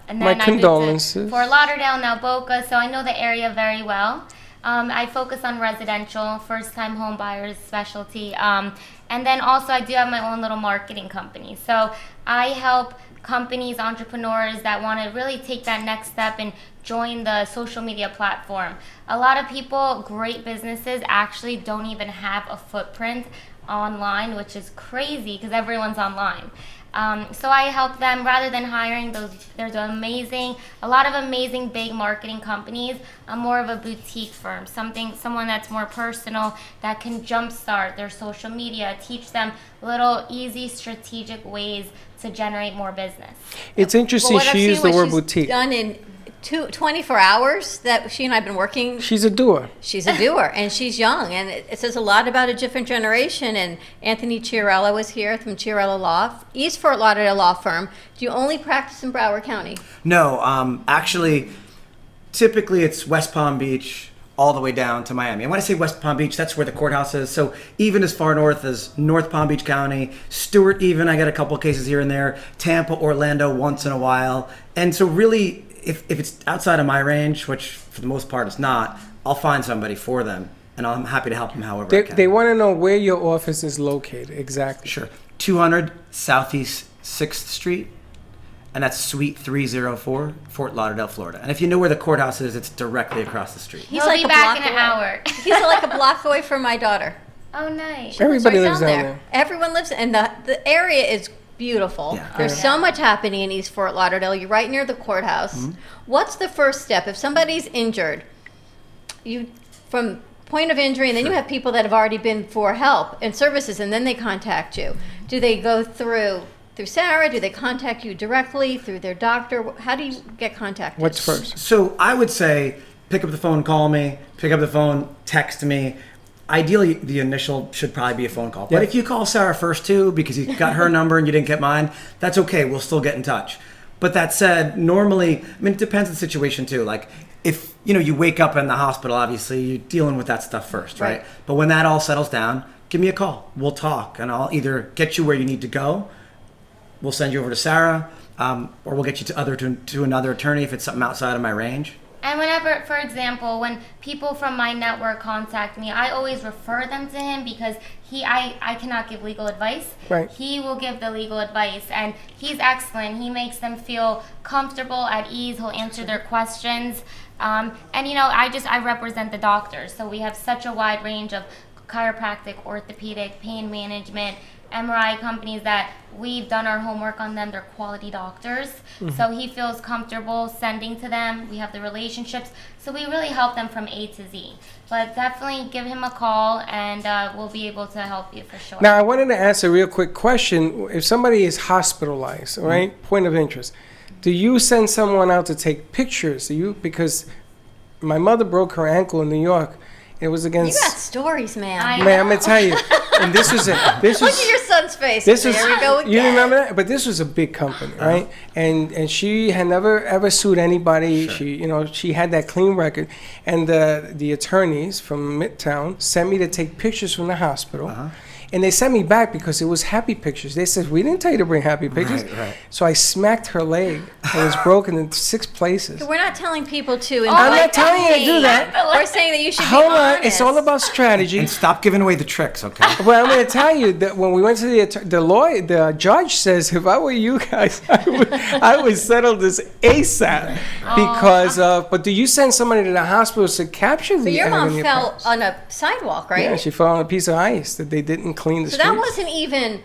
[SPEAKER 21] and
[SPEAKER 1] My
[SPEAKER 21] then I
[SPEAKER 1] condolences.
[SPEAKER 21] moved to Fort Lauderdale, now Boca, so I know the area very well. I focus on residential, first-time home buyers specialty, and then also I do have my own little marketing company. So I help companies, entrepreneurs that want to really take that next step and join the social media platform. A lot of people, great businesses, actually don't even have a footprint online, which is crazy because everyone's online. So I help them rather than hiring those. There's a lot of amazing big marketing companies. I'm more of a boutique firm, someone that's more personal that can jumpstart their social media, teach them little easy strategic ways to generate more business.
[SPEAKER 1] It's interesting
[SPEAKER 6] Well, what I've
[SPEAKER 1] she
[SPEAKER 6] seen
[SPEAKER 1] used the
[SPEAKER 6] what
[SPEAKER 1] word
[SPEAKER 6] she's
[SPEAKER 1] boutique.
[SPEAKER 6] Done in 24 hours that she and I have been working.
[SPEAKER 1] She's a doer.
[SPEAKER 6] She's a doer, and she's young, and it says a lot about a different generation. And Anthony Chiarella was here from Chiarella Law, East Fort Lauderdale law firm. Do you only practice in Broward County?
[SPEAKER 8] No, actually, typically it's West Palm Beach all the way down to Miami. And when I say West Palm Beach, that's where the courthouse is. So even as far north as North Palm Beach County, Stewart even, I got a couple of cases here and there, Tampa, Orlando once in a while. And so really, if it's outside of my range, which for the most part it's not, I'll find somebody for them. And I'm happy to help them however I can.
[SPEAKER 1] They want to know where your office is located, exactly.
[SPEAKER 8] Sure. 200 Southeast 6th Street. And that's Suite 304, Fort Lauderdale, Florida. And if you know where the courthouse is, it's directly across the street.
[SPEAKER 6] He's
[SPEAKER 21] He'll be
[SPEAKER 6] a
[SPEAKER 21] back
[SPEAKER 6] block
[SPEAKER 21] in an
[SPEAKER 6] away.
[SPEAKER 21] hour.
[SPEAKER 6] He's like a block away from my daughter.
[SPEAKER 21] Oh, nice.
[SPEAKER 1] Everybody
[SPEAKER 6] Right
[SPEAKER 1] lives down there.
[SPEAKER 6] Everyone lives, and the area is beautiful.
[SPEAKER 8] Yeah.
[SPEAKER 6] There's so much happening in East Fort Lauderdale. You're right near the courthouse. What's the first step if somebody's injured? You from point of injury, and then you have people that have already been for help and services, and then they contact you. Do they go through Sarah? Do they contact you directly through their doctor? How do you get contacted?
[SPEAKER 1] What's first?
[SPEAKER 8] So I would say pick up the phone, call me, pick up the phone, text me. Ideally, the initial should probably be a phone call. But if you call Sarah first too, because you got her number and you didn't get mine, that's okay. We'll still get in touch. But that said, normally, I mean, it depends on the situation too. Like if, you wake up in the hospital, obviously you're dealing with that stuff first, right? But when that all settles down, give me a call. We'll talk and I'll either get you where you need to go. We'll send you over to Sarah, or we'll get you to another attorney if it's something outside of my range.
[SPEAKER 21] And whenever, for example, when people from my network contact me, I always refer them to him because I cannot give legal advice.
[SPEAKER 1] Right.
[SPEAKER 21] He will give the legal advice, and he's excellent. He makes them feel comfortable, at ease. He'll answer their questions. And I represent the doctors, so we have such a wide range of chiropractic, orthopedic, pain management, MRI companies that we've done our homework on them. They're quality doctors. So he feels comfortable sending to them. We have the relationships. So we really help them from A to Z. But definitely give him a call and we'll be able to help you for sure.
[SPEAKER 1] Now, I wanted to ask a real quick question. If somebody is hospitalized, right, point of interest, do you send someone out to take pictures? Because my mother broke her ankle in New York. It was against.
[SPEAKER 6] You got stories, man.
[SPEAKER 1] I'm gonna tell you. And this was
[SPEAKER 6] Look at your son's face. There we go again.
[SPEAKER 1] You remember that? But this was a big company, right? And she had never ever sued anybody. Sure. She had that clean record. And the attorneys from Midtown sent me to take pictures from the hospital. And they sent me back because it was happy pictures. They said, we didn't tell you to bring happy pictures.
[SPEAKER 8] Right.
[SPEAKER 1] So I smacked her leg. It was broken in 6 places.
[SPEAKER 6] We're not telling people to.
[SPEAKER 1] I'm not telling you to do that.
[SPEAKER 6] We're saying that you should
[SPEAKER 1] Hold
[SPEAKER 6] be
[SPEAKER 1] on.
[SPEAKER 6] honest.
[SPEAKER 1] It's all about strategy.
[SPEAKER 8] And stop giving away the tricks, okay?
[SPEAKER 1] Well, I'm going to tell you that when we went to the judge says, if I were you guys, I would settle this ASAP. Because, but do you send somebody to the hospital to capture the
[SPEAKER 6] But your mom
[SPEAKER 1] agony of
[SPEAKER 6] fell
[SPEAKER 1] parents?
[SPEAKER 6] on a sidewalk, right?
[SPEAKER 1] Yeah, she fell on a piece of ice that they didn't clean the
[SPEAKER 6] So
[SPEAKER 1] streets.
[SPEAKER 6] that wasn't even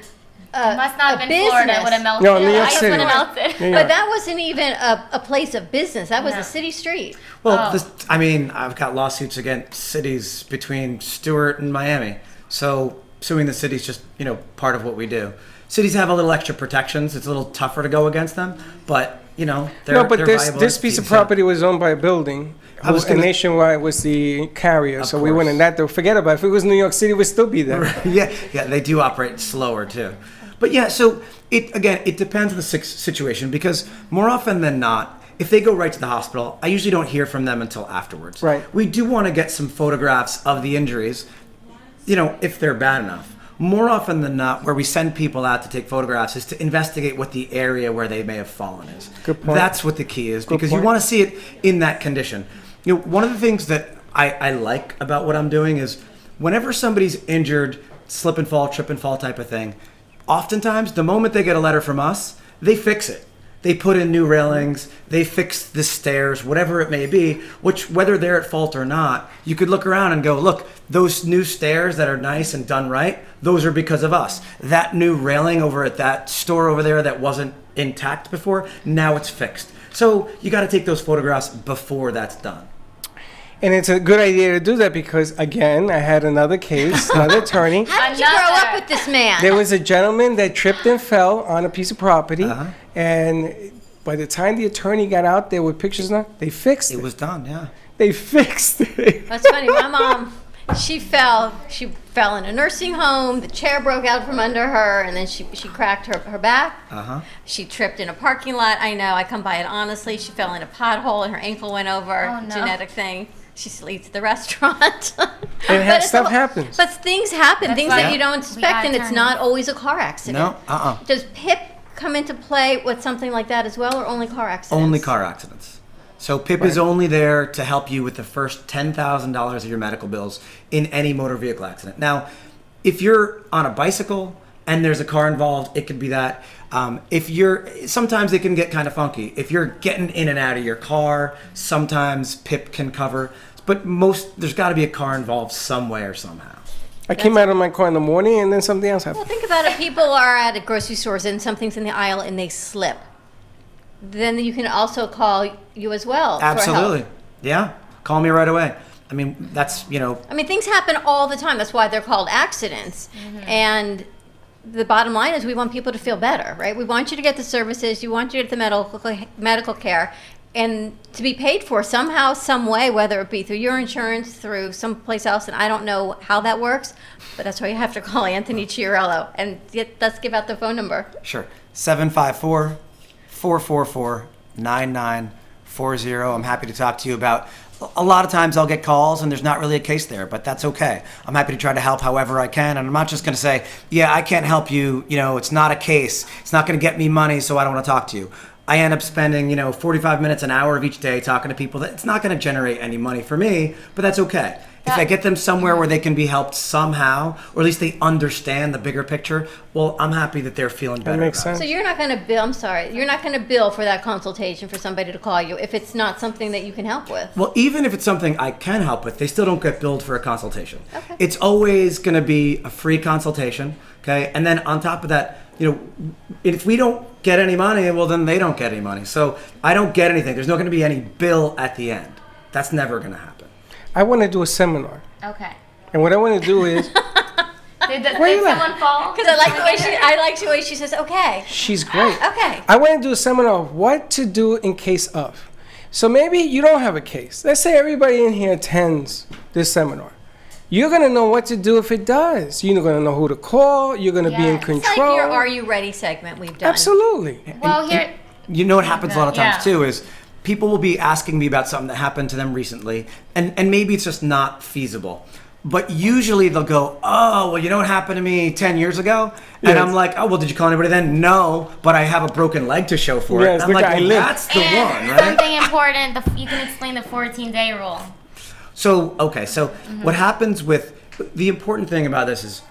[SPEAKER 21] Must not have been
[SPEAKER 6] business.
[SPEAKER 21] Florida. It would have melted.
[SPEAKER 1] No, New York
[SPEAKER 21] Ice
[SPEAKER 1] City.
[SPEAKER 21] would have melted.
[SPEAKER 1] New York.
[SPEAKER 6] But that wasn't even a place of business. That was a city street.
[SPEAKER 8] Well, I've got lawsuits against cities between Stewart and Miami. So suing the city's just, part of what we do. Cities have a little extra protections. It's a little tougher to go against them, but they're
[SPEAKER 1] this piece of property was owned by a building. And Nationwide was the carrier, so we went in that. Forget about it. If it was New York City, we'd still be there.
[SPEAKER 8] Yeah, they do operate slower too. But yeah, so it depends on the situation because more often than not, if they go right to the hospital, I usually don't hear from them until afterwards.
[SPEAKER 1] Right.
[SPEAKER 8] We do want to get some photographs of the injuries, if they're bad enough. More often than not, where we send people out to take photographs is to investigate what the area where they may have fallen is.
[SPEAKER 1] Good point.
[SPEAKER 8] That's what the key is because you want to see it in that condition. One of the things that I like about what I'm doing is whenever somebody's injured, slip and fall, trip and fall type of thing, oftentimes the moment they get a letter from us, they fix it. They put in new railings, they fix the stairs, whatever it may be, which whether they're at fault or not, you could look around and go, look, those new stairs that are nice and done right, those are because of us. That new railing over at that store over there that wasn't intact before, now it's fixed. So you got to take those photographs before that's done.
[SPEAKER 1] And it's a good idea to do that because, again, I had another case, another attorney.
[SPEAKER 6] How did you grow up with this man?
[SPEAKER 1] There was a gentleman that tripped and fell on a piece of property, and by the time the attorney got out there with pictures, they fixed it.
[SPEAKER 8] It was done, yeah.
[SPEAKER 1] They fixed it.
[SPEAKER 6] That's funny. My mom, she fell in a nursing home. The chair broke out from under her, and then she cracked her back. She tripped in a parking lot. I know. I come by it honestly. She fell in a pothole, and her ankle went over.
[SPEAKER 21] Oh, no.
[SPEAKER 6] Genetic thing. She still eats at the restaurant.
[SPEAKER 1] Stuff happens.
[SPEAKER 6] But things happen, things that you don't expect, and it's
[SPEAKER 21] attorneys.
[SPEAKER 6] not always a car accident.
[SPEAKER 8] No,
[SPEAKER 6] Does PIP come into play with something like that as well, or only car accidents?
[SPEAKER 8] Only car accidents. So PIP is only there to help you with the first $10,000 of your medical bills in any motor vehicle accident. Now, if you're on a bicycle and there's a car involved, it could be that. Sometimes it can get kind of funky. If you're getting in and out of your car, sometimes PIP can cover. But there's got to be a car involved some way or somehow.
[SPEAKER 1] I came out of my car in the morning and then something else happened.
[SPEAKER 6] Well, think about it. People are at a grocery stores and something's in the aisle and they slip. Then you can also call you as well.
[SPEAKER 8] Absolutely.
[SPEAKER 6] For help.
[SPEAKER 8] Yeah. Call me right away. I mean, that's, you know.
[SPEAKER 6] I mean, things happen all the time. That's why they're called accidents. And the bottom line is we want people to feel better, right? We want you to get the services. You want you to get the medical care and to be paid for somehow, some way, whether it be through your insurance, through someplace else. And I don't know how that works, but that's why you have to call Anthony Chiarello. And let's give out the phone number.
[SPEAKER 8] Sure. 754-444-9940. I'm happy to talk to you about. A lot of times I'll get calls and there's not really a case there, but that's okay. I'm happy to try to help however I can. And I'm not just going to say, yeah, I can't help you. You know, it's not a case. It's not going to get me money, so I don't want to talk to you. I end up spending, 45 minutes, an hour of each day talking to people that it's not going to generate any money for me, but that's okay. If I get them somewhere where they can be helped somehow, or at least they understand the bigger picture, well, I'm happy that they're feeling better.
[SPEAKER 1] That makes sense.
[SPEAKER 6] So you're not going to bill, I'm sorry, you're not going to bill for that consultation for somebody to call you if it's not something that you can help with.
[SPEAKER 8] Well, even if it's something I can help with, they still don't get billed for a consultation.
[SPEAKER 6] Okay.
[SPEAKER 8] It's always going to be a free consultation, okay? And then on top of that, if we don't get any money, well, then they don't get any money. So I don't get anything. There's not going to be any bill at the end. That's never going to happen.
[SPEAKER 1] I want to do a seminar.
[SPEAKER 21] Okay.
[SPEAKER 1] And what I want to do is...
[SPEAKER 21] Did someone fall?
[SPEAKER 6] Because I like the way she says, okay.
[SPEAKER 1] She's great.
[SPEAKER 6] Okay.
[SPEAKER 1] I want to do a seminar of what to do in case of. So maybe you don't have a case. Let's say everybody in here attends this seminar. You're going to know what to do if it does. You're going to know who to call. You're going to be in control.
[SPEAKER 6] It's like your Are You Ready segment we've done.
[SPEAKER 1] Absolutely.
[SPEAKER 21] Well, here...
[SPEAKER 8] You know what happens a lot of times,
[SPEAKER 21] Yeah.
[SPEAKER 8] too, is people will be asking me about something that happened to them recently, and maybe it's just not feasible. But usually they'll go, oh, well, you know what happened to me 10 years ago? And
[SPEAKER 1] Yes.
[SPEAKER 8] I'm like, oh, well, did you call anybody then? No, but I have a broken leg to show for it.
[SPEAKER 1] Yes,
[SPEAKER 8] I'm
[SPEAKER 1] look,
[SPEAKER 8] like,
[SPEAKER 1] I
[SPEAKER 8] well,
[SPEAKER 1] lived.
[SPEAKER 8] that's the
[SPEAKER 21] And
[SPEAKER 8] one, right?
[SPEAKER 21] something important, you can explain the 14-day rule.
[SPEAKER 8] So, okay, so what happens with, the important thing about this is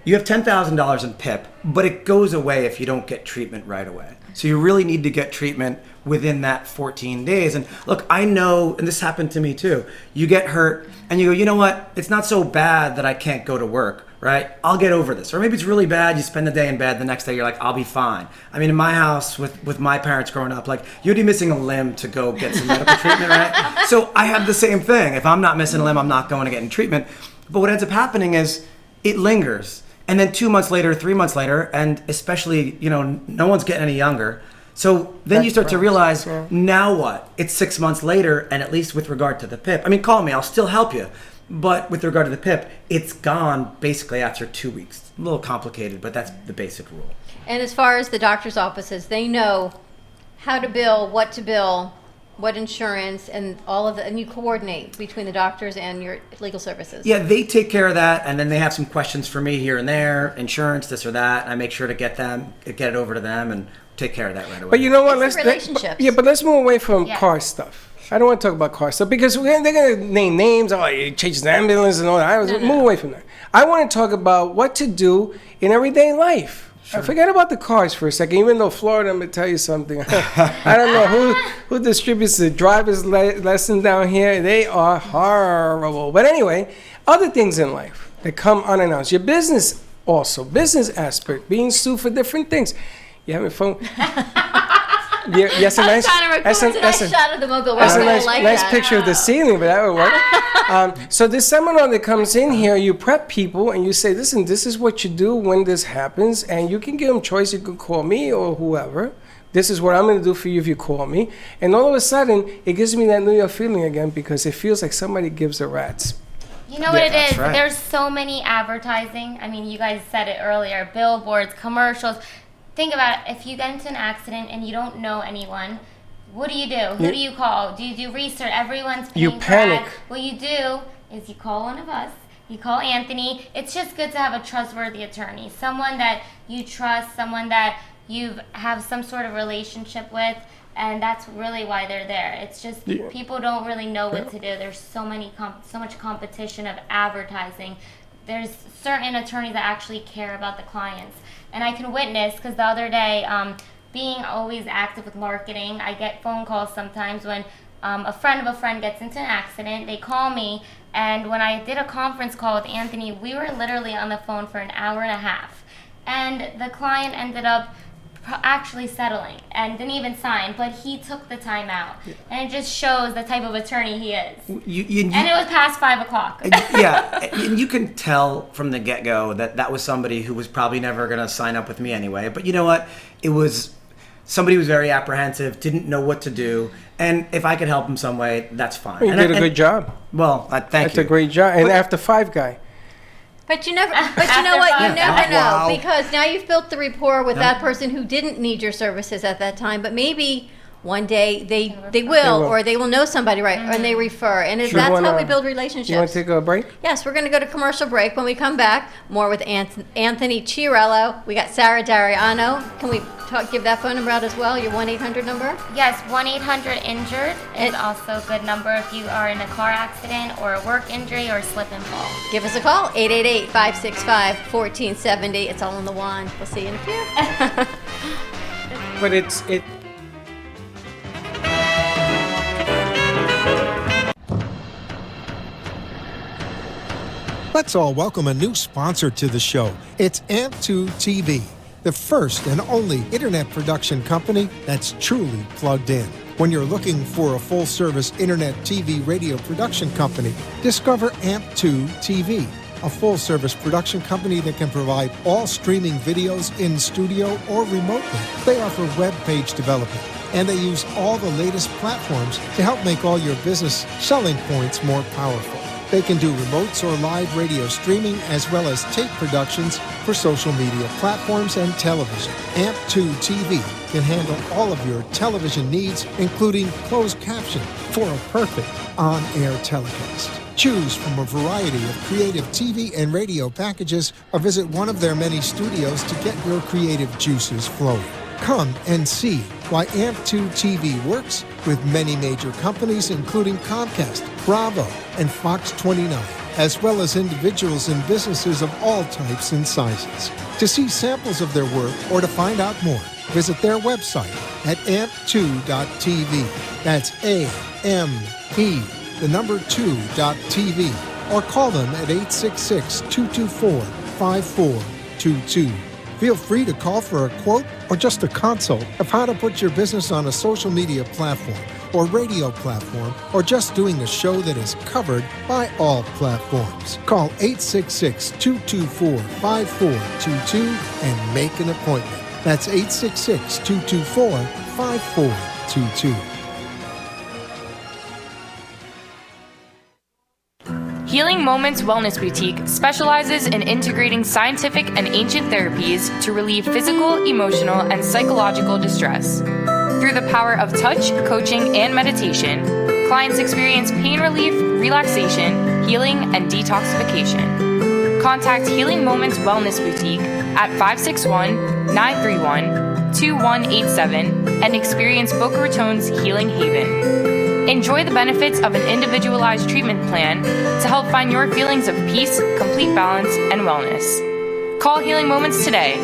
[SPEAKER 8] you have $10,000 in PIP, but it goes away if you don't get treatment right away. So you really need to get treatment within that 14 days. And look, I know, and this happened to me too, you get hurt and you go, you know what, it's not so bad that I can't go to work, right? I'll get over this. Or maybe it's really bad, you spend the day in bed, the next day you're like, I'll be fine. I mean, in my house with my parents growing up, like, you'd be missing a limb to go get some medical treatment, right? So I have the same thing. If I'm not missing a limb, I'm not going to get in treatment. But what ends up happening is it lingers. And then 2 months later, 3 months later, and especially, no one's getting any younger. So then you start to realize, now what? It's 6 months later, and at least with regard to the PIP, I mean, call me, I'll still help you. But with regard to the PIP, it's gone basically after 2 weeks. A little complicated, but that's the basic rule.
[SPEAKER 6] And as far as the doctor's offices, they know how to bill, what to bill, what insurance, and all of that, and you coordinate between the doctors and your legal services.
[SPEAKER 8] Yeah, they take care of that, and then they have some questions for me here and there, insurance, this or that, and I make sure to get it over to them and take care of that right away.
[SPEAKER 1] But you know what?
[SPEAKER 6] It's the relationships.
[SPEAKER 1] But let's move away from car stuff. I don't want to talk about car stuff because they're going to name names. Oh, it changes the ambulance and all that. Move away from that. I want to talk about what to do in everyday life. Sure. Forget about the cars for a second, even though Florida, I'm going to tell you something. I don't know who distributes the driver's lesson down here. They are horrible. But anyway, other things in life that come unannounced. Your business also, business aspect, being sued for different things. You having fun? Yes, a nice,
[SPEAKER 6] shot of the mobile.
[SPEAKER 1] That's a nice picture of the ceiling, but that would work. So this seminar that comes in here, you prep people and you say, listen, this is what you do when this happens, and you can give them choice. You can call me or whoever. This is what I'm going to do for you if you call me. And all of a sudden, it gives me that New York feeling again because it feels like somebody gives a rat's.
[SPEAKER 21] You know what it is? Right. There's so many advertising. I mean, you guys said it earlier. Billboards, commercials. Think about it. If you get into an accident and you don't know anyone, what do you do? Who do you call? Do you do research? Everyone's paying
[SPEAKER 1] You panic.
[SPEAKER 21] What you do is you call one of us. You call Anthony. It's just good to have a trustworthy attorney. Someone that you trust, someone that you have some sort of relationship with. And that's really why they're there. It's just people don't really know what to do. There's so much competition of advertising. There's certain attorneys that actually care about the clients. And I can witness, because the other day, being always active with marketing, I get phone calls sometimes when a friend of a friend gets into an accident. They call me, and when I did a conference call with Anthony, we were literally on the phone for an hour and a half. And the client ended up actually settling and didn't even sign, but he took the time out. And it just shows the type of attorney he is. And it was past 5 o'clock.
[SPEAKER 8] Yeah, and you can tell from the get-go that was somebody who was probably never going to sign up with me anyway. But you know what? It was somebody who was very apprehensive, didn't know what to do, and if I could help him some way, that's fine.
[SPEAKER 1] You did a good job.
[SPEAKER 8] Well, thank you.
[SPEAKER 1] That's a great job. And after 5 guy.
[SPEAKER 6] But you know what? You never know, because now you've built the rapport with that person who didn't need your services at that time, but maybe one day they will, or they will know somebody, right, and they refer. And that's how we build relationships.
[SPEAKER 1] You want to take a break?
[SPEAKER 6] Yes, we're going to go to commercial break. When we come back, more with Anthony Chiarello. We got Sarah Dariano. Can we give that phone number out as well, your 1-800 number?
[SPEAKER 21] Yes, 1-800-INJURED is also a good number if you are in a car accident or a work injury or slip and fall.
[SPEAKER 6] Give us a call, 888-565-1470. It's all in the one. We'll see you in a few.
[SPEAKER 1] But it.
[SPEAKER 12] Let's all welcome a new sponsor to the show. It's AMP2 TV, the first and only internet production company that's truly plugged in. When you're looking for a full-service internet TV radio production company, discover AMP2 TV, a full-service production company that can provide all streaming videos in studio or remotely. They offer web page development, and they use all the latest platforms to help make all your business selling points more powerful. They can do remotes or live radio streaming, as well as tape productions for social media platforms and television. AMP2 TV can handle all of your television needs, including closed caption for a perfect on-air telecast. Choose from a variety of creative TV and radio packages, or visit one of their many studios to get your creative juices flowing. Come and see why AMP2 TV works with many major companies, including Comcast, Bravo, and Fox 29, as well as individuals and businesses of all types and sizes. To see samples of their work or to find out more, visit their website at amp2.tv. That's AMP, the number 2.tv, or call them at 866-224-5422. Feel free to call for a quote or just a consult of how to put your business on a social media platform or radio platform, or just doing a show that is covered by all platforms. Call 866-224-5422 and make an appointment. That's 866-224-5422.
[SPEAKER 11] Healing Moments Wellness Boutique specializes in integrating scientific and ancient therapies to relieve physical, emotional, and psychological distress. Through the power of touch, coaching, and meditation, clients experience pain relief, relaxation, healing, and detoxification. Contact Healing Moments Wellness Boutique at 561-931-2187 and experience Boca Raton's Healing Haven. Enjoy the benefits of an individualized treatment plan to help find your feelings of peace, complete balance, and wellness. Call Healing Moments today,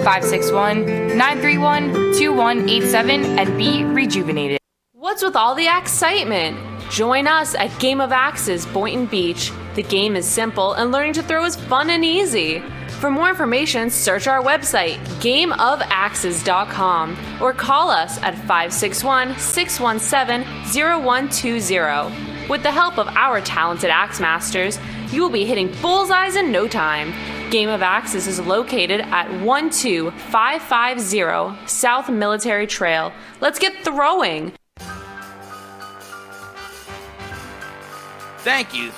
[SPEAKER 11] 561-931-2187, and be rejuvenated.
[SPEAKER 9] What's with all the excitement? Join us at Game of Axes, Boynton Beach. The game is simple and learning to throw is fun and easy. For more information, search our website, gameofaxes.com, or call us at 561-617-0120. With the help of our talented axe masters, you will be hitting bullseyes in no time. Game of Axes is located at 12550 South Military Trail. Let's get throwing!
[SPEAKER 4] Thank you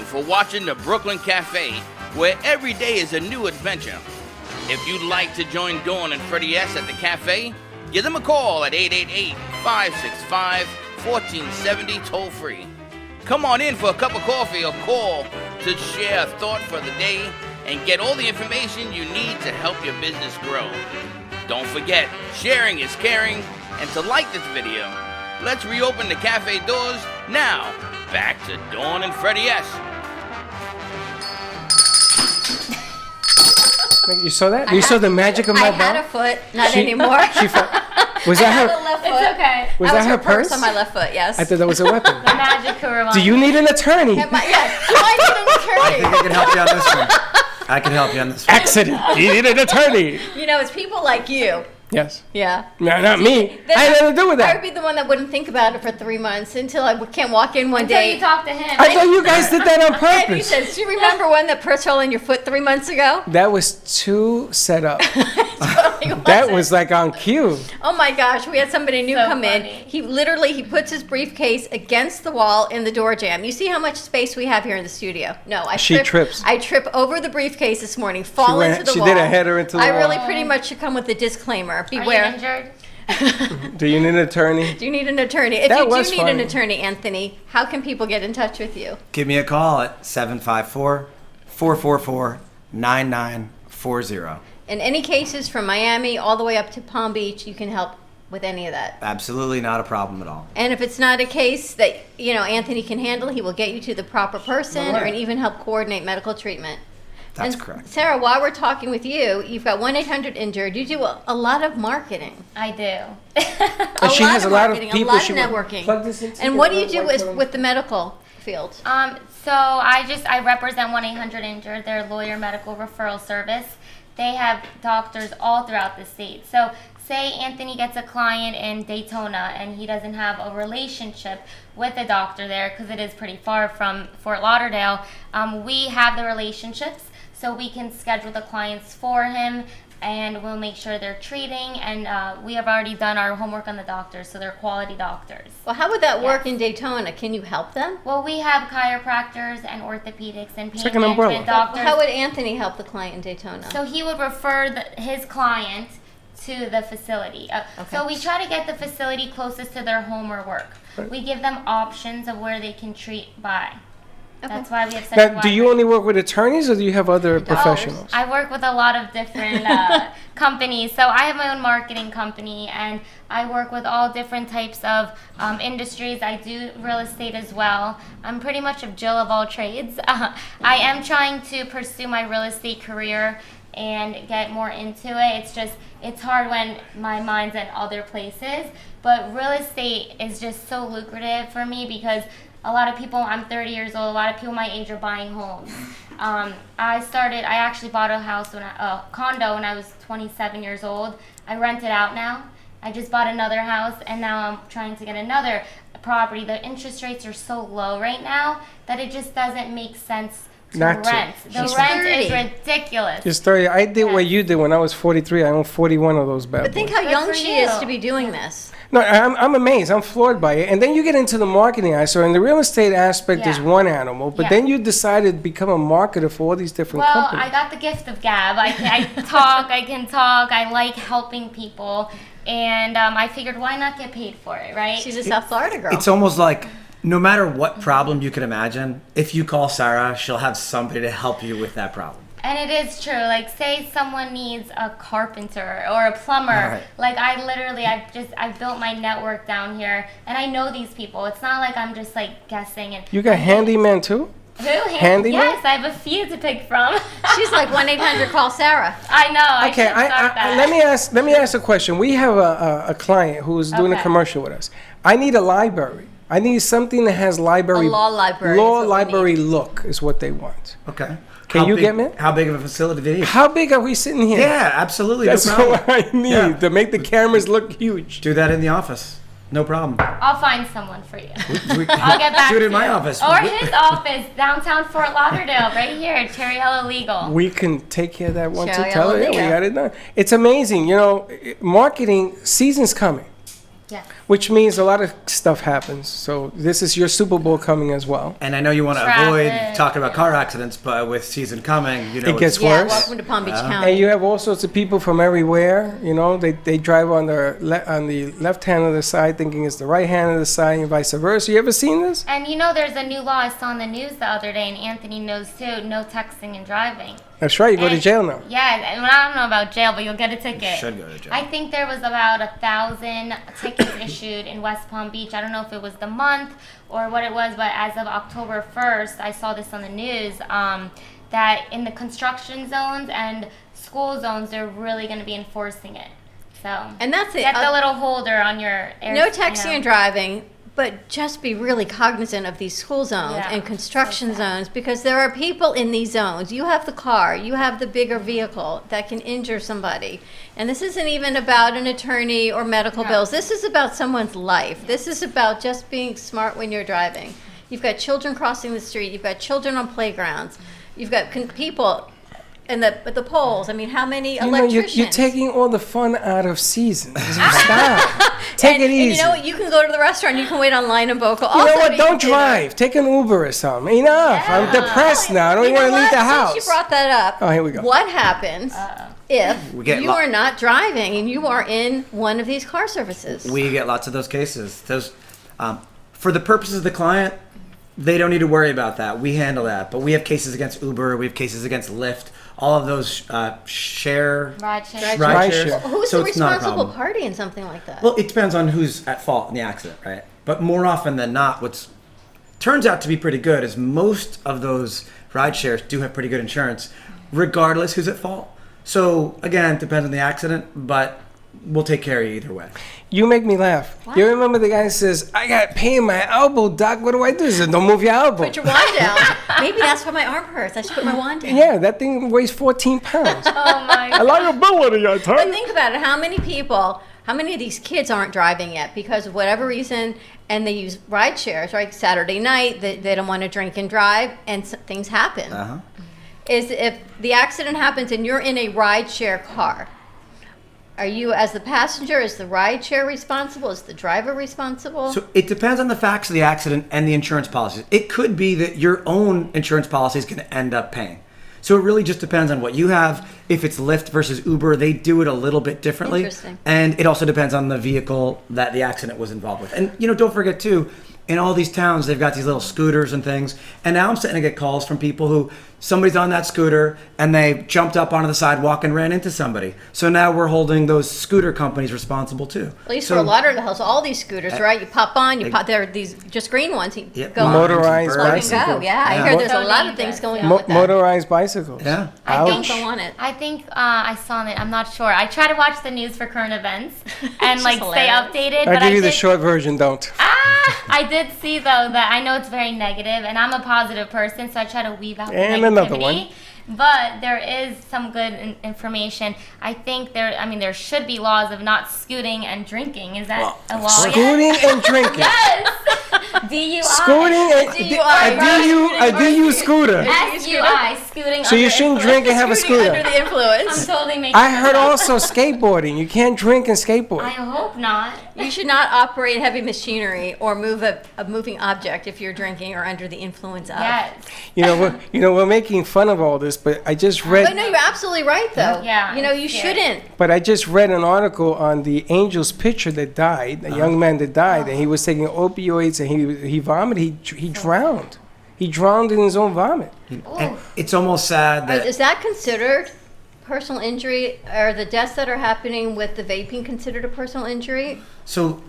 [SPEAKER 4] for watching the Brooklyn Cafe, where every day is a new adventure. If you'd like to join Dawn and Freddie S. at the cafe, give them a call at 888-565-1470 toll free. Come on in for a cup of coffee or call to share a thought for the day and get all the information you need to help your business grow. Don't forget, sharing is caring, and to like this video. Let's reopen the cafe doors now. Back to Dawn and Freddie S.
[SPEAKER 1] You saw that? You saw the magic of my ball?
[SPEAKER 6] I had a foot, not anymore.
[SPEAKER 1] Was that her?
[SPEAKER 6] foot.
[SPEAKER 21] It's okay.
[SPEAKER 1] Was that her purse?
[SPEAKER 6] on my left foot, yes.
[SPEAKER 1] I thought that was a weapon.
[SPEAKER 21] The magic Kurama.
[SPEAKER 1] Do you need an attorney?
[SPEAKER 6] Do I need an attorney?
[SPEAKER 8] I think I can help you on this one. I can help you on this one.
[SPEAKER 1] Accident. You need an attorney.
[SPEAKER 6] You know, it's people like you.
[SPEAKER 1] Yes.
[SPEAKER 6] Yeah.
[SPEAKER 1] No, not me.
[SPEAKER 6] Then
[SPEAKER 1] I had nothing to do with
[SPEAKER 6] I
[SPEAKER 1] that.
[SPEAKER 6] would be the one that wouldn't think about it for 3 months until I can't walk in one
[SPEAKER 21] Until
[SPEAKER 6] day.
[SPEAKER 21] you talk to him.
[SPEAKER 1] I thought you guys did that on
[SPEAKER 6] And he
[SPEAKER 1] purpose.
[SPEAKER 6] says, "Do you remember when that purse hole in your foot 3 months ago?"
[SPEAKER 1] That was too set up. That was like on cue.
[SPEAKER 6] Oh my gosh, we had somebody new come in. He puts his briefcase against the wall in the door jamb. You see how much space we have here in the studio? No,
[SPEAKER 1] She trips.
[SPEAKER 6] I trip over the briefcase this morning, fall into the
[SPEAKER 1] she
[SPEAKER 6] wall.
[SPEAKER 1] did a header into the
[SPEAKER 6] I
[SPEAKER 1] wall.
[SPEAKER 6] really pretty much should come with a disclaimer.
[SPEAKER 21] Are you
[SPEAKER 6] Beware.
[SPEAKER 21] injured?
[SPEAKER 1] Do you need an attorney?
[SPEAKER 6] Do you need an attorney? If
[SPEAKER 1] That
[SPEAKER 6] you do
[SPEAKER 1] was
[SPEAKER 6] need an
[SPEAKER 1] funny.
[SPEAKER 6] attorney, Anthony, how can people get in touch with you?
[SPEAKER 8] Give me a call at 754-444-9940.
[SPEAKER 6] In any cases from Miami all the way up to Palm Beach, you can help with any of that.
[SPEAKER 8] Absolutely not a problem at all.
[SPEAKER 6] And if it's not a case that, Anthony can handle, he will get you to the proper person
[SPEAKER 8] Right.
[SPEAKER 6] or even help coordinate medical treatment.
[SPEAKER 8] That's
[SPEAKER 6] And
[SPEAKER 8] correct.
[SPEAKER 6] Sarah, while we're talking with you, you've got 1-800-INJURED. You do a lot of marketing.
[SPEAKER 21] I do.
[SPEAKER 1] And she has a lot of
[SPEAKER 6] marketing,
[SPEAKER 1] people
[SPEAKER 6] a lot
[SPEAKER 1] she
[SPEAKER 6] of
[SPEAKER 1] would
[SPEAKER 6] networking.
[SPEAKER 1] plug this into
[SPEAKER 6] And
[SPEAKER 1] the
[SPEAKER 6] what do you do
[SPEAKER 1] whiteboard.
[SPEAKER 6] with the medical field?
[SPEAKER 21] So I represent 1-800-INJURED. They're a lawyer medical referral service. They have doctors all throughout the state. So say Anthony gets a client in Daytona and he doesn't have a relationship with a doctor there because it is pretty far from Fort Lauderdale. We have the relationships, so we can schedule the clients for him, and we'll make sure they're treating, and we have already done our homework on the doctors, so they're quality doctors.
[SPEAKER 6] Well, how would that work in Daytona? Can you help them?
[SPEAKER 21] Well, we have chiropractors and orthopedics and pain
[SPEAKER 1] like an umbrella.
[SPEAKER 21] management doctors.
[SPEAKER 6] How would Anthony help the client in Daytona?
[SPEAKER 21] So he would refer his client to the facility. So we try to get the facility closest to their home or work.
[SPEAKER 1] Right.
[SPEAKER 21] We give them options of where they can treat by. That's why we have such a
[SPEAKER 1] Now,
[SPEAKER 21] wide
[SPEAKER 1] do you only work with attorneys or do you have other professionals?
[SPEAKER 21] I work with a lot of different companies. So I have my own marketing company, and I work with all different types of industries. I do real estate as well. I'm pretty much a Jill of all trades. I am trying to pursue my real estate career and get more into it. It's hard when my mind's in other places, but real estate is just so lucrative for me because a lot of people, I'm 30 years old, a lot of people my age are buying homes. I actually bought a condo when I was 27 years old. I rent it out now. I just bought another house, and now I'm trying to get another property. The interest rates are so low right now that it just doesn't make sense to
[SPEAKER 1] Not to.
[SPEAKER 21] rent. The
[SPEAKER 1] She's
[SPEAKER 21] rent
[SPEAKER 6] 30.
[SPEAKER 21] is ridiculous.
[SPEAKER 1] Just 30. I did what you did when I was 43. I own 41 of those bad
[SPEAKER 6] But think
[SPEAKER 1] boys.
[SPEAKER 6] how
[SPEAKER 21] Good
[SPEAKER 6] young
[SPEAKER 21] for
[SPEAKER 6] she
[SPEAKER 21] you.
[SPEAKER 6] is to be doing this.
[SPEAKER 1] No, I'm amazed. I'm floored by it. And then you get into the marketing. So in the real estate aspect is
[SPEAKER 21] Yeah.
[SPEAKER 1] one animal, but
[SPEAKER 21] Yeah.
[SPEAKER 1] then you decided to become a marketer for all these different
[SPEAKER 21] Well,
[SPEAKER 1] companies.
[SPEAKER 21] I got the gift of gab. I can talk. I like helping people. And I figured, why not get paid for it, right?
[SPEAKER 6] She's a South Florida girl.
[SPEAKER 8] It's almost like no matter what problem you can imagine, if you call Sarah, she'll have somebody to help you with that problem.
[SPEAKER 21] And it is true. Like, say someone needs a carpenter or a plumber.
[SPEAKER 8] Right.
[SPEAKER 21] Like, I've built my network down here, and I know these people. It's not like I'm just like guessing. And
[SPEAKER 1] You got handyman too?
[SPEAKER 21] who?
[SPEAKER 1] Handyman?
[SPEAKER 21] Yes, I have a few to pick from.
[SPEAKER 6] She's like 1-800-CALL Sarah.
[SPEAKER 21] I know.
[SPEAKER 1] Okay,
[SPEAKER 21] I should start that.
[SPEAKER 1] let me ask a question. We have a client who is doing a
[SPEAKER 21] Okay.
[SPEAKER 1] commercial with us. I need a library. I need something that has library.
[SPEAKER 6] A law library
[SPEAKER 1] Law
[SPEAKER 6] is what we
[SPEAKER 1] library look is what they want.
[SPEAKER 8] Okay.
[SPEAKER 1] Can you get me?
[SPEAKER 8] How big of a facility do you need?
[SPEAKER 1] How big are we sitting here?
[SPEAKER 8] Yeah, absolutely.
[SPEAKER 1] That's
[SPEAKER 8] no problem.
[SPEAKER 1] what I need
[SPEAKER 8] Yeah.
[SPEAKER 1] to make the cameras look huge.
[SPEAKER 8] Do that in the office. No problem.
[SPEAKER 21] I'll find someone for you.
[SPEAKER 8] We-
[SPEAKER 21] I'll get back
[SPEAKER 8] Do it
[SPEAKER 21] to
[SPEAKER 8] in my
[SPEAKER 21] you.
[SPEAKER 8] office.
[SPEAKER 21] Or his office, downtown Fort Lauderdale, right here at Cherryella Legal.
[SPEAKER 1] We can take care of that one too.
[SPEAKER 21] Sure,
[SPEAKER 1] Tell her,
[SPEAKER 21] yeah,
[SPEAKER 1] yeah, we
[SPEAKER 21] yeah.
[SPEAKER 1] got it done. It's amazing, marketing season's coming.
[SPEAKER 21] Yeah.
[SPEAKER 1] Which means a lot of stuff happens. So this is your Super Bowl coming as well.
[SPEAKER 8] And I know you want to avoid talking about car accidents, but with season coming,
[SPEAKER 1] It gets
[SPEAKER 6] Yeah,
[SPEAKER 1] worse.
[SPEAKER 6] welcome to Palm Beach County.
[SPEAKER 1] And you have all sorts of people from everywhere. They drive on the left hand of the side thinking it's the right hand of the side and vice versa. You ever seen this?
[SPEAKER 21] And there's a new law I saw on the news the other day, and Anthony knows too, no texting and driving.
[SPEAKER 1] That's right. You go to
[SPEAKER 21] And-
[SPEAKER 1] jail now.
[SPEAKER 21] Yeah, I don't know about jail, but you'll get a ticket.
[SPEAKER 1] should go to jail.
[SPEAKER 21] I think there was about 1,000 tickets issued in West Palm Beach. I don't know if it was the month or what it was, but as of October 1st, I saw this on the news, that in the construction zones and school zones, they're really going to be enforcing it. So
[SPEAKER 6] And that's it.
[SPEAKER 21] Get the little holder on your air.
[SPEAKER 6] No texting and driving, but just be really cognizant of these school zones and construction zones, because there are people in these zones. You have the car, you have the bigger vehicle that can injure somebody. And this isn't even about an attorney or medical bills. This is about someone's life. This is about just being smart when you're driving. You've got children crossing the street. You've got children on playgrounds. You've got people in the polls. I mean, how many electricians?
[SPEAKER 1] You're taking all the fun out of seasons. Stop. Take it easy.
[SPEAKER 6] And you know what? You can go to the restaurant. You can wait online in Boca.
[SPEAKER 1] You know what? Don't drive. Take an Uber or something. Enough. I'm depressed now. I don't even want to leave the house.
[SPEAKER 6] Since you brought that up,
[SPEAKER 1] oh, here we go.
[SPEAKER 6] What happens if you are not driving and you are in one of these car services?
[SPEAKER 8] We get lots of those cases. Those, for the purposes of the client, they don't need to worry about that. We handle that. But we have cases against Uber. We have cases against Lyft. All of those ride shares.
[SPEAKER 6] Well, who's the responsible party in something like that?
[SPEAKER 8] Well, it depends on who's at fault in the accident, right? But more often than not, what's turns out to be pretty good is most of those ride shares do have pretty good insurance, regardless who's at fault. So again, it depends on the accident, but we'll take care of you either way.
[SPEAKER 1] You make me laugh. What? You remember the guy who says, I got pain in my elbow, doc. What do I do? He said, don't move your elbow.
[SPEAKER 6] Put your wand down. Maybe that's why my arm hurts. I should put my wand down.
[SPEAKER 1] Yeah, that thing weighs 14 pounds.
[SPEAKER 6] Oh, my God.
[SPEAKER 1] A liability, I tell you.
[SPEAKER 6] But think about it. How many of these kids aren't driving yet because of whatever reason, and they use ride shares, right? Saturday night, they don't want to drink and drive, and things happen.
[SPEAKER 8] Uh-huh.
[SPEAKER 6] Is if the accident happens and you're in a ride share car, are you, as the passenger, is the ride share responsible? Is the driver responsible?
[SPEAKER 8] So it depends on the facts of the accident and the insurance policies. It could be that your own insurance policy is going to end up paying. So it really just depends on what you have. If it's Lyft versus Uber, they do it a little bit differently.
[SPEAKER 6] Interesting.
[SPEAKER 8] And it also depends on the vehicle that the accident was involved with. And, don't forget, too, in all these towns, they've got these little scooters and things. And now I'm starting to get calls from people who somebody's on that scooter and they jumped up onto the sidewalk and ran into somebody. So now we're holding those scooter companies responsible too.
[SPEAKER 6] At least for a lot of the hills, all these scooters, right? You pop on, there are these just green ones. You go
[SPEAKER 1] motorized
[SPEAKER 6] on,
[SPEAKER 1] bicycles.
[SPEAKER 6] go. Yeah, I hear there's a lot of things going on with that.
[SPEAKER 1] Motorized bicycles.
[SPEAKER 8] Yeah.
[SPEAKER 21] I think I saw it. I'm not sure. I try to watch the news for current events and stay updated.
[SPEAKER 1] I'll give you the short version. Don't.
[SPEAKER 21] I did see though that I know it's very negative, and I'm a positive person, so I try to weave out the
[SPEAKER 1] and
[SPEAKER 21] negativity.
[SPEAKER 1] Another one.
[SPEAKER 21] But there is some good information. I think there should be laws of not scooting and drinking. Is that a law?
[SPEAKER 1] Scooting and drinking.
[SPEAKER 21] Yes. DUI.
[SPEAKER 1] Scooting and a DU scooter.
[SPEAKER 21] SUI. Scooting.
[SPEAKER 1] So you shouldn't drink and have a scooter.
[SPEAKER 6] Under the influence.
[SPEAKER 21] I'm totally making.
[SPEAKER 1] I heard also skateboarding. You can't drink and skateboard.
[SPEAKER 21] I hope not.
[SPEAKER 6] You should not operate heavy machinery or move a moving object if you're drinking or under the influence of.
[SPEAKER 21] Yes.
[SPEAKER 1] We're making fun of all this, but I just read.
[SPEAKER 6] But no, you're absolutely right, though.
[SPEAKER 21] Yeah.
[SPEAKER 6] You shouldn't.
[SPEAKER 1] But I just read an article on the Angel's pitcher that died, a young man that died, and he was taking opioids and he vomited. He drowned. He drowned in his own vomit.
[SPEAKER 8] And it's almost sad that.
[SPEAKER 6] Is that considered personal injury? Are the deaths that are happening with the vaping considered a personal injury?
[SPEAKER 8] So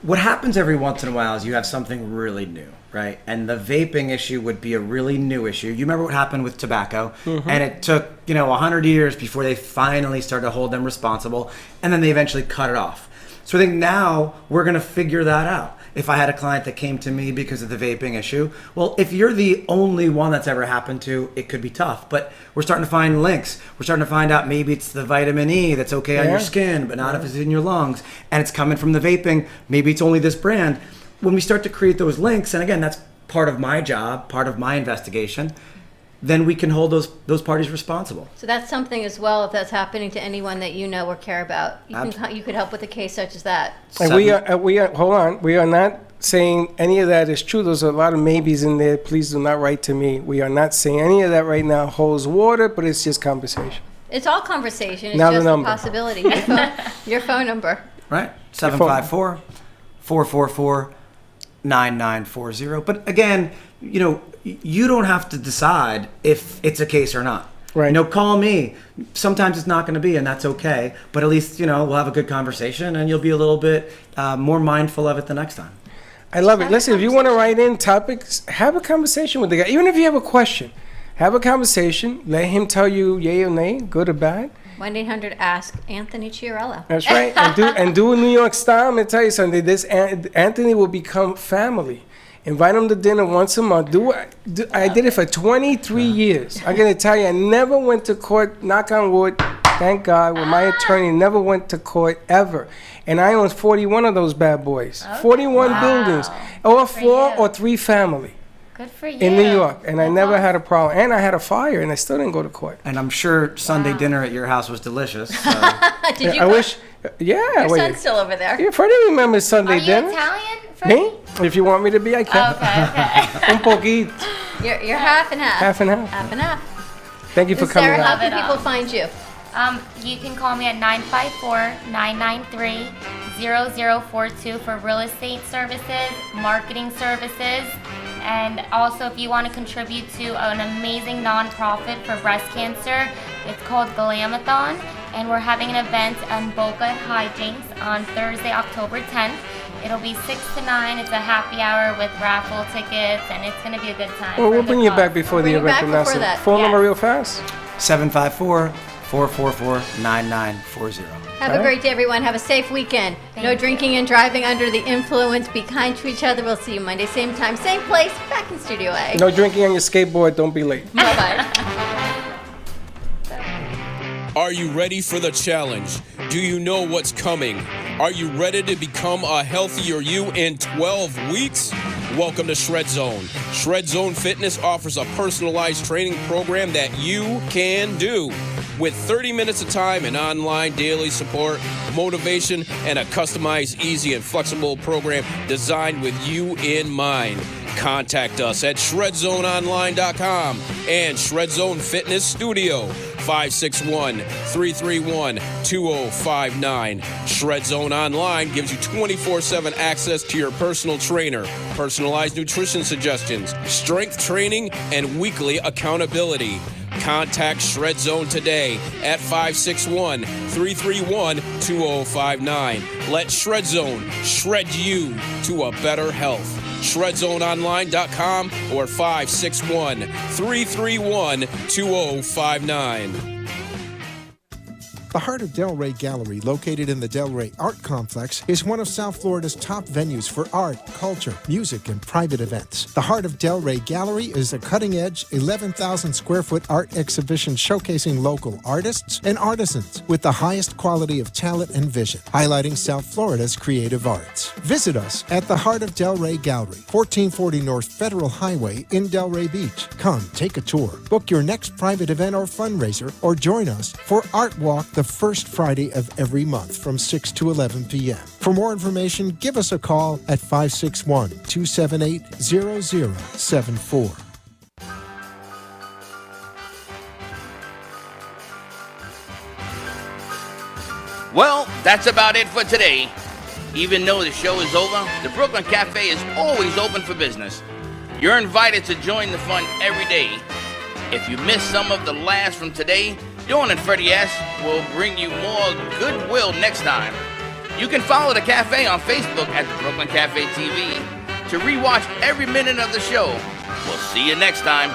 [SPEAKER 8] what happens every once in a while is you have something really new, right? And the vaping issue would be a really new issue. You remember what happened with tobacco? Mm-hmm. And it took, 100 years before they finally started to hold them responsible. And then they eventually cut it off. So I think now we're going to figure that out. If I had a client that came to me because of the vaping issue, well, if you're the only one that's ever happened to, it could be tough. But we're starting to find links. We're starting to find out maybe it's the vitamin E that's okay on your skin, but not if it's in your lungs. And it's coming from the vaping. Maybe it's only this brand. When we start to create those links, and again, that's part of my job, part of my investigation, then we can hold those parties responsible.
[SPEAKER 6] So that's something as well, if that's happening to anyone that you know or care about. You could help with a case such as that.
[SPEAKER 1] And we are hold on, we are not saying any of that is true. There's a lot of maybes in there. Please do not write to me. We are not saying any of that right now holds water, but it's just conversation.
[SPEAKER 6] It's all conversation. It's
[SPEAKER 1] now
[SPEAKER 6] just
[SPEAKER 1] the
[SPEAKER 6] a possibility. Your phone number.
[SPEAKER 8] Right, 754-444-9940. But again, you don't have to decide if it's a case or not.
[SPEAKER 1] Right.
[SPEAKER 8] Call me. Sometimes it's not going to be, and that's okay. But at least, we'll have a good conversation, and you'll be a little bit more mindful of it the next time.
[SPEAKER 1] I love it. Listen, if you want to write in topics, have a conversation with the guy. Even if you have a question, have a conversation. Let him tell you yay or nay, good or bad.
[SPEAKER 6] 1-800-ASK Anthony Chiarella.
[SPEAKER 1] That's right. And do a New York style. I'm going to tell you something. This Anthony will become family. Invite him to dinner once a month. I did it for 23 years. I'm going to tell you, I never went to court, knock on wood, thank God, with my attorney, never went to court ever. And I own 41 of those bad boys. Okay. 41 buildings. Or 4 or 3 family.
[SPEAKER 21] Good for you.
[SPEAKER 1] In New York. And I never had a problem. And I had a fire, and I still didn't go to court.
[SPEAKER 8] And I'm sure Sunday dinner at your house was delicious. So.
[SPEAKER 6] Did you
[SPEAKER 1] I wish, yeah.
[SPEAKER 6] Your son's still over there.
[SPEAKER 1] Yeah, Freddie remembers Sunday dinner.
[SPEAKER 21] Are you Italian, Freddie?
[SPEAKER 1] Me? If you want me to be, I can.
[SPEAKER 21] Okay.
[SPEAKER 1] Un poquito.
[SPEAKER 6] You're half and half.
[SPEAKER 1] Half and half.
[SPEAKER 6] Half and half.
[SPEAKER 1] Thank you for coming
[SPEAKER 6] Sarah,
[SPEAKER 1] out.
[SPEAKER 6] how can people find you?
[SPEAKER 21] You can call me at 954-993-0042 for real estate services, marketing services, and also if you want to contribute to an amazing nonprofit for breast cancer, it's called Glamathon, and we're having an event in Boca Hijinks on Thursday, October 10th. It'll be 6 to 9. It's a happy hour with raffle tickets, and it's going to be a good time.
[SPEAKER 1] Well, we'll bring you back before the event. Phone number real fast.
[SPEAKER 8] 754-444-9940.
[SPEAKER 6] Have a great day, everyone. Have a safe weekend. No drinking and driving under the influence. Be kind to each other. We'll see you Monday, same time, same place, back in Studio A.
[SPEAKER 1] No drinking on your skateboard. Don't be late.
[SPEAKER 6] Bye-bye.
[SPEAKER 3] Are you ready for the challenge? Do you know what's coming? Are you ready to become a healthier you in 12 weeks? Welcome to Shred Zone. Shred Zone Fitness offers a personalized training program that you can do. With 30 minutes of time and online daily support, motivation, and a customized, easy, and flexible program designed with you in mind. Contact us at shredzoneonline.com and Shred Zone Fitness Studio, 561-331-2059. Shred Zone Online gives you 24/7 access to your personal trainer, personalized nutrition suggestions, strength training, and weekly accountability. Contact Shred Zone today at 561-331-2059. Let Shred Zone shred you to a better health. ShredZoneOnline.com or 561-331-2059.
[SPEAKER 12] The Heart of Delray Gallery, located in the Delray Art Complex, is one of South Florida's top venues for art, culture, music, and private events. The Heart of Delray Gallery is a cutting-edge, 11,000-square-foot art exhibition showcasing local artists and artisans with the highest quality of talent and vision, highlighting South Florida's creative arts. Visit us at the Heart of Delray Gallery, 1440 North Federal Highway in Delray Beach. Come, take a tour, book your next private event or fundraiser, or join us for Art Walk the first Friday of every month from 6 to 11 p.m. For more information, give us a call at 561-278-0074.
[SPEAKER 4] Well, that's about it for today. Even though the show is over, the Brooklyn Cafe is always open for business. You're invited to join the fun every day. If you missed some of the laughs from today, Dawn and Freddie S. will bring you more goodwill next time. You can follow the cafe on Facebook at the Brooklyn Cafe TV to rewatch every minute of the show. We'll see you next time.